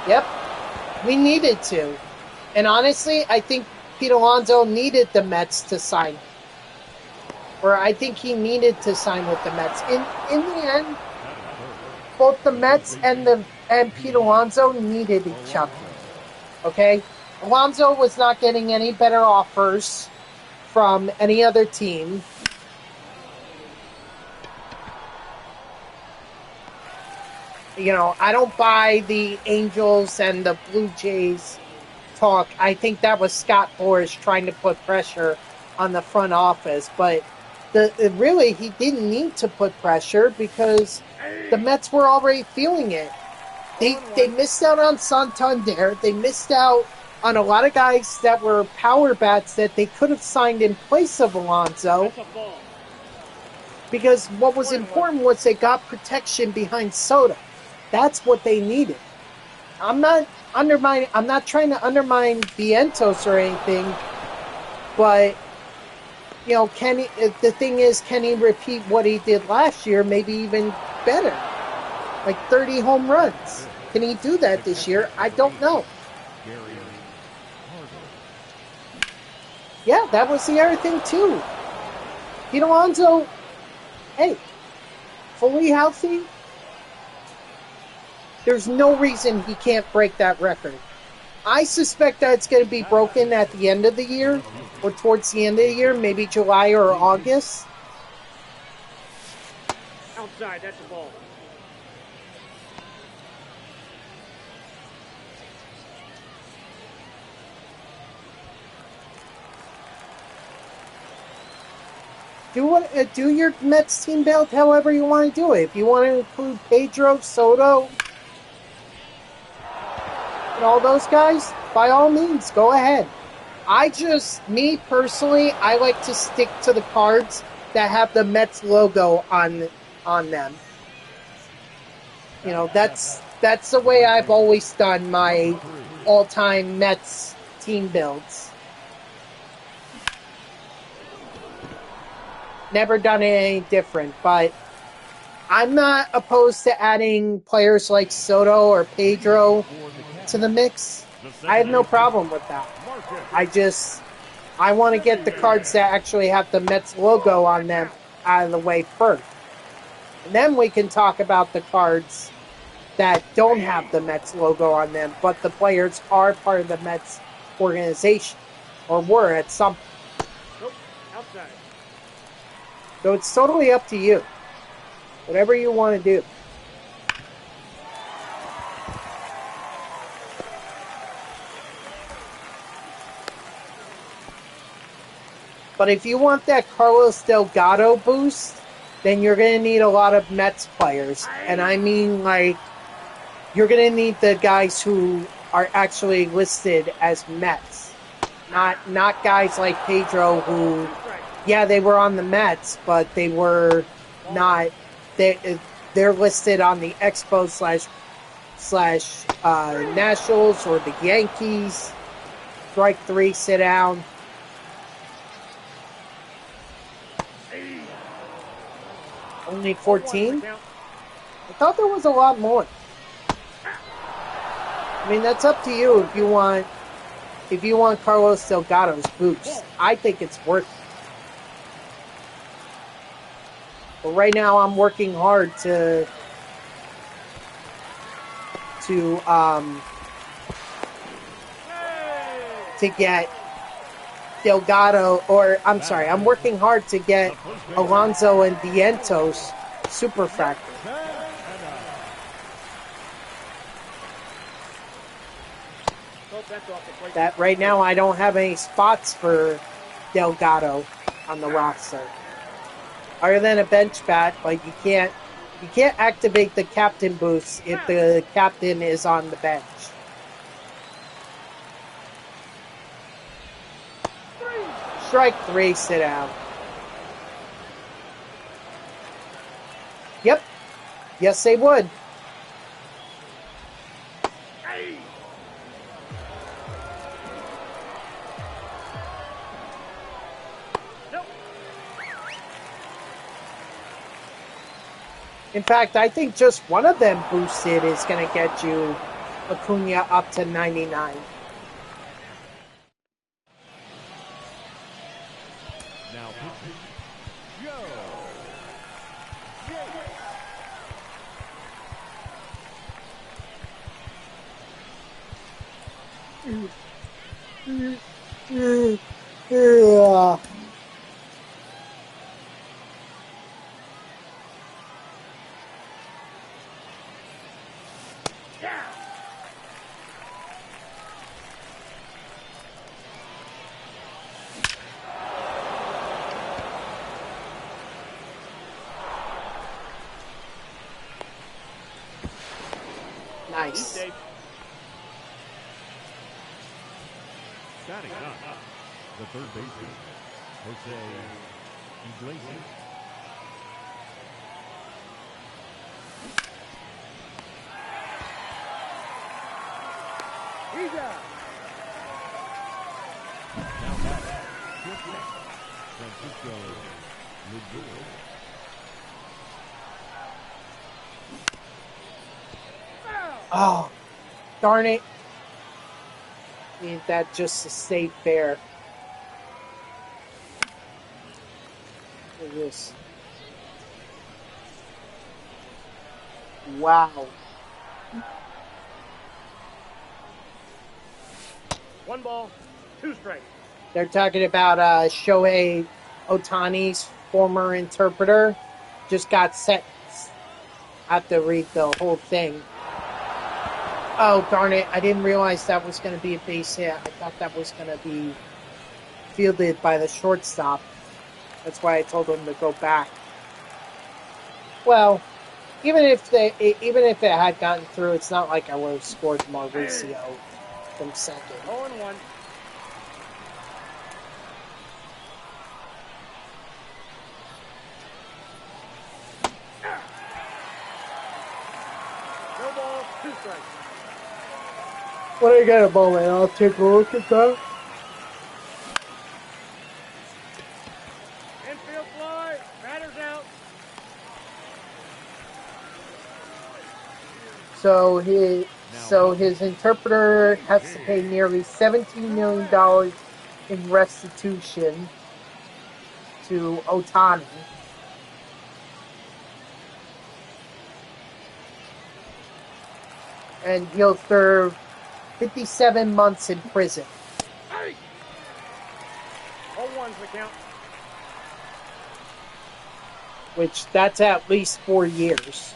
Yep. We needed to. And honestly, I think Pete Alonso needed the Mets to sign him. Or I think he needed to sign with the Mets. In the end, both the Mets and Pete Alonso needed each other. Okay? Alonso was not getting any better offers from any other team. You know, I don't buy the Angels and the Blue Jays talk. I think that was Scott Boras trying to put pressure on the front office, but really he didn't need to put pressure because the Mets were already feeling it. They missed out on Santander. They missed out on a lot of guys that were power bats that they could have signed in place of Alonso. Because what was important was they got protection behind Soto. That's what they needed. I'm not trying to undermine Vientos or anything, but you know, the thing is, can he repeat what he did last year, maybe even better? Like 30 home runs. Can he do that this year? I don't know. Yeah, that was the other thing too. Pete Alonso, hey, fully healthy, there's no reason he can't break that record. I suspect that it's going to be broken at the end of the year, or towards the end of the year, maybe July or August. Outside, that's the ball. Do your Mets team build however you want to do it. If you want to include Pedro, Soto, and all those guys, by all means, go ahead. Me personally, I like to stick to the cards that have the Mets logo on them. You know, that's the way I've always done my all-time Mets team builds. Never done it any different, but I'm not opposed to adding players like Soto or Pedro to the mix. I have no problem with that. I want to get the cards that actually have the Mets logo on them out of the way first. And then we can talk about the cards that don't have the Mets logo on them, but the players are part of the Mets organization, or were at some point. Nope, outside. So it's totally up to you. Whatever you want to do. But if you want that Carlos Delgado boost, then you're going to need a lot of Mets players. And I mean, like, you're going to need the guys who are actually listed as Mets. Not guys like Pedro who, yeah, they were on the Mets, but they were not. They're listed on the Expos / Nationals or the Yankees. Strike 3, sit down. Only 14? I thought there was a lot more. I mean, that's up to you if you want Carlos Delgado's boost. I think it's worth it. But right now I'm working hard to get Delgado, or I'm sorry, I'm working hard to get Alonso and Vientos super fractor. That right now I don't have any spots for Delgado on the roster. Other than a bench bat, but you can't activate the captain boost if the captain is on the bench. Strike 3, sit down. Yep. Yes, they would. In fact, I think just one of them boosted is going to get you Acuna up to 99. Now pitching, Joe. Yeah. Nice. Batting up, the third baseman, Jose Iglesias. He's out. Now batting, Francisco Lindor. Oh, darn it. Need that just to stay fair. Look at this. Wow. 1 ball, 2 strikes. They're talking about Shohei Ohtani's former interpreter. Just got sentenced. I have to read the whole thing. Oh, darn it. I didn't realize that was going to be a base hit. I thought that was going to be fielded by the shortstop. That's why I told him to go back. Well, even if it had gotten through, it's not like I would have scored Mauricio from second. 0-1. No ball, 2 strikes. When I get a moment, I'll take a look at that. Infield fly, batter's out. So his interpreter has to pay nearly $17 million in restitution to Ohtani. And he'll serve 57 months in prison. 0-1's the count. Which, that's at least 4 years.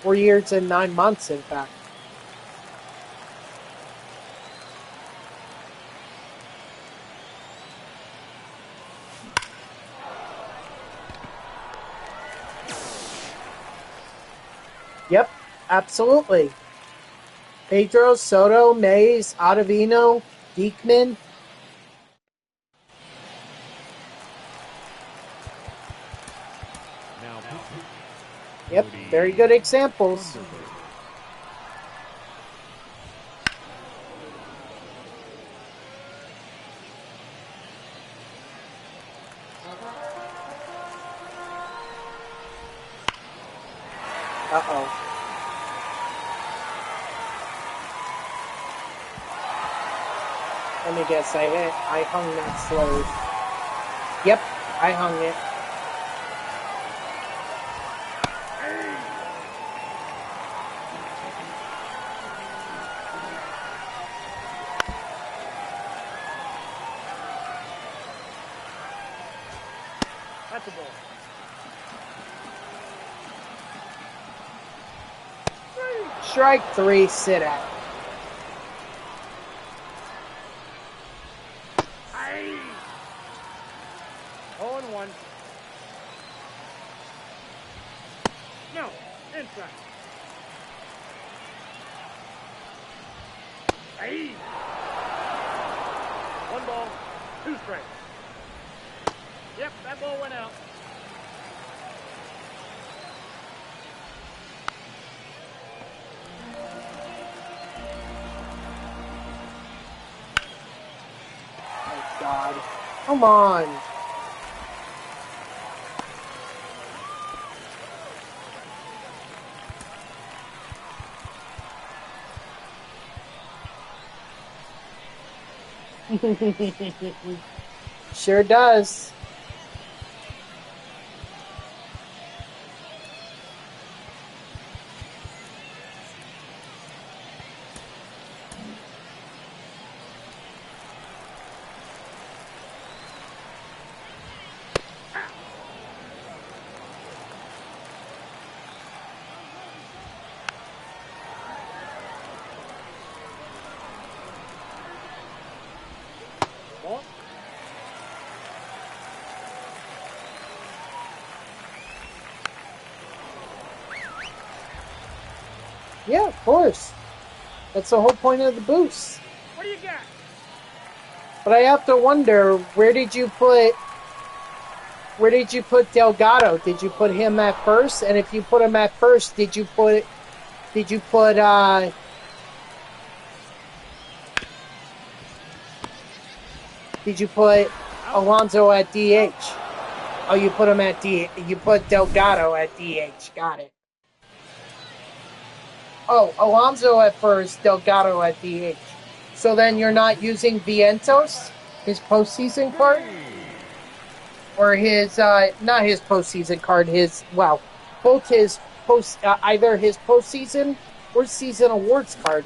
4 years and 9 months, in fact. Yep, absolutely. Pedro, Soto, Mays, Ottavino, Diekman. Now pitching, Yep, very good examples. Uh-oh. Let me guess, I hung that slow. Yep, I hung it. That's a ball. Strike 3, sit out. Aye. 0-1. No, inside. Aye. 1 ball, 2 strikes. Yep, that ball went out. Oh, God. Come on. Sure does. Yeah, of course. That's the whole point of the boost. What do you got? But I have to wonder, where did you put Delgado? Did you put him at first? And if you put him at first, did you put Alonso at DH? Oh, you put him at DH. You put Delgado at DH. Got it. Oh, Alonso at first, Delgado at DH. So then you're not using Vientos, his postseason card? Or his, not his postseason card, both his either his postseason or season awards card.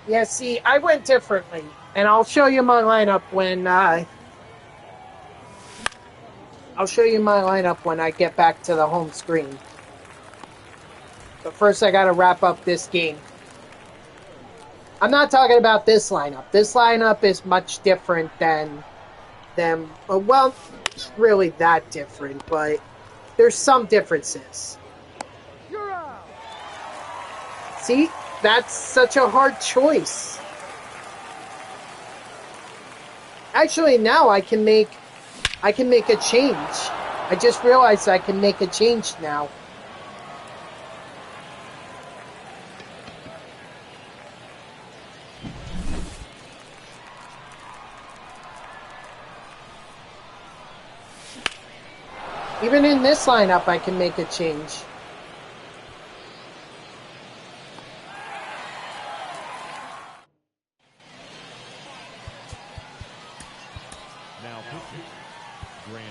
Yeah, see, I went differently, and I'll show you my lineup when I get back to the home screen. But first, I got to wrap up this game. I'm not talking about this lineup. This lineup is much different than well, it's really that different, but there's some differences. You're out. See, that's such a hard choice. Actually, now I can make a change. I just realized I can make a change now. Even in this lineup, I can make a change. Now pitching, Grant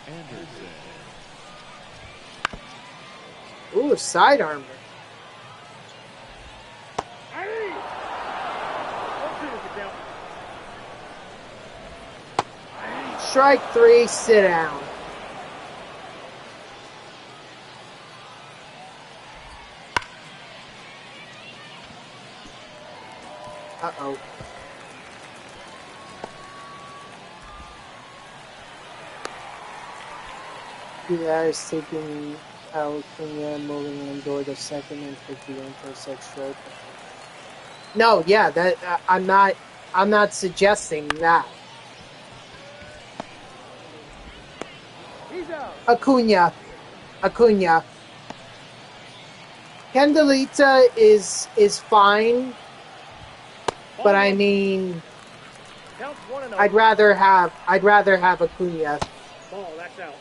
Anderson. Ooh, sidearmer. Hey! Don't shoot us, down. Strike 3, sit down. Uh-oh. That is taking out Cunha, moving Lindor to second and put the intercept strike. No, yeah, that I'm not suggesting that. He's out. Acuna. Candelita is fine, but I mean, Counts 1-0. I'd rather have Acuna. Ball, that's out.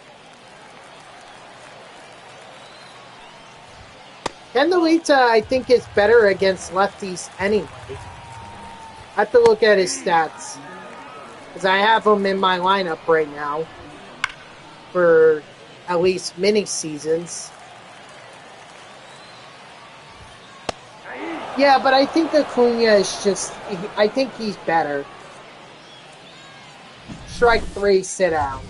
Candelita, I think, is better against lefties anyway. I have to look at his stats, because I have him in my lineup right now for at least mini seasons. Yeah, but I think Acuna is I think he's better. Strike 3, sit down.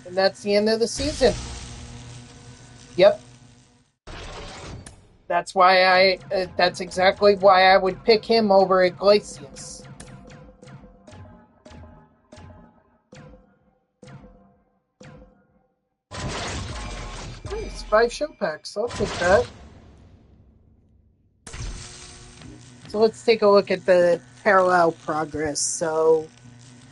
And that's the end of the season. Yep. That's why that's exactly why I would pick him over Iglesias. Nice, 5 show packs. I'll take that. So let's take a look at the parallel progress. So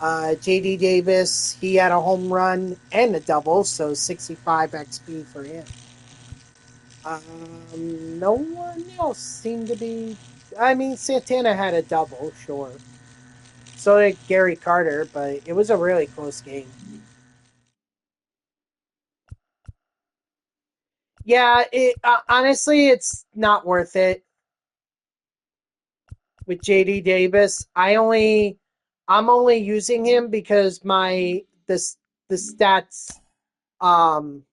JD Davis, he had a home run and a double, so 65 XP for him. No one else seemed to be. I mean, Santana had a double, sure. So did Gary Carter, but it was a really close game. Yeah, honestly, it's not worth it with JD Davis. I'm only using him because the stats um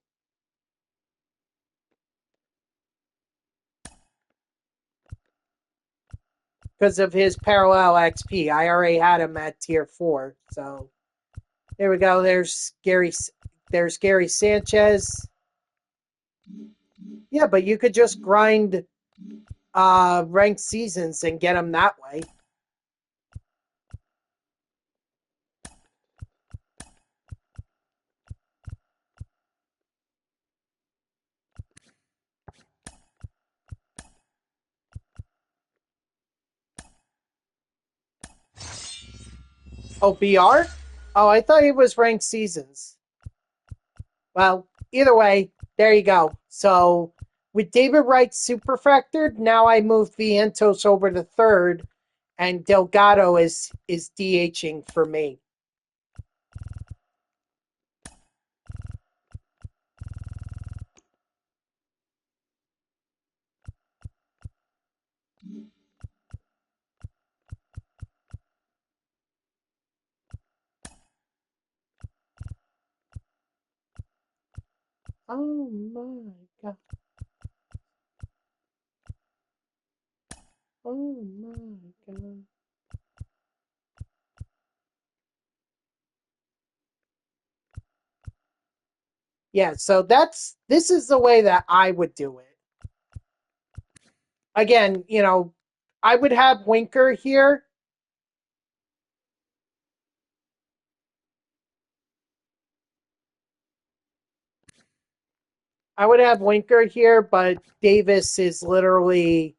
because of his parallel XP. I already had him at tier 4. So there we go. There's Gary Sanchez. Yeah, but you could just grind ranked seasons and get him that way. Oh, BR? Oh, I thought he was ranked seasons. Well, either way, there you go. So with David Wright superfractored, now I moved Vientos over to third, and Delgado is DHing for me. Oh my god. Oh my god. Yeah, so this is the way that I would do it. Again, I would have Winker here. I would have Winker here, but Davis is literally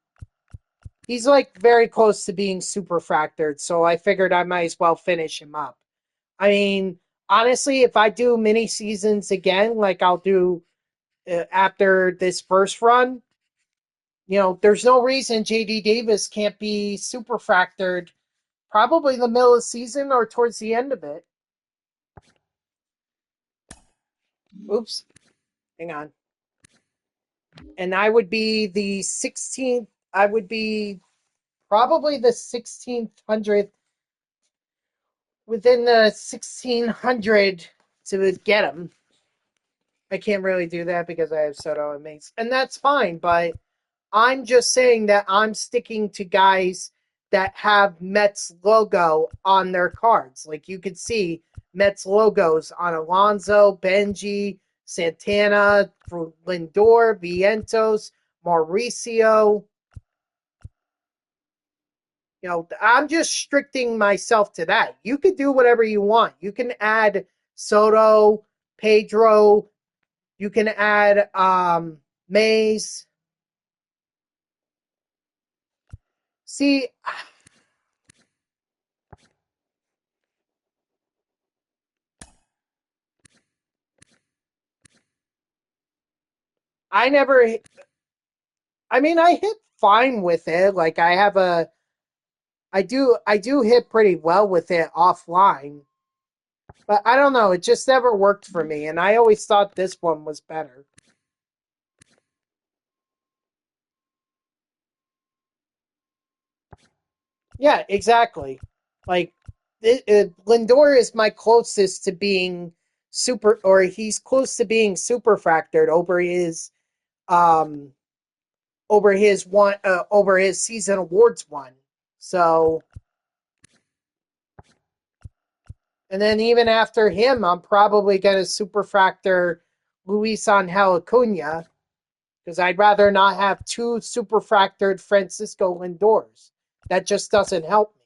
he's like very close to being super fractured, so I figured I might as well finish him up. I mean, honestly, if I do mini seasons again, like I'll do after this first run, there's no reason JD Davis can't be super fractured probably the middle of the season or towards the end of it. Oops, hang on. And I would be the 16th, I would be probably the 1600th, within the 1600 to get him. I can't really do that because I have Soto and Mace, and that's fine, but I'm just saying that I'm sticking to guys that have Mets logo on their cards. Like you could see Mets logos on Alonso, Benji, Santana, Lindor, Vientos, Mauricio. I'm just restricting myself to that. You could do whatever you want. You can add Soto, Pedro. You can add Mays. See, I never. I mean, I hit fine with it. Like I do hit pretty well with it offline. But I don't know, it just never worked for me, and I always thought this one was better. Yeah, exactly. Like Lindor is my closest to being super, or he's close to being super fractured um over his season awards one. So, and then even after him, I'm probably gonna super fractor Luis Angel Acuna because I'd rather not have two super fractured Francisco Lindors. That just doesn't help me.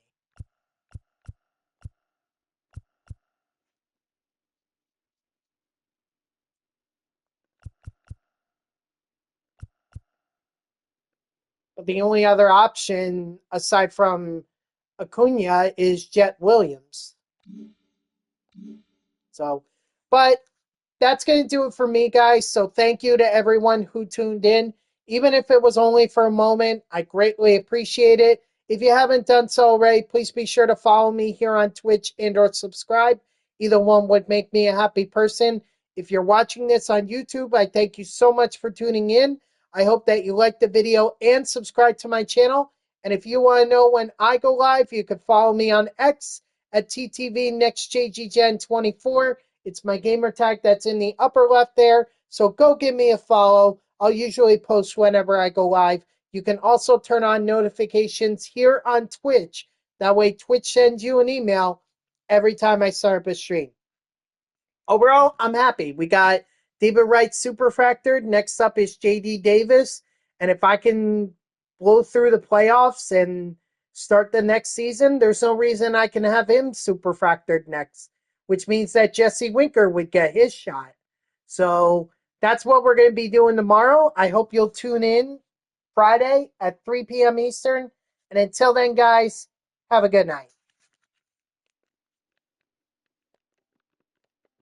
But the only other option aside from Acuna is Jet Williams. So, but that's going to do it for me, guys. So thank you to everyone who tuned in. Even if it was only for a moment, I greatly appreciate it. If you haven't done so already, please be sure to follow me here on Twitch and or subscribe. Either one would make me a happy person. If you're watching this on YouTube, I thank you so much for tuning in. I hope that you liked the video and subscribe to my channel. And if you want to know when I go live, you can follow me on X at TTVNextJGGen24. It's my gamer tag that's in the upper left there. So go give me a follow. I'll usually post whenever I go live. You can also turn on notifications here on Twitch. That way Twitch sends you an email every time I start up a stream. Overall, I'm happy. We got David Wright superfractored. Next up is JD Davis. And if I can blow through the playoffs and start the next season, there's no reason I can have him superfractored next, which means that Jesse Winker would get his shot. So that's what we're going to be doing tomorrow. I hope you'll tune in Friday at 3 p.m. Eastern. And until then, guys, have a good night.